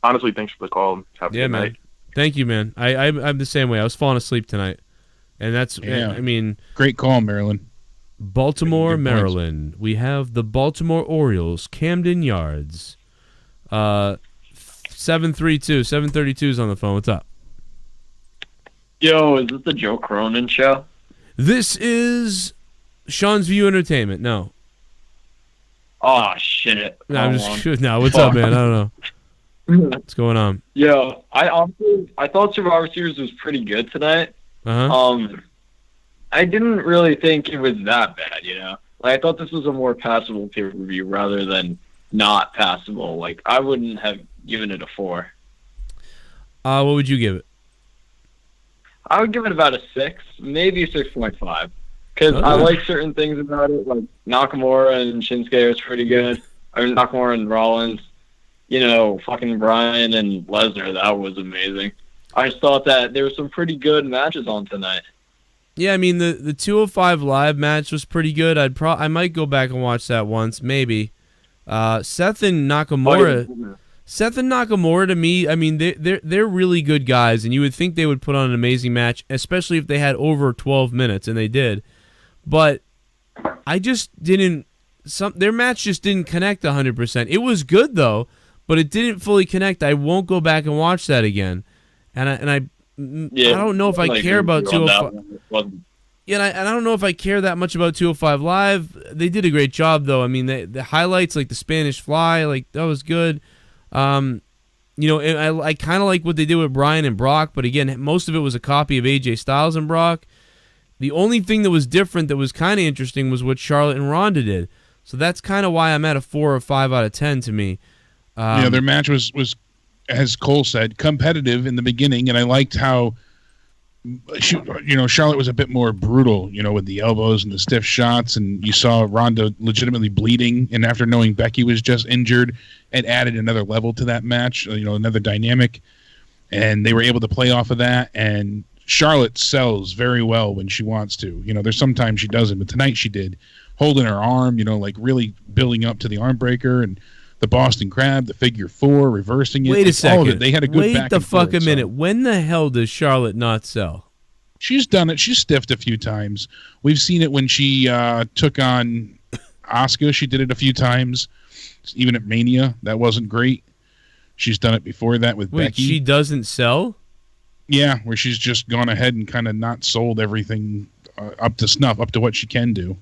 Honestly, thanks for the call. Have a good night. Thank you, man. I'm the same way. I was falling asleep tonight, and that's I mean, great call, Maryland. Baltimore, Maryland. We have the Baltimore Orioles, Camden Yards. 732 is on the phone. What's up? Yo, is this the Joe Cronin Show? This is Sean's View Entertainment. No. Oh, shit. No, I'm just no. What's up, man? I don't know. What's going on? Yo, I thought Survivor Series was pretty good tonight. I didn't really think it was that bad, you know? Like, I thought this was a more passable pay-per-view rather than not passable. Like, I wouldn't have given it a 4. What would you give it? I would give it about a 6, maybe a 6.5. Because I like certain things about it, like Nakamura and Shinsuke was pretty good. I mean, Nakamura and Rollins. You know, fucking Bryan and Lesnar, that was amazing. I just thought that there were some pretty good matches on tonight. Yeah, I mean, the 205 Live match was pretty good. I might go back and watch that once, maybe. Seth and Nakamura... Seth and Nakamura, to me, I mean, they're really good guys, and you would think they would put on an amazing match, especially if they had over 12 minutes, and they did. But I just didn't... their match just didn't connect 100%. It was good, though, but it didn't fully connect. I won't go back and watch that again. I don't know if I care about 205. Yeah, and I don't know if I care that much about 205 Live. They did a great job, though. I mean, the highlights, like the Spanish Fly, like that was good. You know, I kind of like what they did with Bryan and Brock, but again, most of it was a copy of AJ Styles and Brock. The only thing that was different that was kind of interesting was what Charlotte and Ronda did. So that's kind of why I'm at a 4 or 5 out of 10 to me. Their match was, as Cole said, competitive in the beginning, and I liked how Charlotte was a bit more brutal, with the elbows and the stiff shots, and you saw Ronda legitimately bleeding, and after knowing Becky was just injured, it added another level to that match, another dynamic, and they were able to play off of that, and Charlotte sells very well when she wants to. There's sometimes she doesn't, but tonight she did, holding her arm, like really building up to the arm breaker, and the Boston Crab, the figure 4, reversing it. Wait a second. All of it. They had a good back Wait the fuck a minute. When the hell does Charlotte not sell? She's done it. She's stiffed a few times. We've seen it when she took on Asuka. She did it a few times. Even at Mania, that wasn't great. She's done it before that with Wait, Becky. She doesn't sell? Yeah, where she's just gone ahead and kind of not sold everything up to snuff, up to what she can do.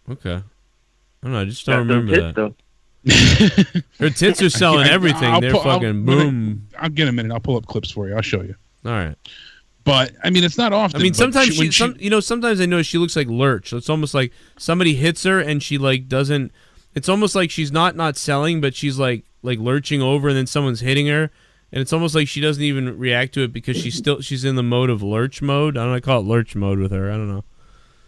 Okay. I don't know. I just don't remember that. Her tits are selling everything. They're fucking boom. I'll get a minute. I'll pull up clips for you. I'll show you. All right. But I mean, it's not often. I mean, sometimes sometimes I know she looks like Lurch. So it's almost like somebody hits her and she like doesn't. It's almost like she's not selling, but she's like lurching over, and then someone's hitting her, and it's almost like she doesn't even react to it because she's in the mode of Lurch mode. I don't know. I call it Lurch mode with her. I don't know.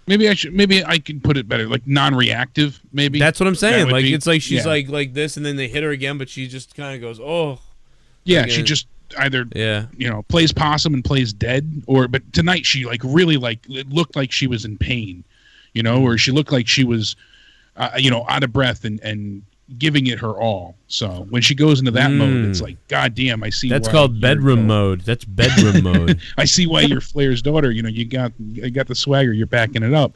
Maybe I can put it better, like non-reactive. Maybe that's what I'm saying. Like be, it's like she's like this, and then they hit her again, but she just kind of goes, oh. Yeah, she just either plays possum and plays dead, but tonight she really it looked like she was in pain, or she looked like she was, out of breath and giving it her all. So when she goes into that mode, it's like, God damn, I see. That's called bedroom mode. That's bedroom mode. I see why you're Flair's daughter. You got the swagger. You're backing it up.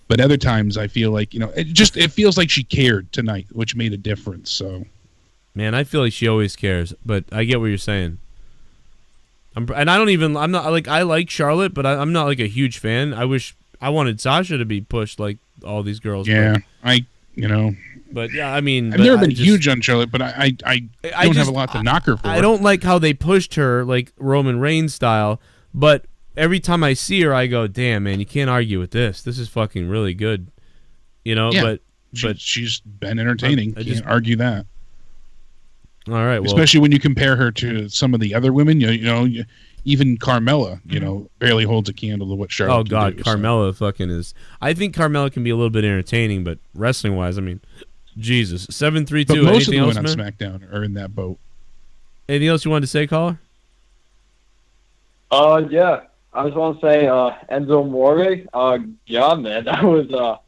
But other times, I feel like it feels like she cared tonight, which made a difference. So, man, I feel like she always cares. But I get what you're saying. I like Charlotte, but I'm not like a huge fan. I wanted Sasha to be pushed like all these girls. Yeah, But yeah, I mean, I've never been huge on Charlotte, but I don't have a lot to knock her for. I don't like how they pushed her like Roman Reigns style, but every time I see her, I go, "Damn, man, you can't argue with this. This is fucking really good," Yeah, but she's been entertaining. I can't argue that. All right, well, especially when you compare her to some of the other women, even Carmella, barely holds a candle to what Charlotte. Oh God, can do, Carmella fucking is. I think Carmella can be a little bit entertaining, but wrestling wise, I mean. Jesus. 732. But most of the women on SmackDown are in that boat. Anything else you wanted to say, caller? Yeah. I just want to say, Enzo Amore, yeah, man, that was a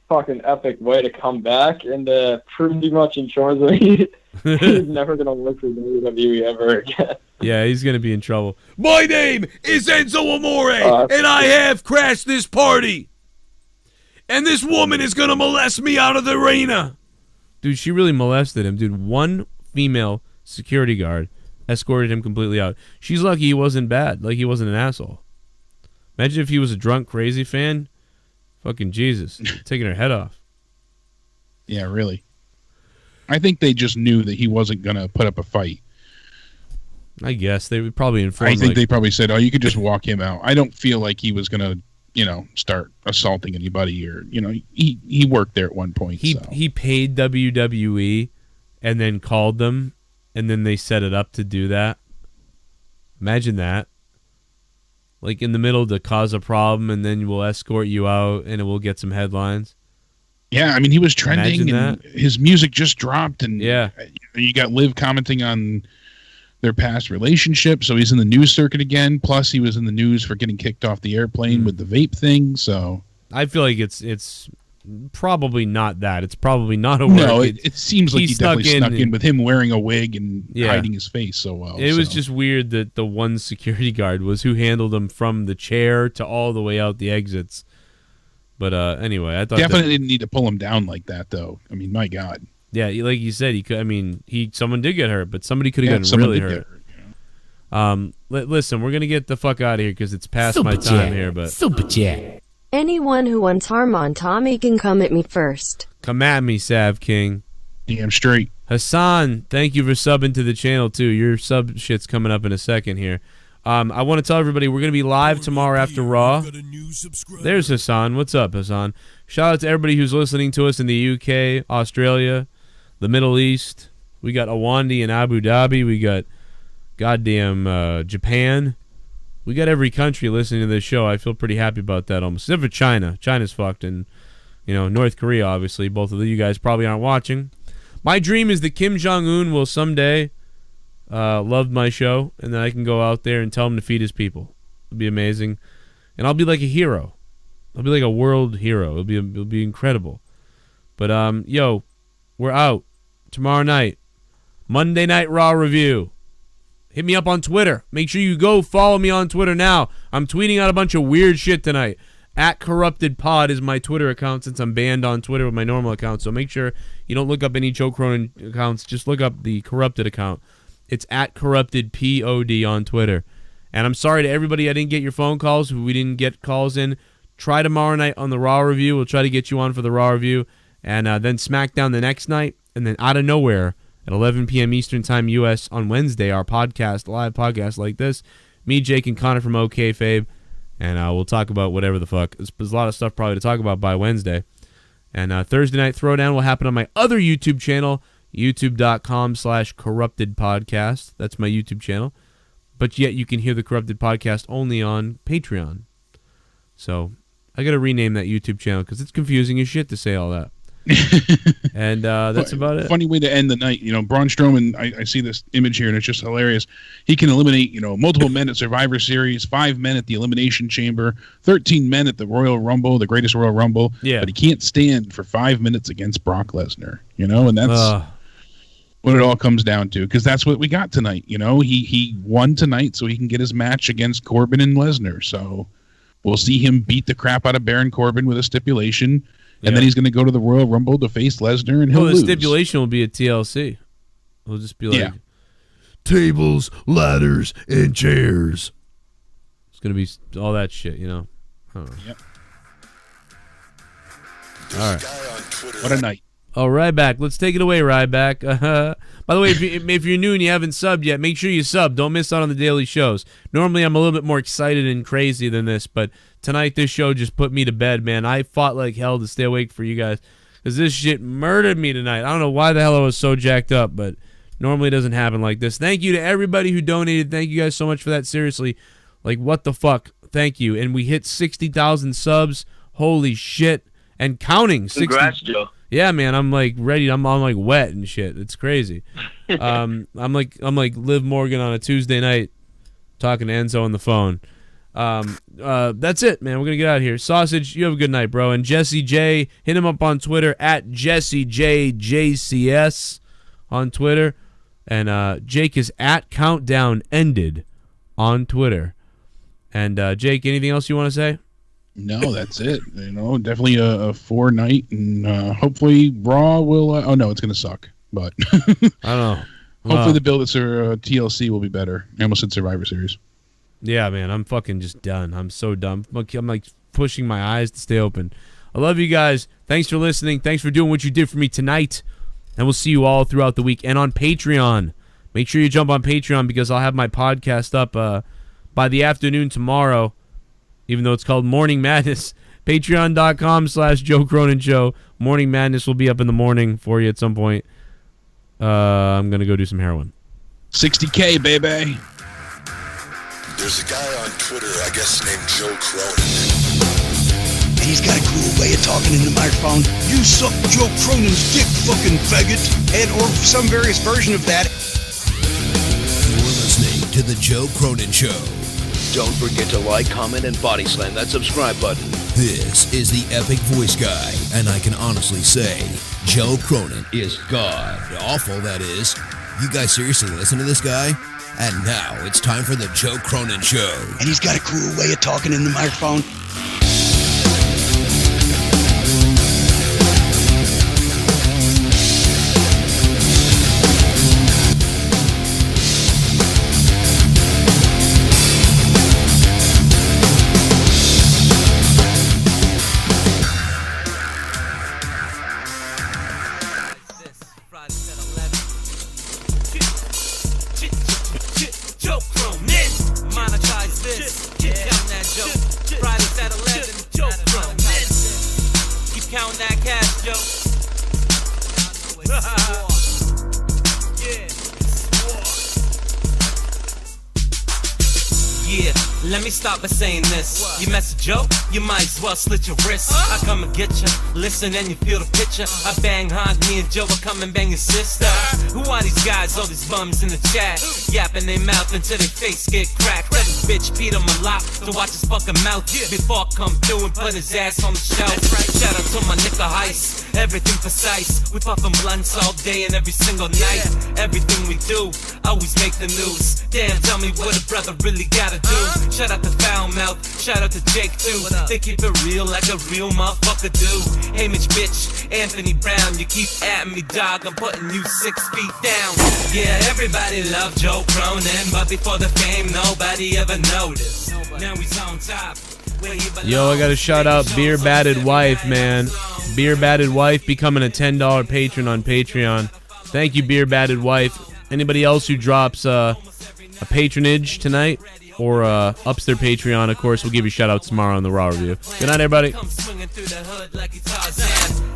fucking epic way to come back and pretty much ensures that he's never going to work for WWE ever again. Yeah, he's going to be in trouble. My name is Enzo Amore, and I have crashed this party. And this woman is going to molest me out of the arena. Dude, she really molested him. Dude, one female security guard escorted him completely out. She's lucky he wasn't bad. Like, he wasn't an asshole. Imagine if he was a drunk, crazy fan. Fucking Jesus. Taking her head off. Yeah, really. I think they just knew that he wasn't going to put up a fight. I guess. They would probably inform. I think they probably said, you could just walk him out. I don't feel like he was going to start assaulting anybody or, he worked there at one point. He paid WWE and then called them and then they set it up to do that. Imagine that. Like in the middle to cause a problem and then we'll escort you out and we'll get some headlines. Yeah, I mean, he was trending and his music just dropped and yeah, you got Liv commenting on their past relationship, so he's in the news circuit again. Plus, he was in the news for getting kicked off the airplane with the vape thing. So I feel like it's probably not that. It's probably not a work. No, it seems like he definitely snuck in with him wearing a wig and hiding his face so well. It was just weird that the one security guard was who handled him from the chair to all the way out the exits. But anyway, I thought definitely didn't need to pull him down like that, though. I mean, my God. Yeah, like you said, he could. I mean, someone did get hurt, but somebody could have gotten really hurt. Listen, we're gonna get the fuck out of here because it's past my time here. But Super chat. Anyone who wants harm on Tommy can come at me first. Come at me, Sav King. Damn straight. Hassan, thank you for subbing to the channel too. Your sub shit's coming up in a second here. I want to tell everybody we're going to be live tomorrow after Raw. There's Hassan. What's up, Hassan? Shout out to everybody who's listening to us in the UK, Australia, the Middle East. We got Awandi in Abu Dhabi. We got goddamn Japan. We got every country listening to this show. I feel pretty happy about that almost. Except for China. China's fucked. And, North Korea, obviously. Both of you guys probably aren't watching. My dream is that Kim Jong-un will someday love my show, and then I can go out there and tell him to feed his people. It'll be amazing. And I'll be like a hero. I'll be like a world hero. It'll be incredible. But, we're out tomorrow night. Monday Night Raw review. Hit me up on Twitter. Make sure you go follow me on Twitter now. I'm tweeting out a bunch of weird shit tonight. @CorruptedPod is my Twitter account since I'm banned on Twitter with my normal account. So make sure you don't look up any Joe Cronin accounts. Just look up the Corrupted account. It's @CorruptedPod on Twitter. And I'm sorry to everybody I didn't get your phone calls. We didn't get calls in. Try tomorrow night on the Raw review. We'll try to get you on for the Raw review. And then SmackDown the next night. And then out of nowhere at 11 p.m. Eastern Time U.S. on Wednesday, our podcast, live podcast like this. Me, Jake, and Connor from OK Fabe. And we'll talk about whatever the fuck. There's a lot of stuff probably to talk about by Wednesday. And Thursday Night Throwdown will happen on my other YouTube channel, youtube.com/corruptedpodcast. That's my YouTube channel. But yet you can hear the Corrupted Podcast only on Patreon. So I got to rename that YouTube channel because it's confusing as shit to say all that. And that's about it. Funny way to end the night. Braun Strowman, I see this image here, and it's just hilarious. He can eliminate, multiple men at Survivor Series, 5 men at the Elimination Chamber, 13 men at the Royal Rumble, the greatest Royal Rumble. Yeah. But he can't stand for 5 minutes against Brock Lesnar, and that's what it all comes down to, because that's what we got tonight. He won tonight so he can get his match against Corbin and Lesnar. So we'll see him beat the crap out of Baron Corbin with a stipulation. And then he's going to go to the Royal Rumble to face Lesnar, and he'll lose. The stipulation will be a TLC. It'll just be like tables, ladders, and chairs. It's going to be all that shit, I don't know. Yep. All right. What a night. Oh, Ryback. Let's take it away, Ryback. By the way, if you're new and you haven't subbed yet, make sure you sub. Don't miss out on the daily shows. Normally, I'm a little bit more excited and crazy than this, but tonight this show just put me to bed, man. I fought like hell to stay awake for you guys because this shit murdered me tonight. I don't know why the hell I was so jacked up, but normally it doesn't happen like this. Thank you to everybody who donated. Thank you guys so much for that. Seriously, like, what the fuck? Thank you. And we hit 60,000 subs. Holy shit. And counting. Congrats, Joe. Yeah, man, I'm like ready. I'm like wet and shit. It's crazy. I'm like Liv Morgan on a Tuesday night talking to Enzo on the phone. That's it, man. We're gonna get out of here. Sausage, you have a good night, bro. And Jesse J, hit him up on Twitter @JesseJJCS on Twitter. And Jake is @CountdownEnded on Twitter. And Jake, anything else you want to say? No, that's it. Definitely a 4 night, and hopefully Raw will. Oh no, it's gonna suck. But I don't know. Hopefully the build-ups for TLC will be better. I almost said Survivor Series. Yeah, man, I'm fucking just done. I'm so done. I'm like pushing my eyes to stay open. I love you guys. Thanks for listening. Thanks for doing what you did for me tonight. And we'll see you all throughout the week and on Patreon. Make sure you jump on Patreon because I'll have my podcast up by the afternoon tomorrow. Even though it's called Morning Madness, patreon.com/Joe Cronin Show. Morning Madness will be up in the morning for you at some point. I'm going to go do some heroin. 60K, baby. There's a guy on Twitter, I guess, named Joe Cronin. And he's got a cool way of talking in the microphone. You suck Joe Cronin's dick, fucking faggot. And or some various version of that. You're listening to The Joe Cronin Show. Don't forget to like, comment, and body slam that subscribe button. This is the Epic Voice Guy, and I can honestly say, Joe Cronin is god awful, that is. You guys seriously listen to this guy? And now it's time for the Joe Cronin Show. And he's got a cool way of talking in the microphone. Count that cash, Joe. Yeah, let me start by saying this. You mess a joke, you might as well slit your wrist. I come and get ya, listen and you feel the picture. I bang hard, me and Joe will come and bang your sister. Who are these guys, all these bums in the chat? Yapping their mouth until their face get cracked. Tell this bitch beat him a lot to watch his fucking mouth before I come through and put his ass on the shelf. Shout out to my nigga Heist, everything precise. We puffin' blunts all day and every single night. Everything we do, always make the news. Damn, tell me what a brother really gotta do. Shout out to Foul Mouth, shout out to Jake too. They keep it real like a real motherfucker do. Hey Mitch bitch, Anthony Brown, you keep at me dog, I'm putting you 6 feet down. Yeah, everybody love Joe Cronin, but before the fame nobody ever noticed. Now he's on top. Yo, I gotta shout out Beer Batted Wife, man. Beer Batted Wife becoming a $10 patron on Patreon. Thank you, Beer Batted Wife. Anybody else who drops a patronage tonight or ups their Patreon, of course, we'll give you shout outs tomorrow on the Raw Review. Good night, everybody.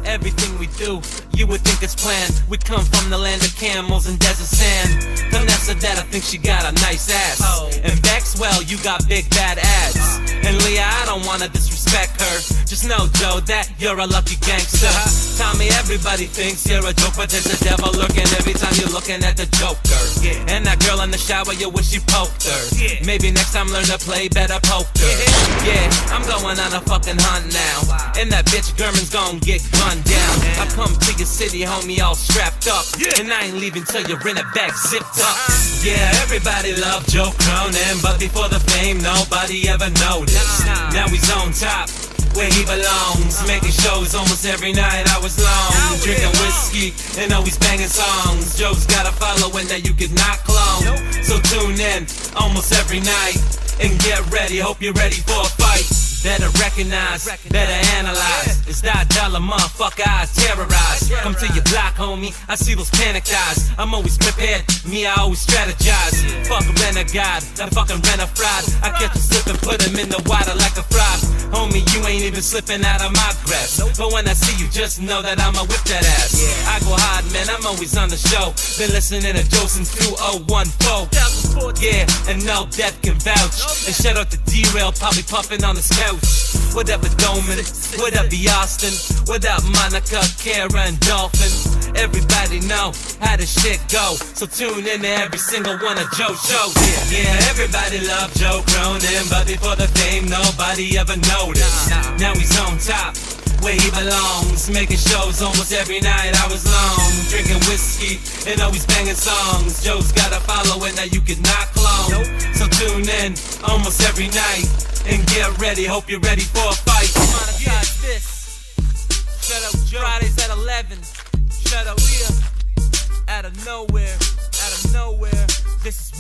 Everything we do, you would think it's planned. We come from the land of camels and desert sand. Vanessa, that I think she got a nice ass. And Bex, well, you got big bad ads. And Leah, I don't wanna disrespect her. Just know, Joe, that you're a lucky gangster. Tommy, everybody thinks you're a joke, but there's a devil lurking every time you're looking at the Joker. And that girl in the shower, you wish you poked her. Maybe next time learn to play better poker. Yeah, I'm going on a fucking hunt now. And that bitch German's gon' get gunned down. I come to your city, homie, all strapped up. And I ain't leaving till you're in a bag zipped up. Yeah, everybody love Joe Cronin, but before the fame, nobody ever noticed. Now he's on top, where he belongs, making shows almost every night hours long, drinking whiskey and always banging songs. Joe's got a following that you could not clone. So tune in almost every night and get ready, hope you're ready for a fight. Better recognize, better analyze. It's that dollar motherfucker I terrorize. Come to your block, homie, I see those panicked eyes. I'm always prepared, me, I always strategize. Fuck a renegade, that fucking renegade. I catch him slipping, put him in the water like a fly. Homie, you ain't even slipping out of my grasp. But when I see you, just know that I'ma whip that ass. I go hard, man, I'm always on the show. Been listening to Joe since 2014. Yeah, and NullDeath can vouch. And shout out to D-Rail, probably puffing on his couch. What up, Doman? What up, Austin? What up, Monica, Kara, and Dolphin? Everybody know how this shit go, so tune in to every single one of Joe's shows. Yeah, everybody love Joe Cronin, but before the fame, nobody ever noticed. Now he's on top, where he belongs, making shows almost every night hours long, drinking whiskey and always banging songs. Joe's got a following that you could not clone. So tune in almost every night and get ready, hope you're ready for a fight. Monetize this. Shut up, Joe. Fridays at 11. Shut up, Leah. Out of nowhere. This is